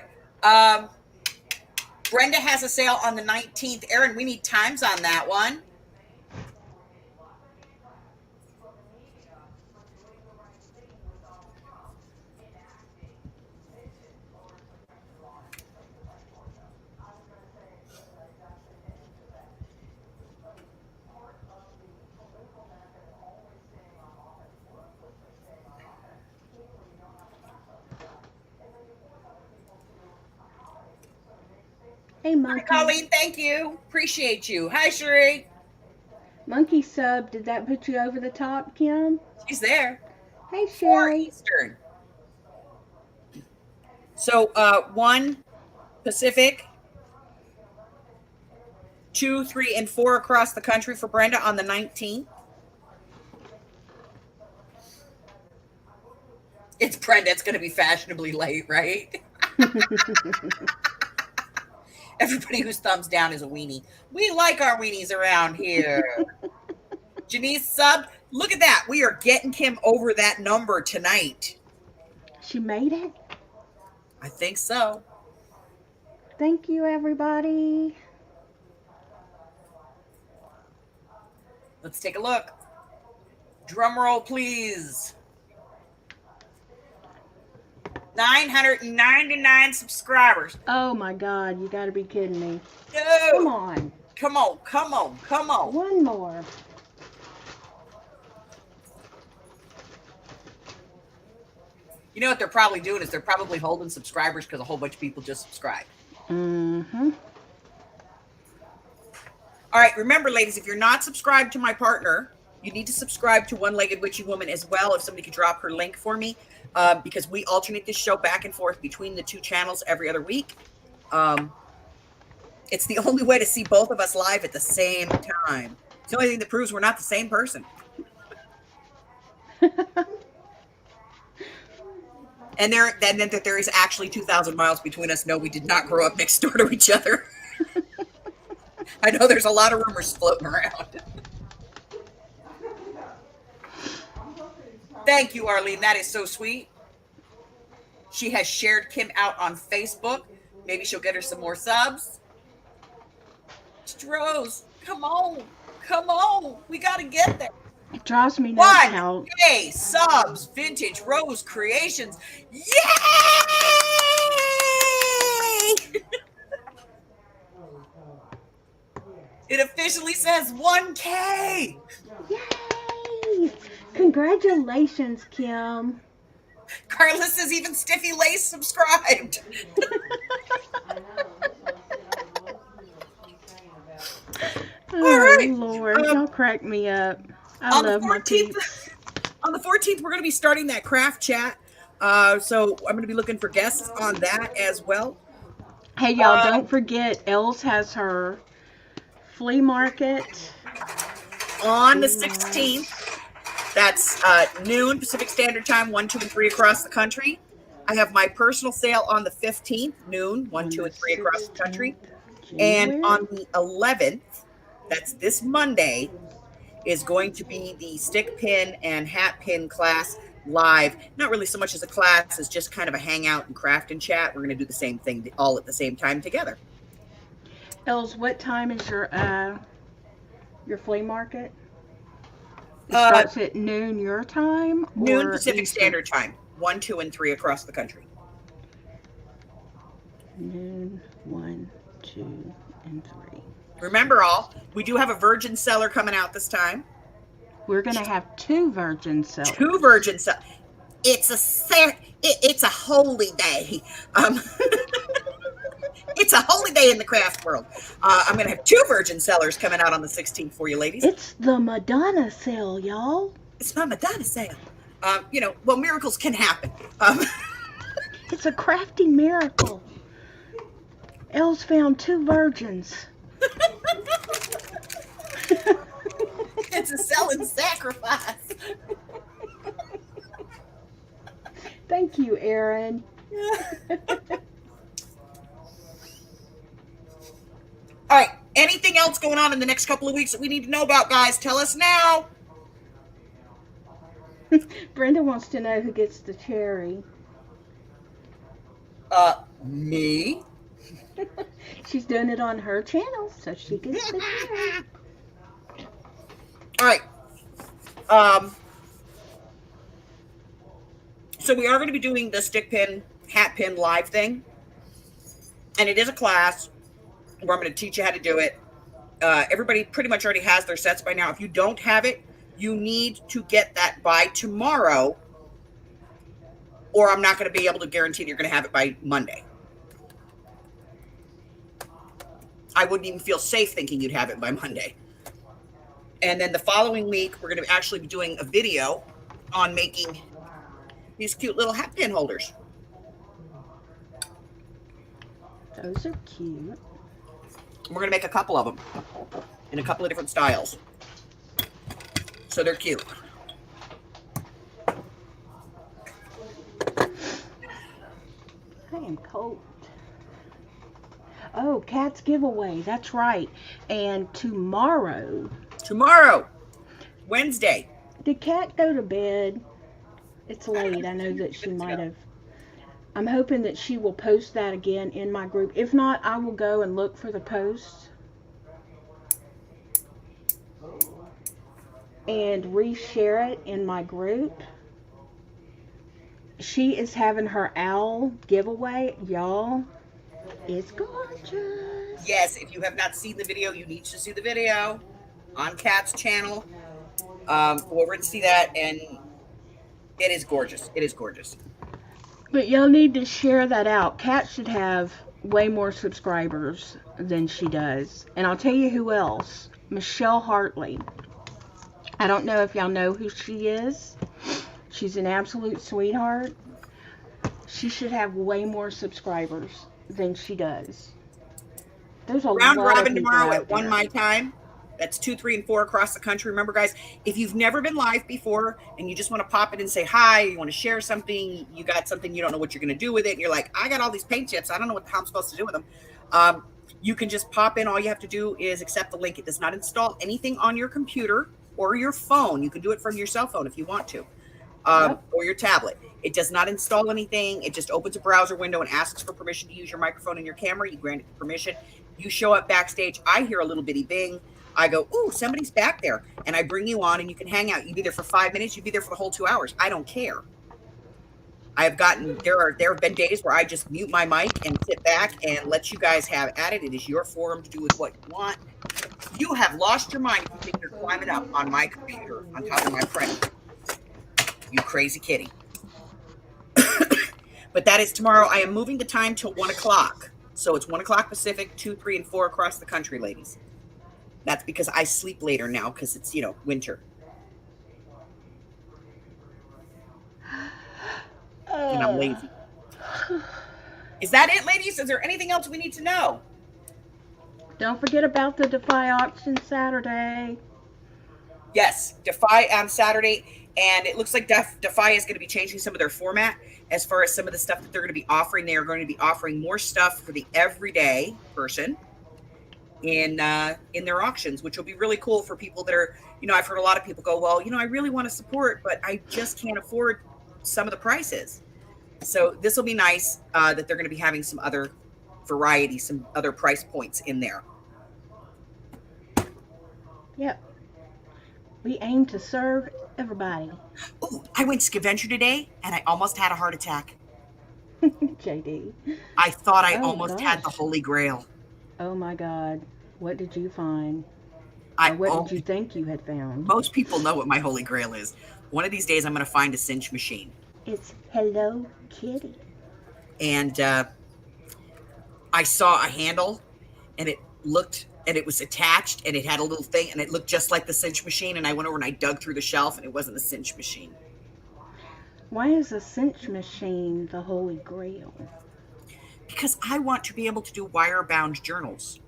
Brenda has a sale on the 19th. Erin, we need times on that one. Hey, Monkey. Hi, Colleen. Thank you. Appreciate you. Hi, Sheree. Monkey sub, did that put you over the top, Kim? She's there. Hey, 4 Sherry. Eastern. So 1 Pacific, 2, 3, and 4 across the country for Brenda on the 19th. It's Brenda. It's going to be fashionably late, right? Everybody who's thumbs down is a weenie. We like our weenies around here. Janice sub. Look at that. We are getting Kim over that number tonight. She made it? I think so. Thank you, everybody. Let's take a look. Drum roll, please. 999 subscribers. Oh my God, you gotta be kidding me. No. Come on. Come on, come on, come on. One more. You know what they're probably doing is they're probably holding subscribers because a whole bunch of people just subscribed. Mm-hmm. All right, remember, ladies, if you're not subscribed to my partner, you need to subscribe to One-Legged Witchy Woman as well. If somebody could drop her link for me, because we alternate this show back and forth between the 2 channels every other week. It's the only way to see both of us live at the same time. It's the only thing that proves we're not the same person. And that there is actually 2,000 miles between us. No, we did not grow up next door to each other. I know there's a lot of rumors floating around. Thank you, Arlene. That is so sweet. She has shared Kim out on Facebook. Maybe she'll get her some more subs. Rose, come on. Come on. We got to get there. It drives me nuts how... 1K subs, Vintage Rose Creations. Yay! It officially says 1K. Yay! Congratulations, Kim. Carla says even Stiffy Lace subscribed. right. Lord, y'all crack me up. I On the love my 14th, peeps. on the 14th, we're going to be starting that craft chat. So I'm going to be looking for guests on that as well. Hey, y'all, don't forget, Elz has her flea market On the 16th, that's noon Pacific Standard Time, 1, 2, and 3 across the country. I have my personal sale on the 15th, noon, 1, 2, and 3 across the country. And on the 11th, that's this Monday, is going to be the stick pin and hat pin class live. Not really so much as a class as just kind of a hangout and craft and chat. We're going to do the same thing all at the same time together. Elz, what time is your flea market? It starts at noon your time? Noon or Pacific Eastern? Standard Time, 1, 2, and 3 across the country. Noon, 1, 2, and 3. Remember all, we do have a virgin seller coming out this time. We're going to have 2 virgin sellers. 2 virgin sellers. It's a holy day. It's a holy day in the craft world. I'm going to have 2 virgin sellers coming out on the 16th for you, ladies. It's the Madonna sale, y'all. It's my Madonna sale. Well, miracles can happen. It's a crafty miracle. Elz found 2 virgins. It's a selling sacrifice. Thank you, Aaron. All right. Anything else going on in the next couple of weeks that we need to know about, guys? Tell us now. Brenda wants to know who gets the cherry. Me. She's doing it on her channel, so she gets the cherry. All right. So we are going to be doing the stick pin, hat pin live thing. And it is a class where I'm going to teach you how to do it. Everybody pretty much already has their sets by now. If you don't have it, you need to get that by tomorrow, or I'm not going to be able to guarantee that you're going to have it by Monday. I wouldn't even feel safe thinking you'd have it by Monday. And then the following week, we're going to actually be doing a video on making these cute little hat pin holders. Those are cute. We're going to make a couple of them in a couple of different styles. So they're cute. I am cold. Oh, Cat's giveaway. That's right. And tomorrow, Wednesday. did Cat go to bed? It's late. I know that she might have. I'm hoping that she will post that again in my group. If not, I will go and look for the post and reshare it in my group. She is having her owl giveaway, y'all. It's gorgeous. Yes, if you have not seen the video, you need to see the video on Kat's channel. Go over and see that, and it is gorgeous. It is gorgeous. But y'all need to share that out. Kat should have way more subscribers than she does. And I'll tell you who else. Michelle Hartley. I don't know if y'all know who she is. She's an absolute sweetheart. She should have way more subscribers than she does. There's a Round lot robin of tomorrow out at 1 there. my time. That's 2, 3, and 4 across the country. Remember, guys, if you've never been live before and you just want to pop in and say hi, you want to share something, you got something, you don't know what you're going to do with it, and you're like, I got all these paint chips, I don't know what I'm supposed to do with them. You can just pop in. All you have to do is accept the link. It does not install anything on your computer or your phone. You can do it from your cell phone if you want to, or your tablet. It does not install anything. It just opens a browser window and asks for permission to use your microphone and your camera. You grant it permission. You show up backstage. I hear a little bitty bing. I go, ooh, somebody's back there. And I bring you on and you can hang out. You be there for 5 minutes. You be there for the whole 2 hours. I don't care. I have gotten, there have been days where I just mute my mic and sit back and let you guys have at it. It is your forum to do with what you want. You have lost your mind if you think you're climbing up on my computer on top of my friend. You crazy kitty. But that is tomorrow. I am moving the time to 1 o'clock. So it's 1 o'clock Pacific, 2, 3, and 4 across the country, ladies. That's because I sleep later now because it's, winter. And I'm lazy. Is that it, ladies? Is there anything else we need to know? Don't forget about the Defy auction Saturday. Yes, Defy on Saturday. And it looks like Defy is going to be changing some of their format as far as some of the stuff that they're going to be offering. They are going to be offering more stuff for the everyday person in their auctions, which will be really cool for people that are, I've heard a lot of people go, well, I really want to support, but I just can't afford some of the prices. So this will be nice that they're going to be having some other variety, some other price points in there. Yep. We aim to serve everybody. Oh, I went scavenger today and I almost had a heart attack. JD. I thought I almost had the Holy Grail. Oh my God. What did you find? Or what did you think you had found? Most people know what my Holy Grail is. One of these days I'm going to find a cinch machine. It's Hello Kitty. And I saw a handle and it was attached and it had a little thing and it looked just like the cinch machine, and I went over and I dug through the shelf and it wasn't a cinch machine. Why is a cinch machine the Holy Grail? Because I want to be able to do wire-bound journals.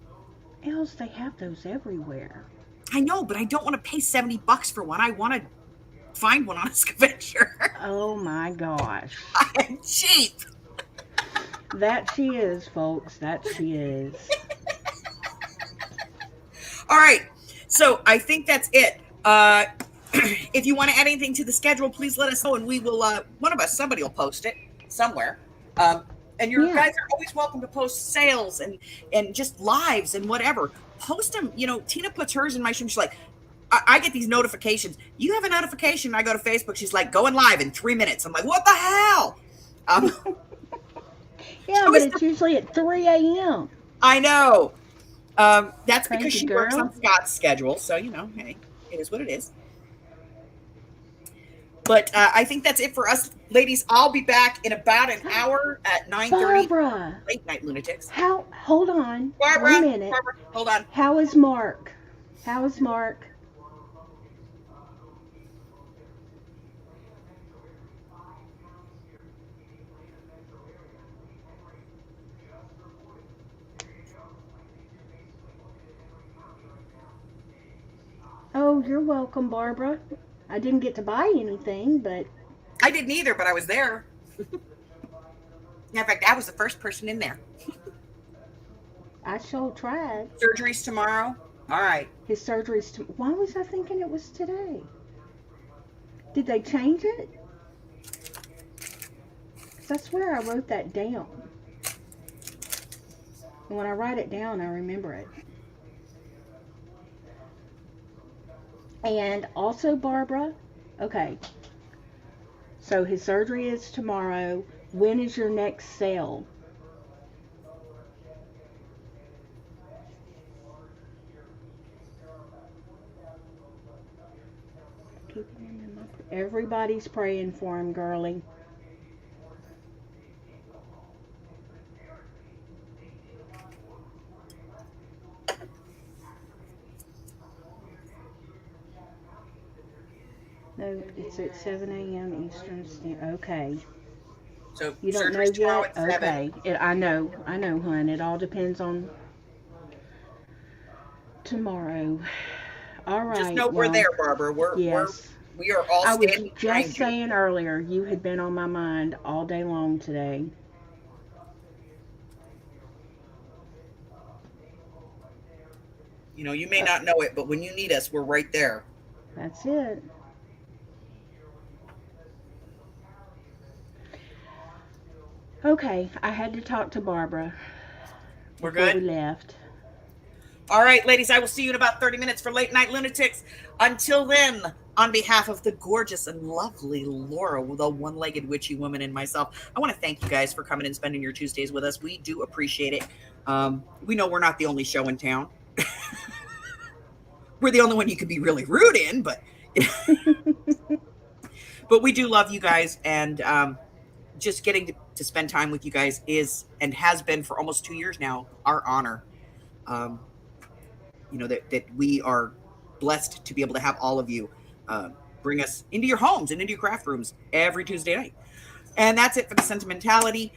Elz, they have those everywhere. I know, but I don't want to pay $70 for one. I want to find one on a scavenger. Oh my gosh. I am cheap. That she is, folks. That she is. All right. So I think that's it. If you want to add anything to the schedule, please let us know, and we will, somebody will post it somewhere. And you guys are always welcome to post sales and just lives and whatever. Post them. Tina puts hers in my stream. She's like, I get these notifications. You have a notification. I go to Facebook. She's like, going live in 3 minutes. I'm like, what the hell? Yeah, but it's usually at 3 a.m. I know. That's Crazy because she girl. works on Scott's schedule. So, hey, it is what it is. But I think that's it for us, ladies. I'll be back in about an hour at 9:30. Barbara. Late Night Lunatics. Hold on. Barbara. 1 minute. Barbara, hold on. How is Mark? Oh, you're welcome, Barbara. I didn't get to buy anything, but... I didn't either, but I was there. In fact, I was the first person in there. I sure tried. Surgery's tomorrow? All right. His surgery's... Why was I thinking it was today? Did they change it? Because I swear I wrote that down. And when I write it down, I remember it. And also, Barbara, okay, so his surgery is tomorrow. When is your next sale? Everybody's praying for him, girlie. No, it's at 7 a.m. Eastern Standard. Okay. So You don't know yet? Okay. I know, hon. It all depends on tomorrow. All right. Just know we're there, Barbara. We are all I was standing behind just you. saying earlier, you had been on my mind all day long today. You may not know it, but when you need us, we're right there. That's it. Okay, I had to talk to Barbara. We're before good? we left. All right, ladies, I will see you in about 30 minutes for Late Night Lunatics. Until then, on behalf of the gorgeous and lovely Laura, the one-legged witchy woman, and myself, I want to thank you guys for coming and spending your Tuesdays with us. We do appreciate it. We know we're not the only show in town. We're the only one you could be really rude in, but but we do love you guys, and just getting to spend time with you guys is and has been for almost 2 years now our honor. that we are blessed to be able to have all of you bring us into your homes and into your craft rooms every Tuesday night. And that's it for the sentimentality.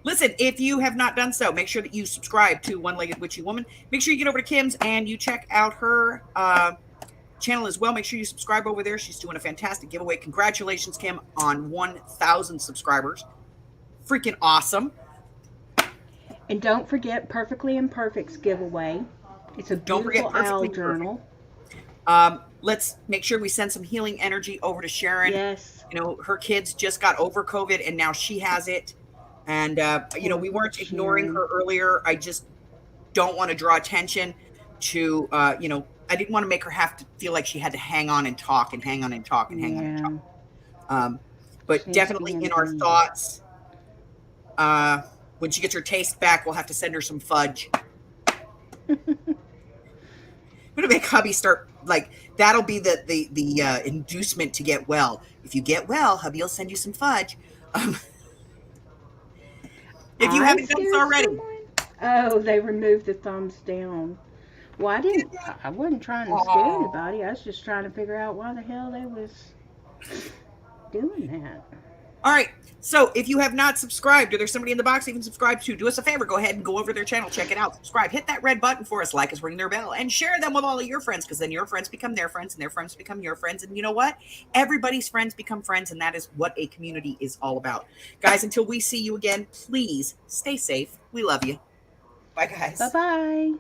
Listen, if you have not done so, make sure that you subscribe to One-Legged Witchy Woman. Make sure you get over to Kim's and you check out her channel as well. Make sure you subscribe over there. She's doing a fantastic giveaway. Congratulations, Kim, on 1,000 subscribers. Freaking awesome. And don't forget Perfectly Imperfect's giveaway. It's a beautiful owl journal. Let's make sure we send some healing energy over to Sharon. Yes. Her kids just got over COVID and now she has it. And, we weren't ignoring her earlier. I just don't want to draw attention to, I didn't want to make her have to feel like she had to hang on and talk and hang on and talk and hang on and talk. But definitely in our thoughts, when she gets her taste back, we'll have to send her some fudge. I'm gonna make hubby start that'll be the inducement to get well. If you get well, hubby will send you some fudge. If you haven't done so already. Oh, they removed the thumbs down. Well, I wasn't trying to scare anybody. I was just trying to figure out why the hell they was doing that. All right. So if you have not subscribed, or there's somebody in the box you can subscribe to, do us a favor. Go ahead and go over to their channel. Check it out. Subscribe. Hit that red button for us. Like us, ring their bell, and share them with all of your friends, because then your friends become their friends, and their friends become your friends. And you know what? Everybody's friends become friends, and that is what a community is all about. Guys, until we see you again, please stay safe. We love you. Bye, guys. Bye-bye.